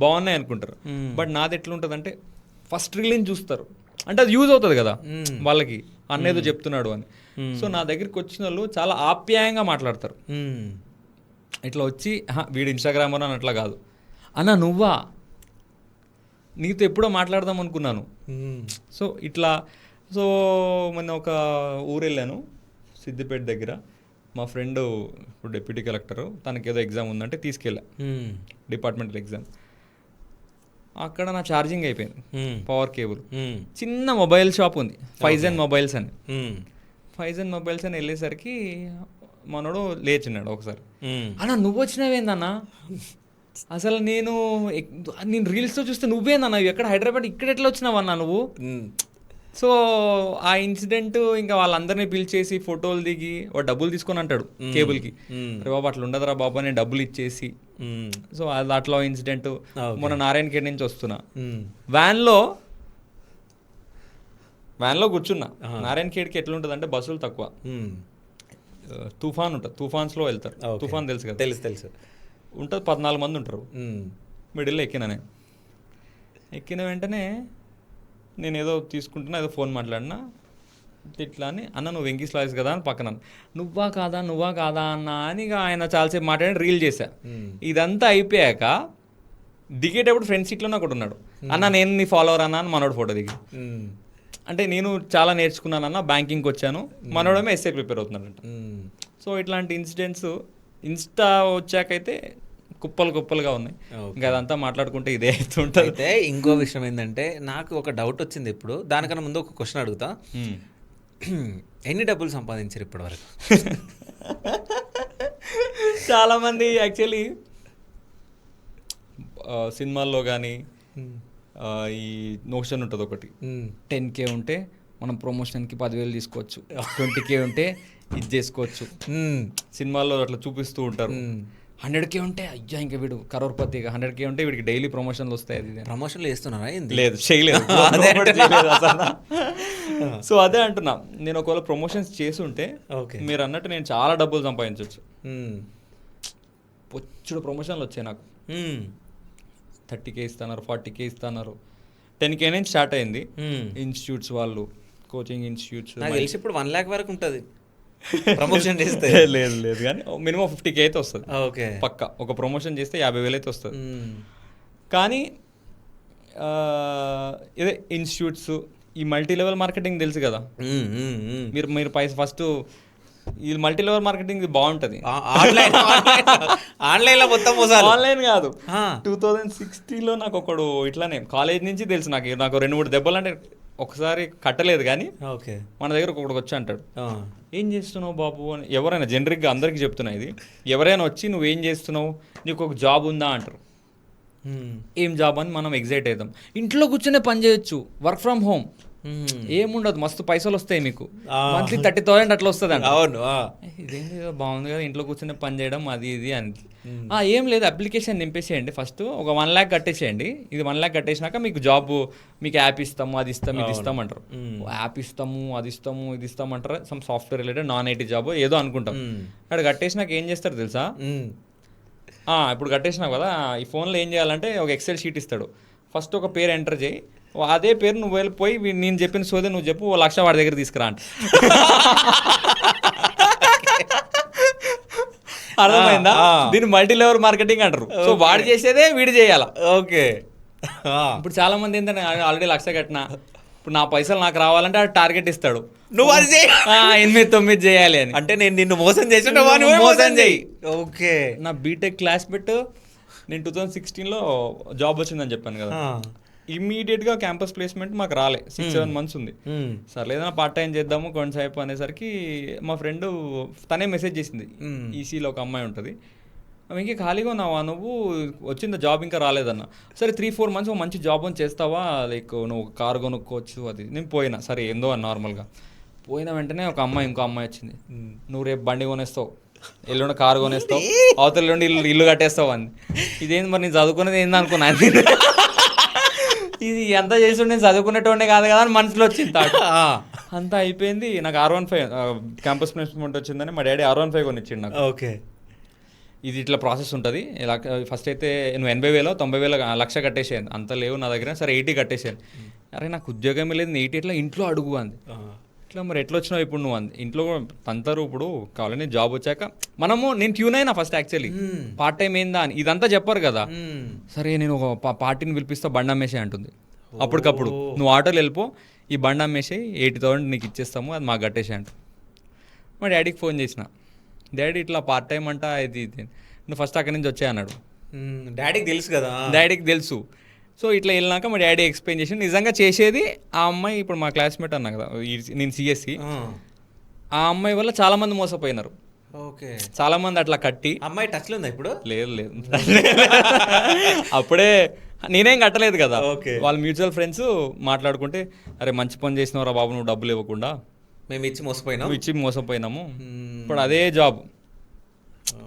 బాగున్నాయి అనుకుంటారు. బట్ నాది ఎట్లా ఉంటుంది అంటే ఫస్ట్ రీల్ని చూస్తారు, అంటే అది యూజ్ అవుతుంది కదా వాళ్ళకి, అన్నేదో చెప్తున్నాడు అని. సో నా దగ్గరికి వచ్చిన వాళ్ళు చాలా ఆప్యాయంగా మాట్లాడతారు. ఇట్లా వచ్చి వీడు ఇన్స్టాగ్రామర్ అని అట్లా కాదు, అన్న నువ్వా, నీతో ఎప్పుడో మాట్లాడదాం అనుకున్నాను. సో ఇట్లా. సో మొన్న ఒక ఊరు వెళ్ళాను సిద్దిపేట దగ్గర. మా ఫ్రెండ్ ఇప్పుడు డిప్యూటీ కలెక్టరు, తనకి ఏదో ఎగ్జామ్ ఉందంటే తీసుకెళ్ళా, డిపార్ట్మెంటల్ ఎగ్జామ్. అక్కడ నా ఛార్జింగ్ అయిపోయింది, పవర్ కేబుల్. చిన్న మొబైల్ షాప్ ఉంది, ఫైజన్ మొబైల్స్ అని. ఫైజన్ మొబైల్స్ అని వెళ్ళేసరికి మనోడు లేచిన్నాడు ఒకసారి, అన్న నువ్వు వచ్చినావేందన్నా, అసలు నేను రీల్స్తో చూస్తే నువ్వేందన్నా, ఎక్కడ హైదరాబాద్ ఇక్కడ ఎట్లా వచ్చినావన్నా నువ్వు. సో ఆ ఇన్సిడెంట్ ఇంకా వాళ్ళందరినీ పిలిచేసి ఫోటోలు దిగి వాడు డబ్బులు తీసుకొని అంటాడు కేబుల్కి, అరే బాబు అట్లా ఉండదురా బాబు అని డబ్బులు ఇచ్చేసి. సో అది అట్లా ఇన్సిడెంట్. మొన్న నారాయణఖేడ్ నుంచి వస్తున్నా, వ్యాన్లో కూర్చున్నా. నారాయణఖేడ్కి ఎట్లా ఉంటుంది అంటే బస్సులు తక్కువ, తుఫాన్ ఉంటుంది, తుఫాన్స్లో వెళ్తారు. తుఫాన్ తెలుసు కదా, తెలుసు ఉంటుంది, 14 మంది ఉంటారు. మిడిల్లో ఎక్కిన వెంటనే నేను ఏదో తీసుకుంటున్నా, ఏదో ఫోన్ మాట్లాడినా, ఇట్లా అని అన్న నువ్వు వెంకీ స్లాయిస్ కదా అని పక్కన, నువ్వా కాదా అన్న అని ఆయన చాలాసేపు మాట్లాడి రీల్ చేశా. ఇదంతా అయిపోయాక దిగేటప్పుడు ఫ్రెండ్ సీట్లోనే ఒకటి ఉన్నాడు, అన్న నేను నీ ఫాలోవర్ అన్న అని మనోడు ఫోటో దిగి. అంటే నేను చాలా నేర్చుకున్నానన్న, బ్యాంకింగ్కి వచ్చాను, మనోడేమో ఎస్ఏ ప్రిపేర్ అవుతున్నాడంట. సో ఇట్లాంటి ఇన్సిడెంట్స్ ఇన్స్టా వచ్చాకైతే కుప్పలుగా ఉన్నాయి. ఇంకా అదంతా మాట్లాడుకుంటే ఇదే అవుతుంటుంది. అయితే ఇంకో విషయం ఏంటంటే నాకు ఒక డౌట్ వచ్చింది ఇప్పుడు, దానికన్నా ముందు ఒక క్వశ్చన్ అడుగుతా. ఎన్ని డబ్బులు సంపాదించారు ఇప్పటి వరకు? చాలామంది యాక్చువల్లీ సినిమాల్లో కానీ ఈ నోషన్ ఉంటుంది ఒకటి, 10K ఉంటే మనం ప్రమోషన్కి 10,000 తీసుకోవచ్చు, 20K ఉంటే ఇది చేసుకోవచ్చు. సినిమాల్లో అట్లా చూపిస్తూ ఉంటారు. 100K ఉంటే అయ్యా ఇంకా వీడు కరోర్పతిగా, 100K ఉంటే వీడికి డైలీ ప్రమోషన్లు వస్తాయి. అది ప్రమోషన్లు చేస్తున్నారా? లేదు, చేయలేదు. సో అదే అంటున్నా, నేను ఒకవేళ ప్రమోషన్స్ చేస్తుంటే మీరు అన్నట్టు నేను చాలా డబ్బులు సంపాదించవచ్చు. పొచ్చుడు ప్రమోషన్లు వచ్చాయి నాకు, 30K ఇస్తున్నారు, 40K ఇస్తున్నారు. 10K నుంచి స్టార్ట్ అయింది. ఇన్స్టిట్యూట్స్ వాళ్ళు, కోచింగ్ ఇన్స్టిట్యూట్స్ నాకు తెలిసి ఇప్పుడు 1 lakh వరకు ఉంటుంది ప్రమోషన్ చేస్తే. లేదు కానీ మినిమం 50K అయితే వస్తుంది. ఓకే, పక్క ఒక ప్రమోషన్ చేస్తే 50,000 అయితే వస్తుంది. కానీ ఇదే ఇన్స్టిట్యూట్స్, ఈ మల్టీ లెవెల్ మార్కెటింగ్ తెలుసు కదా, మీరు ఫస్ట్ ఈ మల్టీ లెవెల్ మార్కెటింగ్ బాగుంటది. ఆన్లైన్లో మొత్తం మోసాలు. ఆన్లైన్ కాదు, 2016లో నాకు ఒకడు ఇట్లానే కాలేజ్ నుంచి తెలుసు నాకు 2-3 దెబ్బలు అంటే ఒకసారి కట్టలేదు కానీ ఓకే మన దగ్గర ఒకటి వచ్చి అంటాడు, ఏం చేస్తున్నావు బాబు అని. ఎవరైనా జనరిక్గా అందరికీ చెప్తున్నా ఇది, ఎవరైనా వచ్చి నువ్వేం చేస్తున్నావు, నీకు ఒక జాబ్ ఉందా అంటారు. ఏం జాబ్ అని మనం ఎగ్జైట్ అవుతాం. ఇంట్లో కూర్చొనే పని చేయొచ్చు, వర్క్ ఫ్రమ్ హోమ్, ఏముండదు, మస్తు పైసలు వస్తాయి మీకు, మంత్లీ 30,000 అట్లా వస్తుంది అంట. అవును, ఇదేంటి బాగుంది కదా ఇంట్లో కూర్చొని పని చేయడం అది ఇది అని. ఏం లేదు, అప్లికేషన్ నింపేసేయండి, ఫస్ట్ ఒక 1 lakh కట్టేసేయండి, ఇది 1 lakh కట్టేసినాక మీకు జాబ్, మీకు యాప్ ఇస్తాము, అది ఇస్తాము, ఇది ఇస్తామంటారు. యాప్ ఇస్తాము, అది ఇస్తాము, ఇది ఇస్తామంటారు. Some software related non IT job ఏదో అనుకుంటాం. అక్కడ కట్టేసినాక ఏం చేస్తారు తెలుసా, ఇప్పుడు కట్టేసినావు కదా, ఈ ఫోన్లో ఏం చేయాలంటే ఒక ఎక్సెల్ షీట్ ఇస్తాడు. ఫస్ట్ ఒక పేరు ఎంటర్ చేయి, అదే పేరు నువ్వు వెళ్ళిపోయి నేను చెప్పిన సోదే నువ్వు చెప్పు, 1 lakh వాడి దగ్గర తీసుకురా అంట. అర్థమైందా? దీన్ని మల్టీ లెవెల్ మార్కెటింగ్ అంటారు. సో వాడు చేసేదే వీడు చేయాల. ఓకే. ఇప్పుడు చాలా మంది ఏంటంటే ఆల్రెడీ 1 lakh కట్టినా, ఇప్పుడు నా పైసలు నాకు రావాలంటే ఆ టార్గెట్ ఇస్తాడు, నువ్వు అది చేయి, 8-9 చేయాలి అని. అంటే నేను నిన్ను మోసం చేసిన మోసం చేయి. ఓకే. నా బీటెక్ క్లాస్మేట్, నేను 2016లో జాబ్ వచ్చిందని చెప్పాను కదా, ఇమ్మీడియట్గా క్యాంపస్ ప్లేస్మెంట్ మాకు రాలే, 6-7 months ఉంది. సర్లే ఏదైనా పార్ట్ టైం చేద్దాము కొంచెంసేపు అనేసరికి మా ఫ్రెండ్ తనే మెసేజ్ చేసింది, ఈసీలో ఒక అమ్మాయి ఉంటుంది, ఇంకే ఖాళీగా ఉన్నావా నువ్వు, వచ్చిందా జాబ్ ఇంకా రాలేదన్న. సరే 3-4 months మంచి జాబ్ అని చేస్తావా, లైక్ నువ్వు కారు కొనుక్కోవచ్చు అది. నేను పోయినా, సరే ఏందో అని నార్మల్గా పోయిన వెంటనే ఇంకో అమ్మాయి వచ్చింది, నువ్వు రేపు బండి కొనేస్తావు, ఎల్లుండి కారు కొనేస్తావు, అవతల నుండి ఇల్లు కట్టేస్తావు అని. ఇదేంది మరి నేను చదువుకునేది ఏంది అనుకున్నా, ఇది ఎంత చేసి నేను చదువుకునేటోడే కాదు కదా అని మనసులో వచ్చింది థాట్. అంతా అయిపోయింది. నాకు R15 క్యాంపస్ ప్లేస్మెంట్ వచ్చిందని మా డాడీ R15 కొనిచ్చిండు నాకు. ఓకే. ఇది ఇట్లా ప్రాసెస్ ఉంటుంది, ఇలా ఫస్ట్ అయితే నువ్వు 80,000 90,000 1 lakh కట్టేసాను, అంత లేవు నా దగ్గర, సరే 80 కట్టేసాను. అరే నాకు ఉద్యోగమే లేదు, 80 ఎట్లా, ఇంట్లో అడుగు అంది. ఇట్లా మరి ఎట్లా వచ్చినావు ఇప్పుడు నువ్వు అంది. ఇంట్లో తంతారు, ఇప్పుడు కావాలని జాబ్ వచ్చాక నేను ట్యూన్ అయినా ఫస్ట్ యాక్చువల్లీ పార్ట్ టైం ఏందా అని, ఇదంతా చెప్పారు కదా. సరే నేను ఒక పార్టీని పిలిపిస్తా, బండి అమ్మేసే అంటుంది. అప్పటికప్పుడు నువ్వు ఆటోలు వెళ్ళిపో, ఈ బండి అమ్మేసి 80,000 నీకు ఇచ్చేస్తాము, అది మాకు కట్టేసే అంట. మా డాడీకి ఫోన్ చేసిన, డాడీ ఇట్లా పార్ట్ టైం అంట, ఇది నువ్వు ఫస్ట్ అక్కడి నుంచి వచ్చాయి అన్నాడు. డాడీకి తెలుసు కదా, డాడీకి తెలుసు. సో ఇట్లా వెళ్ళినాక మా డాడీ ఎక్స్ప్లెయిన్ చేసి, నిజంగా చేసేది ఆ అమ్మాయి, ఇప్పుడు మా క్లాస్మేట్ అన్నా కదా నేను సిఎస్సి, ఆ అమ్మాయి వల్ల చాలా మంది మోసపోయినారు. ఓకే. చాలా మంది అట్లా కట్టి. అమ్మాయి టచ్లో ఉందా ఇప్పుడు? లేదు అప్పుడే నేనేం కట్టలేదు కదా, వాళ్ళ మ్యూచువల్ ఫ్రెండ్స్ మాట్లాడుకుంటే, అరే మంచి పని చేసినవరా బాబు, నువ్వు డబ్బులు ఇవ్వకుండా మేము ఇచ్చి మోసపోయినాము. ఇప్పుడు అదే జాబ్,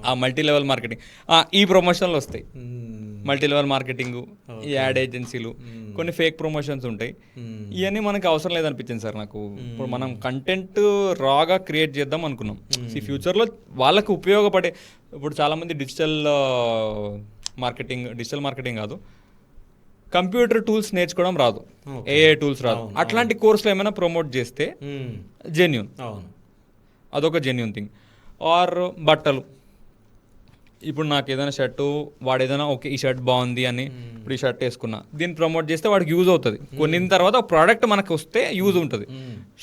ఆ మల్టీ లెవెల్ మార్కెటింగ్, ఈ ప్రమోషన్లు వస్తాయి, మల్టీ లెవెల్ మార్కెటింగ్, ఈ యాడ్ ఏజెన్సీలు, కొన్ని ఫేక్ ప్రమోషన్స్ ఉంటాయి. ఇవన్నీ మనకు అవసరం లేదనిపించింది సార్ నాకు. ఇప్పుడు మనం కంటెంట్ రాగా క్రియేట్ చేద్దాం అనుకున్నాం. ఈ ఫ్యూచర్లో వాళ్ళకు ఉపయోగపడే, ఇప్పుడు చాలామంది డిజిటల్ మార్కెటింగ్ కాదు, కంప్యూటర్ టూల్స్ నేర్చుకోవడం రాదు, ఏఐ టూల్స్ రాదు, అట్లాంటి కోర్సులు ఏమైనా ప్రమోట్ చేస్తే జెన్యూన్, అదొక జెన్యూన్ థింగ్. ఆర్ బట్టలు, ఇప్పుడు నాకు ఏదైనా షర్టు, వాడు ఏదైనా ఓకే ఈ షర్ట్ బాగుంది అని ఇప్పుడు ఈ షర్ట్ వేసుకున్నా, దీన్ని ప్రమోట్ చేస్తే వాడికి యూజ్ అవుతుంది. కొన్నిన తర్వాత ఒక ప్రోడక్ట్ మనకు వస్తే యూజ్ ఉంటుంది,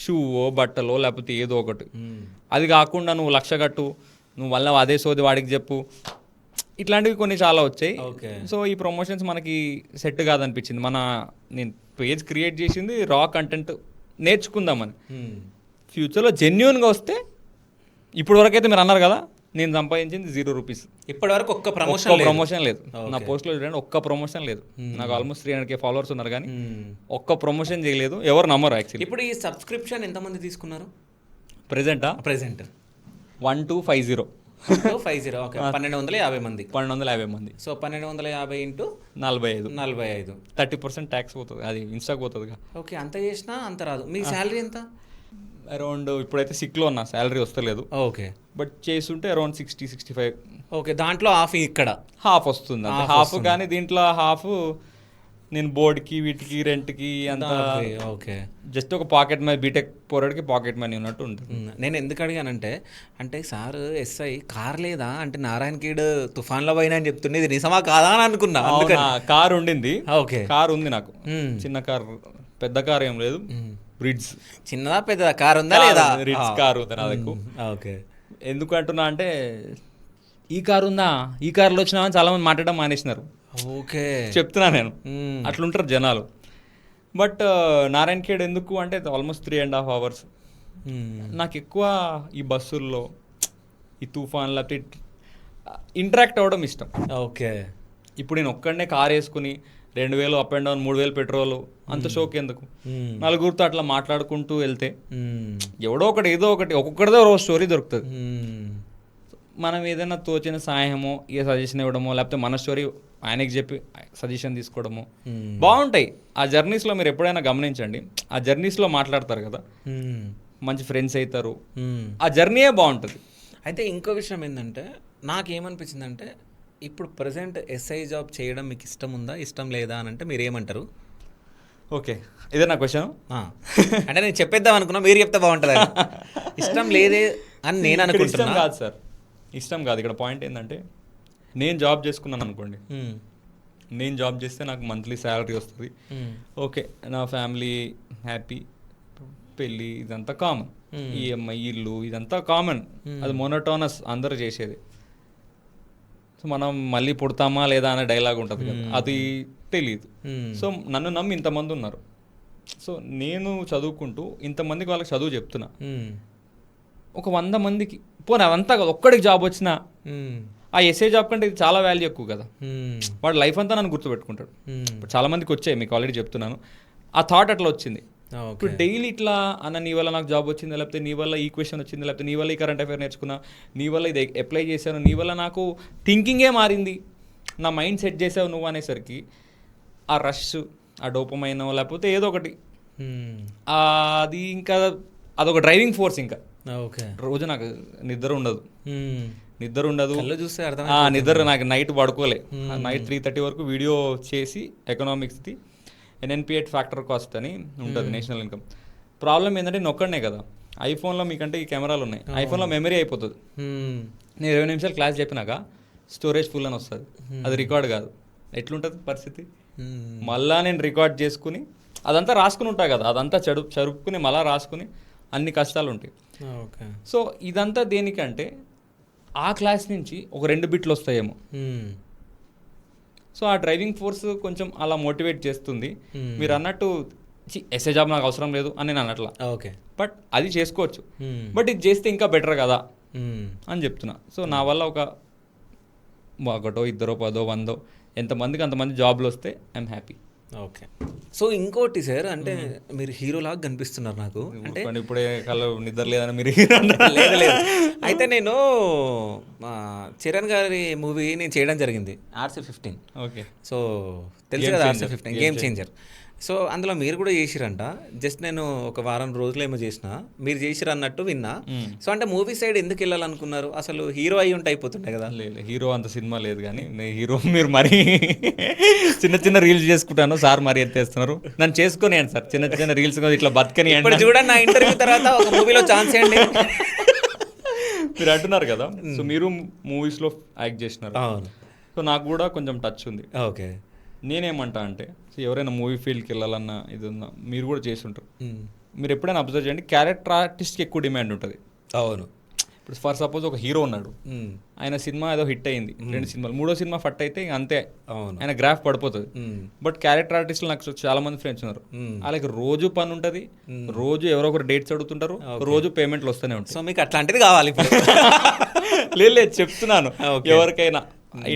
షూవో బట్టలో లేకపోతే ఏదో ఒకటి. అది కాకుండా నువ్వు 1 lakh కట్టు, నువ్వు మళ్ళీ అదే సోది వాడికి చెప్పు, ఇట్లాంటివి కొన్ని చాలా వచ్చాయి. సో ఈ ప్రమోషన్స్ మనకి సెట్ కాదనిపించింది. నేను పేజ్ క్రియేట్ చేసింది రా కంటెంట్ నేర్చుకుందామని. ఫ్యూచర్లో జెన్యూన్గా వస్తే, ఇప్పుడు వరకు అయితే మీరు అన్నారు కదా నేను సంపాదించింది 0 rupees. ఇప్పటి వరకు ఒక్క ప్రమోషన్ లేదు నా పోస్ట్లో, చూడండి ఒక్క ప్రమోషన్ లేదు. నాకు ఆల్మోస్ట్ 300K ఫాలోవర్స్ ఉన్నారు కానీ ఒక్క ప్రమోషన్ చేయలేదు, ఎవరు నమ్మరు యాక్చువల్లీ. ఇప్పుడు ఈ సబ్స్క్రిప్షన్ ఎంతమంది తీసుకున్నారు ప్రెజెంట్ 1250 ఓకే. 1250 మంది. సో 1250 ఇంటూ 45 30% ట్యాక్స్ పోతుంది, అది ఇన్స్టాక్ పోతుంది. ఓకే. అంత చేసినా అంత రాదు. మీ శాలరీ ఎంత? అరౌండ్ ఇప్పుడైతే సిక్లో ఉన్నా, శాలరీ వస్తలేదు. ఓకే. బట్ చేస్తుంటే అరౌండ్ 60-65. ఓకే. దాంట్లో హాఫ్ వస్తుంది, హాఫ్. కానీ దీంట్లో హాఫ్ నేను బోర్డ్కి వీటికి రెంట్కి అంతా. ఓకే. జస్ట్ ఒక పాకెట్ మనీ, బీటెక్ పోరాడికి పాకెట్ మనీ ఉన్నట్టు ఉంటుంది. నేను ఎందుకు అడిగానంటే సార్ ఎస్ఐ కార్ లేదా అంటే నారాయణఖేడ్ తుఫాన్లో పోయినా అని చెప్తుండే, ఇది నిజమా కాదా అని అనుకున్నా. కార్ ఉండింది. ఓకే. కార్ ఉంది నాకు, చిన్న కార్, పెద్ద కార్ ఏం లేదు, రిడ్స్. చిన్నదా పెద్దదా కార్ ఉందా లేదా? రిడ్స్ కారు ఉంది నా దగ్గర. ఓకే. ఎందుకు అంటున్నా అంటే ఈ కారు ఉందా, ఈ కార్లో వచ్చినామని చాలా మంది మాట్లాడడం మానేసినారు. ఓకే చెప్తున్నా నేను, అట్లుంటారు జనాలు. బట్ నారాయణ ఖేడ్ ఎందుకు అంటే ఆల్మోస్ట్ 3.5 hours. నాకు ఎక్కువ ఈ బస్సుల్లో ఈ తుఫాన్ లేకపోతే ఇంటరాక్ట్ అవ్వడం ఇష్టం. ఓకే. ఇప్పుడు నేను ఒక్కడనే కార్ వేసుకుని 2,000 అప్ అండ్ డౌన్, 3,000 పెట్రోల్, అంత షోక్ ఎందుకు? నలుగురితో అట్లా మాట్లాడుకుంటూ వెళ్తే ఎవడో ఒకటి ఏదో ఒకటి ఒక్కొక్కటిదో ఒక స్టోరీ దొరుకుతుంది. మనం ఏదైనా తోచిన సహాయమో ఏ సజెషన్ ఇవ్వడమో లేకపోతే మన స్టోరీ ఆయనకి చెప్పి సజెషన్ తీసుకోవడము బాగుంటాయి. ఆ జర్నీస్లో మీరు ఎప్పుడైనా గమనించండి, ఆ జర్నీస్లో మాట్లాడతారు కదా, మంచి ఫ్రెండ్స్ అవుతారు, ఆ జర్నీయే బాగుంటుంది. అయితే ఇంకో విషయం ఏంటంటే నాకేమనిపించిందంటే ఇప్పుడు ప్రజెంట్ ఎస్ఐ జాబ్ చేయడం మీకు ఇష్టం ఉందా, ఇష్టం లేదా అని అంటే మీరు ఏమంటారు? ఓకే, ఇదే నా క్వశ్చన్. అంటే నేను చెప్పేద్దాం అనుకున్నా, మీరు చెప్తే బాగుంటుంది. ఇష్టం లేదే అని నేను అనుకుంటున్నా. ఇష్టం కాదు సార్, ఇష్టం కాదు. ఇక్కడ పాయింట్ ఏంటంటే నేను జాబ్ చేసుకున్నాను అనుకోండి, నేను జాబ్ చేస్తే నాకు మంత్లీ శాలరీ వస్తుంది, ఓకే, నా ఫ్యామిలీ హ్యాపీ, పెళ్ళి ఇదంతా కామన్, ఈఎంఐ, ఇల్లు ఇదంతా కామన్, అది మోనోటోనస్ అందరూ చేసేది. సో మనం మళ్ళీ పుడతామా లేదా అనే డైలాగ్ ఉంటుంది కదా, అది తెలియదు. సో నన్ను నమ్మి ఇంతమంది ఉన్నారు. సో నేను చదువుకుంటూ ఇంతమందికి వాళ్ళకి చదువు చెప్తున్నా. ఒక 100 మందికి పోనీ అవంతా ఒక్కడికి జాబ్ వచ్చినా ఆ ఎస్ఏ జాబ్ కంటే ఇది చాలా వాల్యూ ఎక్కువ కదా. వాడు లైఫ్ అంతా నన్ను గుర్తుపెట్టుకుంటాడు. ఇప్పుడు చాలా మందికి వచ్చాయి, మీకు ఆల్రెడీ చెప్తున్నాను. ఆ థాట్ అట్లా వచ్చింది. ఇప్పుడు డైలీ ఇట్లా అన్న నీ వల్ల నాకు జాబ్ వచ్చింది, లేకపోతే నీ వల్ల ఈ క్వశ్చన్ వచ్చింది, లేకపోతే నీ వల్ల ఈ కరెంట్ అఫైర్ నేర్చుకున్నా, నీ వల్ల ఇది అప్లై చేశాను, నీ వల్ల నాకు థింకింగే మారింది, నా మైండ్ సెట్ చేసావు నువ్వు అనేసరికి ఆ రష్, ఆ డోపమైనో లేకపోతే ఏదో ఒకటి, అది ఇంకా అదొక డ్రైవింగ్ ఫోర్స్. ఇంకా రోజు నాకు నిద్ర ఉండదు, చూస్తే నిద్ర నాకు నైట్ పడుకోలే. నైట్ 3:30 వరకు వీడియో చేసి ఎకనామిక్స్ది NNP8 ఫ్యాక్టర్ కాస్ట్ అని ఉంటుంది, నేషనల్ ఇన్కమ్. ప్రాబ్లం ఏంటంటే నేను ఒక్కడనే కదా, ఐఫోన్లో మీకంటే ఈ కెమెరాలు ఉన్నాయి, ఐఫోన్లో మెమరీ అయిపోతుంది. నేను 20 నిమిషాలు క్లాస్ చెప్పినాక స్టోరేజ్ ఫుల్ అని వస్తుంది, అది రికార్డ్ కాదు. ఎట్లుంటుంది పరిస్థితి? మళ్ళా నేను రికార్డ్ చేసుకుని అదంతా రాసుకుని ఉంటా కదా, అదంతా చరుపుకుని మళ్ళీ రాసుకుని అన్ని కష్టాలు ఉంటాయి. సో ఇదంతా దేనికంటే ఆ క్లాస్ నుంచి ఒక 2 బిట్లు వస్తాయేమో. సో ఆ డ్రైవింగ్ ఫోర్స్ కొంచెం అలా మోటివేట్ చేస్తుంది. మీరు అన్నట్టు ఎస్ఏ జాబ్ నాకు అవసరం లేదు అని నేను అన్నట్లా, ఓకే, బట్ అది చేసుకోవచ్చు, బట్ ఇది చేస్తే ఇంకా బెటర్ కదా అని చెప్తున్నా. సో నా వల్ల ఒకటో 2 10 100 ఎంతమందికి అంతమంది జాబ్లు వస్తే ఐఎమ్ హ్యాపీ. ఓకే. సో ఇంకోటి సార్, అంటే మీరు హీరోలాగా కనిపిస్తున్నారు నాకు. అంటే ఇప్పుడే కళ్ళు నిద్ర లేదని మీరు లేదు. అయితే నేను చరణ్ గారి మూవీ నేను చేయడం జరిగింది, RC15. ఓకే. సో తెలుసు కదా RC15 గేమ్ చేంజర్. సో అందులో మీరు కూడా చేసిరంట. జస్ట్ నేను ఒక వారం రోజులు ఏమో చేసిన, మీరు చేసిరు అన్నట్టు విన్నా. సో అంటే మూవీ సైడ్ ఎందుకు వెళ్ళాలనుకున్నారు? అసలు హీరో అయ్యి ఉంటే అయిపోతుండే కదా. లేదు, హీరో అంత సినిమా లేదు, కానీ నేను హీరో మీరు మరీ చిన్న రీల్స్ చేసుకుంటాను సార్, మరీ ఎత్తేస్తున్నారు నన్ను. చేసుకుని సార్ చిన్న రీల్స్ ఇట్లా బతకని చూడండి, నా ఇంటర్వ్యూ తర్వాత ఒక మూవీలో ఛాన్స్ ఏంటి మీరు అంటున్నారు కదా. సో మీరు మూవీస్లో యాక్ట్ చేసినారు, సో నాకు కూడా కొంచెం టచ్ ఉంది. ఓకే. నేనేమంటా అంటే ఎవరైనా మూవీ ఫీల్డ్కి వెళ్ళాలన్నా ఇది ఉందా, మీరు కూడా చేసి ఉంటారు. మీరు ఎప్పుడైనా అబ్జర్వ్ చేయండి, క్యారెక్టర్ ఆర్టిస్ట్కి ఎక్కువ డిమాండ్ ఉంటుంది. అవును. ఇప్పుడు ఫర్ సపోజ్ ఒక హీరో ఉన్నాడు, ఆయన సినిమా ఏదో హిట్ అయింది, 2 సినిమాలు, 3వ సినిమా ఫట్ అయితే అంతే, ఆయన గ్రాఫ్ పడిపోతుంది. బట్ క్యారెక్టర్ ఆర్టిస్టులు నాకు చాలా మంది ఫ్రెండ్స్ ఉన్నారు, వాళ్ళకి రోజు పని ఉంటుంది, రోజు ఎవరో ఒకరు డేట్స్ అడుగుతుంటారు, రోజు పేమెంట్లు వస్తూనే ఉంటాయి. సో మీకు అట్లాంటిది కావాలి. లేదు చెప్తున్నాను, ఎవరికైనా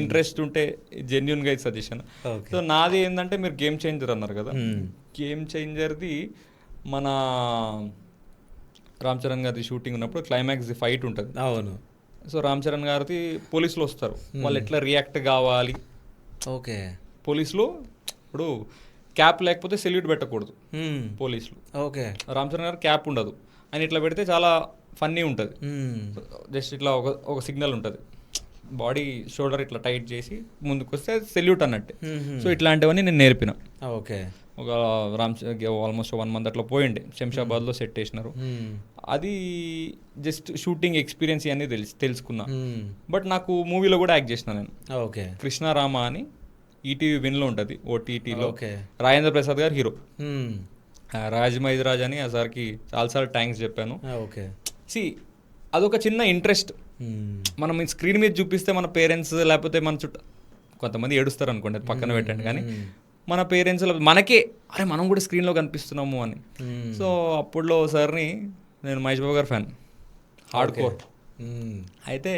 ఇంట్రెస్ట్ ఉంటే జెన్యున్గా ఇది సజెషన్. సో నాది ఏంటంటే మీరు గేమ్ చేంజర్ అన్నారు కదా, గేమ్ చేంజర్ది మన రామ్ చరణ్ గారి షూటింగ్ ఉన్నప్పుడు క్లైమాక్స్ ఫైట్ ఉంటుంది. అవును. సో రామ్ చరణ్ గారిది పోలీసులు వస్తారు, వాళ్ళు ఎట్లా రియాక్ట్ కావాలి. ఓకే. పోలీసులు ఇప్పుడు క్యాప్ లేకపోతే సెల్యూట్ పెట్టకూడదు పోలీసులు. ఓకే. రామ్ చరణ్ గారు క్యాప్ ఉండదు, ఆయన ఇట్లా పెడితే చాలా ఫన్నీ ఉంటుంది. జస్ట్ ఇట్లా ఒక సిగ్నల్ ఉంటుంది, బాడీ షోల్డర్ ఇట్లా టైట్ చేసి ముందుకు వస్తే సెల్యూట్ అన్నట్టు. సో ఇట్లాంటివన్నీ నేను నేర్పిన. ఓకే. ఒక ఆల్మోస్ట్ 1 month అట్లా పోయిండే, శంషాబాద్లో సెట్ చేసినారు. అది జస్ట్ షూటింగ్ ఎక్స్పీరియన్స్ అన్నీ తెలుసుకున్నా. బట్ నాకు మూవీలో కూడా యాక్ట్ చేసిన నేను. ఓకే. కృష్ణారామ అని ఈటీవీ విన్లో ఉంటుంది, ఓటీటీలో. రాజేంద్ర ప్రసాద్ గారు హీరో. రాజ్ అని ఆ సార్కి చాలాసార్లు థ్యాంక్స్ చెప్పాను. ఓకే. సి అదొక చిన్న ఇంట్రెస్ట్. మనం స్క్రీన్ మీద చూపిస్తే మన పేరెంట్స్ లేకపోతే మన చుట్టూ కొంతమంది ఏడుస్తారు అనుకోండి, అది పక్కన పెట్టండి. కానీ మన పేరెంట్స్ మనకే అరే మనం కూడా స్క్రీన్లో కనిపిస్తున్నాము అని. సో అప్పుడులో సార్ని నేను మహేష్ బాబు గారు ఫ్యాన్, హార్డ్ కోర్. అయితే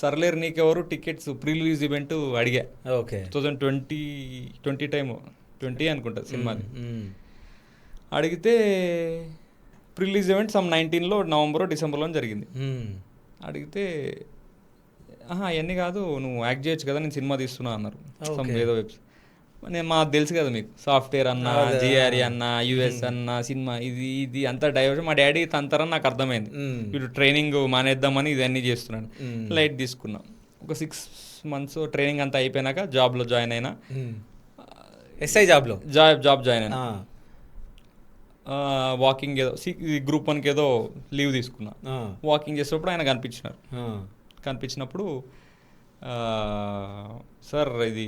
Sarileru Neekevvaru tickets pre release event అడిగా. ఓకే. 2020 టైము 20 అనుకుంటా సినిమాది. అడిగితే ప్రీ రిలీజ్ ఈవెంట్ సమ్ 19లో నవంబర్ డిసెంబర్లో జరిగింది. అడిగితే అవన్నీ కాదు, నువ్వు యాక్ట్ చేయొచ్చు కదా, నేను సినిమా తీస్తున్నా అన్నారు. సమ్ ఏదో వెబ్స్ నేను మాకు తెలుసు కదా మీకు, సాఫ్ట్వేర్ అన్న, జిఆర్ఈ అన్న, యుఎస్ అన్న, సినిమా ఇది అంతా డైవర్షన్. మా డాడీ తంతరని నాకు అర్థమైంది. వీడు ట్రైనింగ్ మానేద్దామని ఇవన్నీ చేస్తున్నాను. లైట్ తీసుకున్నా. ఒక 6 months ట్రైనింగ్ అంతా అయిపోయినాక జాబ్లో జాయిన్ అయినా. ఎస్ఐ జాబ్లో జాబ్ జాయిన్ అయినా. వాకింగ్ ఏదో గ్రూప్ 1కి ఏదో లీవ్ తీసుకున్నా. వాకింగ్ చేసేటప్పుడు ఆయన కనిపించినప్పుడు సార్ ఇది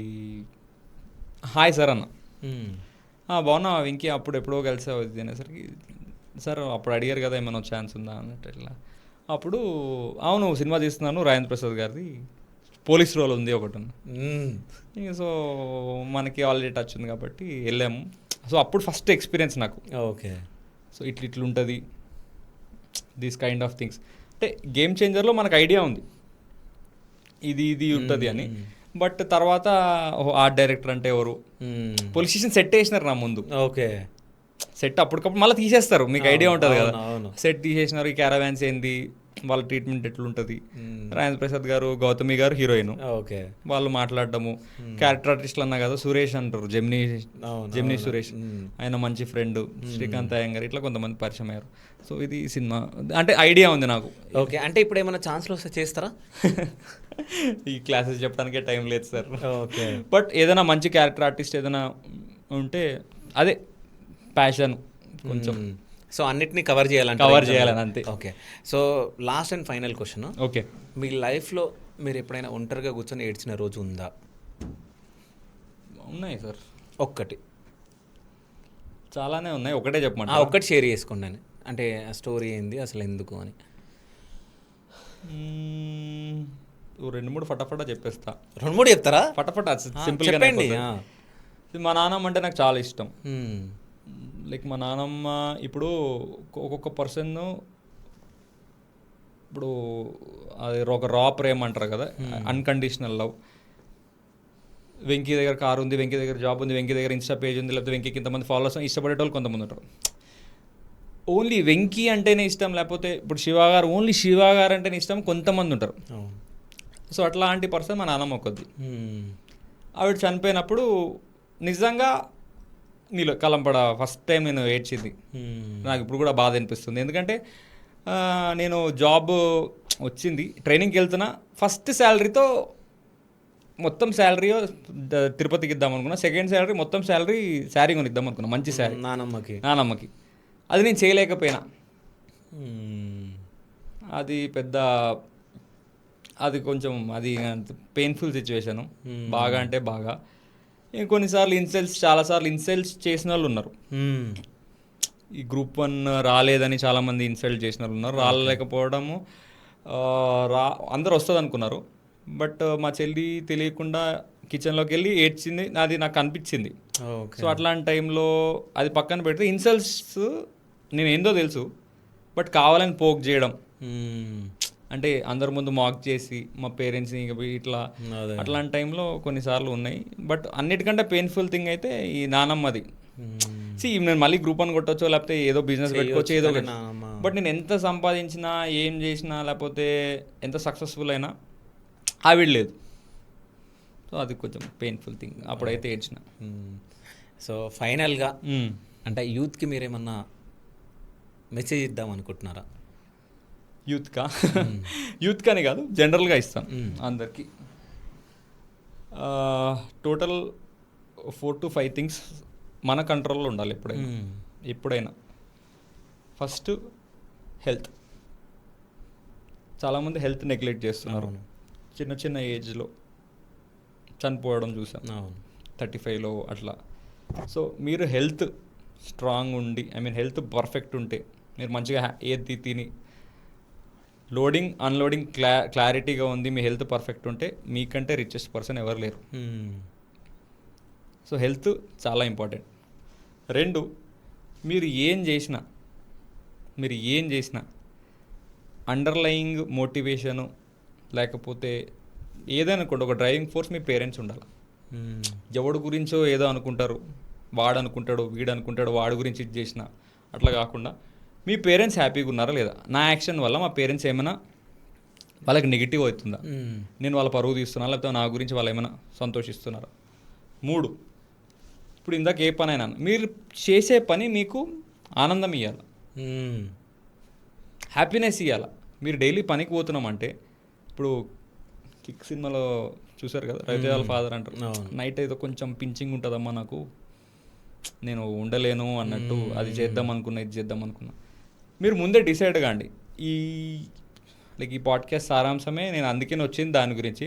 హాయ్ సార్ అన్న. బాగున్నా వెంకీ, అప్పుడు ఎప్పుడో కలిసావు ఇది అనేసరికి, సార్ అప్పుడు అడిగారు కదా ఏమైనా ఛాన్స్ ఉందా అన్నట్టు. ఇట్లా అప్పుడు అవును సినిమా తీస్తున్నాను రాజేంద్ర ప్రసాద్ గారిది, పోలీస్ రోల్ ఉంది ఒకటి. సో మనకి ఆల్రెడీ టచ్ ఉంది కాబట్టి వెళ్ళాము. సో అప్పుడు ఫస్ట్ ఎక్స్పీరియన్స్ నాకు. ఓకే. సో ఇట్లుంటుంది దీస్ కైండ్ ఆఫ్ థింగ్స్. అంటే గేమ్ చేంజర్లో మనకు ఐడియా ఉంది ఇది ఉంటుంది అని. బట్ తర్వాత ఆర్ట్ డైరెక్టర్ అంటే ఎవరు, పోలీస్ స్టేషన్ సెట్ వేసినారు నా ముందు. ఓకే. సెట్ అప్పటికప్పుడు మళ్ళీ తీసేస్తారు, మీకు ఐడియా ఉంటుంది కదా. సెట్ తీసేసినారు, ఈ క్యారవాన్స్ ఏంది, వాళ్ళ ట్రీట్మెంట్ ఎట్లుంటుంది. రాజేంద్ర ప్రసాద్ గారు, గౌతమి గారు హీరోయిన్. ఓకే. వాళ్ళు మాట్లాడటము, క్యారెక్టర్ ఆర్టిస్టులు అన్నా కదా, సురేష్ అంటారు, జెమినీ సురేష్, ఆయన మంచి ఫ్రెండ్, శ్రీకాంత్ అయ్యంగారు, ఇట్లా కొంతమంది పరిచయం అయ్యారు. సో ఇది సినిమా అంటే ఐడియా ఉంది నాకు. ఓకే. అంటే ఇప్పుడు ఏమైనా ఛాన్స్లు వస్తే చేస్తారా? ఈ క్లాసెస్ చెప్పడానికే టైం లేదు సార్. ఓకే. బట్ ఏదైనా మంచి క్యారెక్టర్ ఆర్టిస్ట్ ఏదైనా ఉంటే అదే ప్యాషన్ కొంచెం. సో అన్నిటినీ కవర్ చేయాలని అంతే. Okay. So last and final question. Okay. మీ లైఫ్లో మీరు ఎప్పుడైనా ఒంటరిగా కూర్చొని ఏడ్చిన రోజు ఉందా? ఉన్నాయి సార్. ఒక్కటి? చాలానే ఉన్నాయి, ఒకటే చెప్పమంటే. ఒక్కటి షేర్ చేసుకోండి అని, అంటే ఆ స్టోరీ ఏంది అసలు ఎందుకు అని. 2-3 ఫటాఫటా చెప్పేస్తా. 2-3 చెప్తారా? ఫటాఫటా సింపుల్ చెప్పండి. మా నాన్నమ్మ అంటే నాకు చాలా ఇష్టం. లైక్ మా నాన్నమ్మ ఇప్పుడు ఒక్కొక్క పర్సన్ ఇప్పుడు అది ఒక రా ప్రేమ అంటారు కదా, అన్కండిషనల్ లవ్. వెంకీ దగ్గర కారు ఉంది, వెంకీ దగ్గర జాబ్ ఉంది, వెంకీ దగ్గర ఇన్స్టా పేజ్ ఉంది, లేకపోతే వెంకీకి ఇంతమంది ఫాలోవర్స్, ఇష్టపడేటోళ్ళు కొంతమంది ఉంటారు. ఓన్లీ వెంకీ అంటేనే ఇష్టం, లేకపోతే ఇప్పుడు శివ గారు ఓన్లీ శివ గారు అంటేనే ఇష్టం కొంతమంది ఉంటారు. సో అట్లాంటి పర్సన్ మా నాన్నమ్మ ఒకది. ఆవిడ చనిపోయినప్పుడు నిజంగా నీలో కలంపడ ఫస్ట్ టైం నేను ఏడ్చింది. నాకు ఇప్పుడు కూడా బాధ అనిపిస్తుంది. ఎందుకంటే నేను జాబ్ వచ్చింది, ట్రైనింగ్కి వెళ్తున్నా, ఫస్ట్ శాలరీతో మొత్తం శాలరీ తిరుపతికి ఇద్దాం అనుకున్నా. సెకండ్ శాలరీ మొత్తం శారీ కొనిద్దాం అనుకున్నా, మంచి శారీ నానమ్మకి. అది నేను చేయలేకపోయినా. అది అది కొంచెం అది పెయిన్ఫుల్ సిచ్యువేషను, బాగా అంటే బాగా. కొన్నిసార్లు చాలాసార్లు ఇన్సల్ట్స్ చేసిన వాళ్ళు ఉన్నారు. ఈ గ్రూప్ 1 రాలేదని చాలామంది ఇన్సల్ట్ చేసిన వాళ్ళు ఉన్నారు. రాలేకపోవడము అందరూ వస్తుంది అనుకున్నారు. బట్ మా చెల్లి తెలియకుండా కిచెన్లోకి వెళ్ళి ఏడ్చింది, అది నాకు అనిపించింది. సో అట్లాంటి టైంలో అది పక్కన పెడితే ఇన్సల్ట్స్ నేను ఏందో తెలుసు, బట్ కావాలని పోక్ చేయడం, అంటే అందరి ముందు మాక్ చేసి మా పేరెంట్స్ని ఇట్లా, అట్లాంటి టైంలో కొన్నిసార్లు ఉన్నాయి. బట్ అన్నిటికంటే పెయిన్ఫుల్ థింగ్ అయితే ఈ నానమ్మది. నేను మళ్ళీ గ్రూప్ 1 కొట్టొచ్చో, లేకపోతే ఏదో బిజినెస్ పెట్టుకోవచ్చు, ఏదో ఒకటి. బట్ నేను ఎంత సంపాదించినా, ఏం చేసినా, లేకపోతే ఎంత సక్సెస్ఫుల్ అయినా ఆవిడ లేదు. సో అది కొంచెం పెయిన్ఫుల్ థింగ్, అప్పుడైతే ఏడ్చిన. సో ఫైనల్గా అంటే యూత్కి మీరేమన్నా మెసేజ్ ఇద్దాం అనుకుంటున్నారా? యూత్కి అని కాదు, జనరల్గా ఇస్తాను అందరికీ. టోటల్ 4 to 5 థింగ్స్ మన కంట్రోల్లో ఉండాలి ఎప్పుడైనా. First health. చాలామంది హెల్త్ నెగ్లెక్ట్ చేస్తున్నారు, చిన్న ఏజ్లో చనిపోవడం చూసాం, 35లో అట్లా. సో మీరు హెల్త్ స్ట్రాంగ్ ఉండి హెల్త్ పర్ఫెక్ట్ ఉంటే, మీరు మంచిగా ఏది తిని లోడింగ్ అన్లోడింగ్ క్లారిటీగా ఉంది, మీ హెల్త్ పర్ఫెక్ట్ ఉంటే మీకంటే రిచెస్ట్ పర్సన్ ఎవరు లేరు. సో హెల్త్ చాలా ఇంపార్టెంట్. 2, మీరు ఏం చేసినా అండర్లయింగ్ మోటివేషను లేకపోతే ఏదైనా అనుకోండి, ఒక డ్రైవింగ్ ఫోర్స్ మీ పేరెంట్స్ ఉండాలి. ఎవడి గురించో ఏదో అనుకుంటారు, వాడు అనుకుంటాడు, వీడు అనుకుంటాడు, వాడి గురించి ఇది చేసిన అట్లా కాకుండా మీ పేరెంట్స్ హ్యాపీగా ఉన్నారా లేదా, నా యాక్షన్ వల్ల మా పేరెంట్స్ ఏమైనా వాళ్ళకి నెగిటివ్ అవుతుందా, నేను వాళ్ళ పరువు తీస్తున్నా, లేకపోతే నా గురించి వాళ్ళు ఏమైనా సంతోషిస్తున్నారా. 3, ఇప్పుడు ఇందాక ఏ పని అయినా మీరు చేసే పని మీకు ఆనందం ఇవ్వాలి, హ్యాపీనెస్ ఇవ్వాలి. మీరు డైలీ పనికి పోతున్నామంటే, ఇప్పుడు కిక్ సినిమాలో చూసారు కదా, రవితేజ వాళ్ళ ఫాదర్ అంటారు, నైట్ ఏదో కొంచెం పించింగ్ ఉంటుందమ్మా నాకు, నేను ఉండలేను అన్నట్టు, అది చేద్దాం అనుకున్నా, ఇది చేద్దాం అనుకున్నా. మీరు ముందే డిసైడ్ కాండి. ఈ పాడ్కాస్ట్ సారాంశమే నేను అందుకని వచ్చింది దాని గురించి.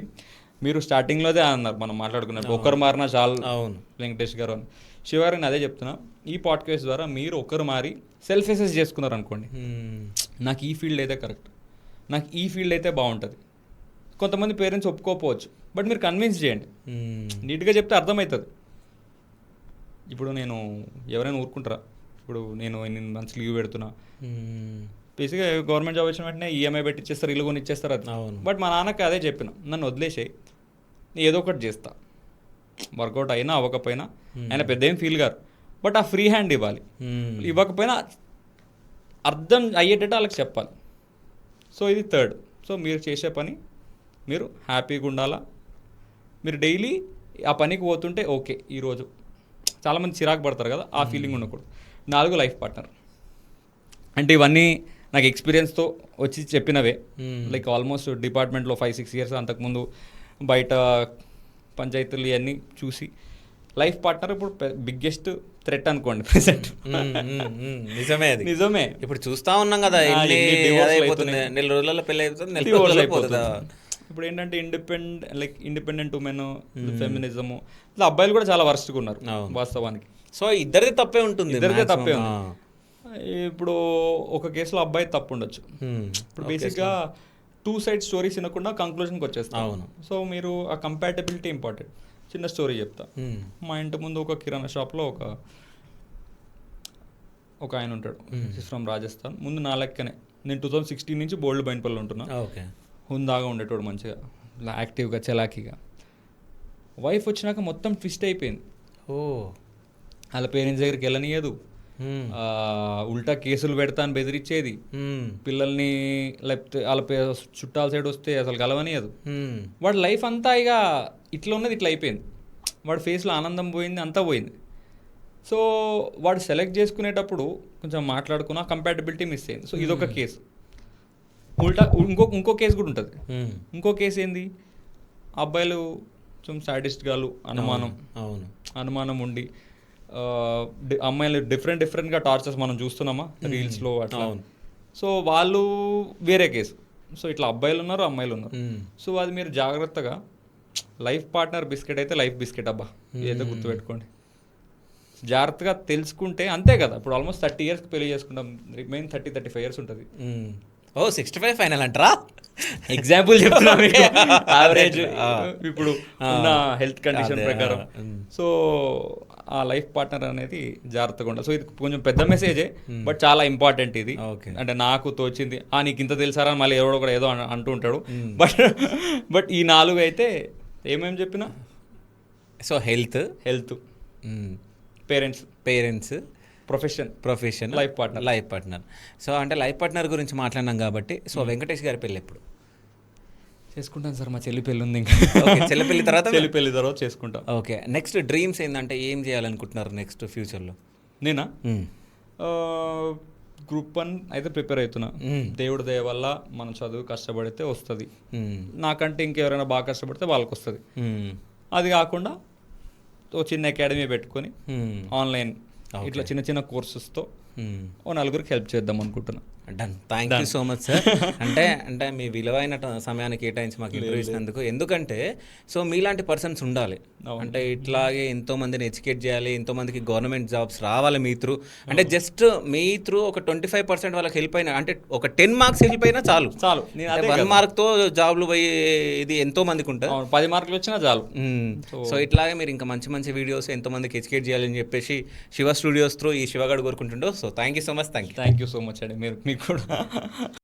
మీరు స్టార్టింగ్లోదే అన్నారు మనం మాట్లాడుకున్నప్పుడు, ఒకరు మారినా చాలు వెంకటేష్ గారు అని. శివారిని అదే చెప్తున్నా, ఈ పాడ్కాస్ట్ ద్వారా మీరు ఒకరు మారి సెల్ఫ్ అసెస్ చేసుకున్నారు అనుకోండి, నాకు ఈ ఫీల్డ్ అయితే కరెక్ట్, నాకు ఈ ఫీల్డ్ అయితే బాగుంటుంది. కొంతమంది పేరెంట్స్ ఒప్పుకోకపోవచ్చు, బట్ మీరు కన్విన్స్ చేయండి, నీట్గా చెప్తే అర్థమవుతుంది. ఇప్పుడు నేను ఎవరైనా ఊరుకుంటారా, ఇప్పుడు నేను 8 months లీవ్ పెడుతున్నా, బేసిక్గా గవర్నమెంట్ జాబ్ వచ్చిన వెంటనే ఈఎంఐ పెట్టి ఇచ్చేస్తారు, ఇల్లు కొని ఇచ్చేస్తారు అది. బట్ మా నాన్నకి అదే చెప్పిన, నన్ను వదిలేసేయి, ఏదో ఒకటి చేస్తా, వర్కౌట్ అయినా అవ్వకపోయినా ఆయన పెద్ద ఏం ఫీల్ గారు, బట్ ఆ ఫ్రీ హ్యాండ్ ఇవ్వాలి, ఇవ్వకపోయినా అర్థం అయ్యేటట్టు వాళ్ళకి చెప్పాలి. సో ఇది 3rd. సో మీరు చేసే పని మీరు హ్యాపీగా ఉండాలా, మీరు డైలీ ఆ పనికి పోతుంటే ఓకే ఈరోజు, చాలామంది చిరాకు పడతారు కదా, ఆ ఫీలింగ్ ఉండకూడదు. 4, లైఫ్ పార్ట్నర్. అంటే ఇవన్నీ నాకు ఎక్స్పీరియన్స్తో వచ్చి చెప్పినవే. ఆల్మోస్ట్ డిపార్ట్మెంట్లో 5-6 years, అంతకుముందు బయట పంచాయతీలు ఇవన్నీ చూసి, లైఫ్ పార్ట్నర్ ఇప్పుడు బిగ్గెస్ట్ థ్రెట్ అనుకోండి ప్రెసెంట్. నిజమే. ఇప్పుడు చూస్తా ఉన్నాం కదా, నెల రోజులలో పెళ్ళి అయిపోతుంది, ఇప్పుడు ఏంటంటే ఇండిపెండెంట్ ఉమెన్, ఫెమినిజము, ఇట్లా అబ్బాయిలు కూడా చాలా వరస్ట్గా ఉన్నారు వాస్తవానికి. సో ఇద్దరిది తప్పే ఉంటుంది. ఇప్పుడు ఒక కేసులో అబ్బాయి తప్పు ఉండొచ్చు. ఇప్పుడు బేసిక్గా 2 side స్టోరీస్ వినకుండా కంక్లూజన్కి వచ్చేస్తాం. సో మీరు ఆ కంపాటబిలిటీ ఇంపార్టెంట్. చిన్న స్టోరీ చెప్తా. మా ఇంటి ముందు ఒక కిరాణా షాప్లో ఒక ఆయన ఉంటాడు, ఫ్రమ్ రాజస్థాన్. ముందు నా లెక్కనే, నేను 2016 నుంచి బోల్డ్ బైన్పల్లి ఉంటున్నా. హుందాగా ఉండేటోడు, మంచిగా యాక్టివ్గా చలాకీగా. వైఫ్ వచ్చినాక మొత్తం ట్విస్ట్ అయిపోయింది. వాళ్ళ పేరెంట్స్ దగ్గరికి వెళ్ళనియదు, ఉల్టా కేసులు పెడతా అని బెదిరించేది, పిల్లల్ని లేకపోతే వాళ్ళ చుట్టాల సైడ్ వస్తే అసలు కలవనియదు. వాడి లైఫ్ అంతా ఇక ఇట్లా ఉన్నది ఇట్లా అయిపోయింది. వాడి ఫేస్లో ఆనందం పోయింది, అంతా పోయింది. సో వాడు సెలెక్ట్ చేసుకునేటప్పుడు కొంచెం మాట్లాడుకున్న కంపాటబిలిటీ మిస్ అయింది. సో ఇదొక కేసు. ఉల్టా ఇంకో కేసు కూడా ఉంటుంది. ఇంకో కేసు ఏంది, అబ్బాయిలు కొంచెం సాడిస్ట్ గాలు, అనుమానం ఉండి అమ్మాయిలు డిఫరెంట్గా టార్చర్స్ మనం చూస్తున్నామా రీల్స్లో అట్లా. సో వాళ్ళు వేరే కేసు. సో ఇట్లా అబ్బాయిలు ఉన్నారు, అమ్మాయిలు ఉన్నారు. సో అది మీరు జాగ్రత్తగా, లైఫ్ పార్ట్నర్ బిస్కెట్ అయితే లైఫ్ బిస్కెట్ అబ్బా, ఏదో గుర్తుపెట్టుకోండి. జాగ్రత్తగా తెలుసుకుంటే అంతే కదా. ఇప్పుడు ఆల్మోస్ట్ 30 years పెళ్లి చేసుకుంటాం, రిమైన్ 30-35 years ఉంటుంది. 65 ఫైనల్ అంటారా? ఎగ్జాంపుల్ చెప్తున్నా, యావరేజ్ ఇప్పుడు ఉన్న హెల్త్ కండిషన్ ప్రకారం. సో ఆ లైఫ్ పార్ట్నర్ అనేది జాగ్రత్తగా ఉండాలి. సో ఇది కొంచెం పెద్ద మెసేజే, బట్ చాలా ఇంపార్టెంట్ ఇది. అంటే నాకు తోచింది, నీకు ఇంత తెలుసారా మళ్ళీ ఎవడో కూడా ఏదో అంటూ ఉంటాడు. బట్ ఈ 4 అయితే ఏమేమి చెప్పినా, so health, parents, profession, life partner. So అంటే లైఫ్ పార్ట్నర్ గురించి మాట్లాడినాం కాబట్టి, సో వెంకటేష్ గారి పెళ్ళి ఎప్పుడు చేసుకుంటాను సార్? మా చెల్లి పెళ్ళి ఉంది ఇంకా. చెల్లి పెళ్ళి తర్వాత చేసుకుంటాం. ఓకే, నెక్స్ట్ డ్రీమ్స్ ఏంటంటే ఏం చేయాలనుకుంటున్నారు నెక్స్ట్ ఫ్యూచర్లో? నేనా Group 1 అయితే ప్రిపేర్ అవుతున్నా. దేవుడి దయ వల్ల మనం చదువు కష్టపడితే వస్తుంది. నాకంటే ఇంకెవరైనా బాగా కష్టపడితే వాళ్ళకి వస్తుంది. అది కాకుండా ఓ చిన్న అకాడమీ పెట్టుకొని ఆన్లైన్ ఇట్లా చిన్న కోర్సెస్తో ఓ 4 హెల్ప్ చేద్దాం అనుకుంటున్నా. Done. Thank you so much sir. అంటే మీ విలువైన సమయాన్ని కేటాయించి మాకు ఇంటర్వ్యూ ఇచ్చినందుకు. ఎందుకంటే సో మీలాంటి పర్సన్స్ ఉండాలి. అంటే ఇట్లాగే ఎంతో మందిని ఎడ్యుకేట్ చేయాలి, ఎంతో మందికి గవర్నమెంట్ జాబ్స్ రావాలి మీ త్రూ. అంటే జస్ట్ మీ త్రూ ఒక 25% వాళ్ళకి హెల్ప్ అయినా, అంటే ఒక 10 మార్క్స్ హెల్ప్ అయినా చాలు. 1 మార్క్తో జాబ్లు పోయి ఇది ఎంతో మందికి ఉంటుంది. 10 మార్కులు వచ్చినా చాలు. సో ఇట్లాగే మీరు ఇంకా మంచి మంచి వీడియోస్ ఎంతో మందికి ఎడ్యుకేట్ చేయాలని చెప్పేసి శివ స్టూడియోస్ త్రూ ఈ శివగాడు కోరుకుంటుండో. So thank you so much. Thank you so much అండి. మీకు కూడా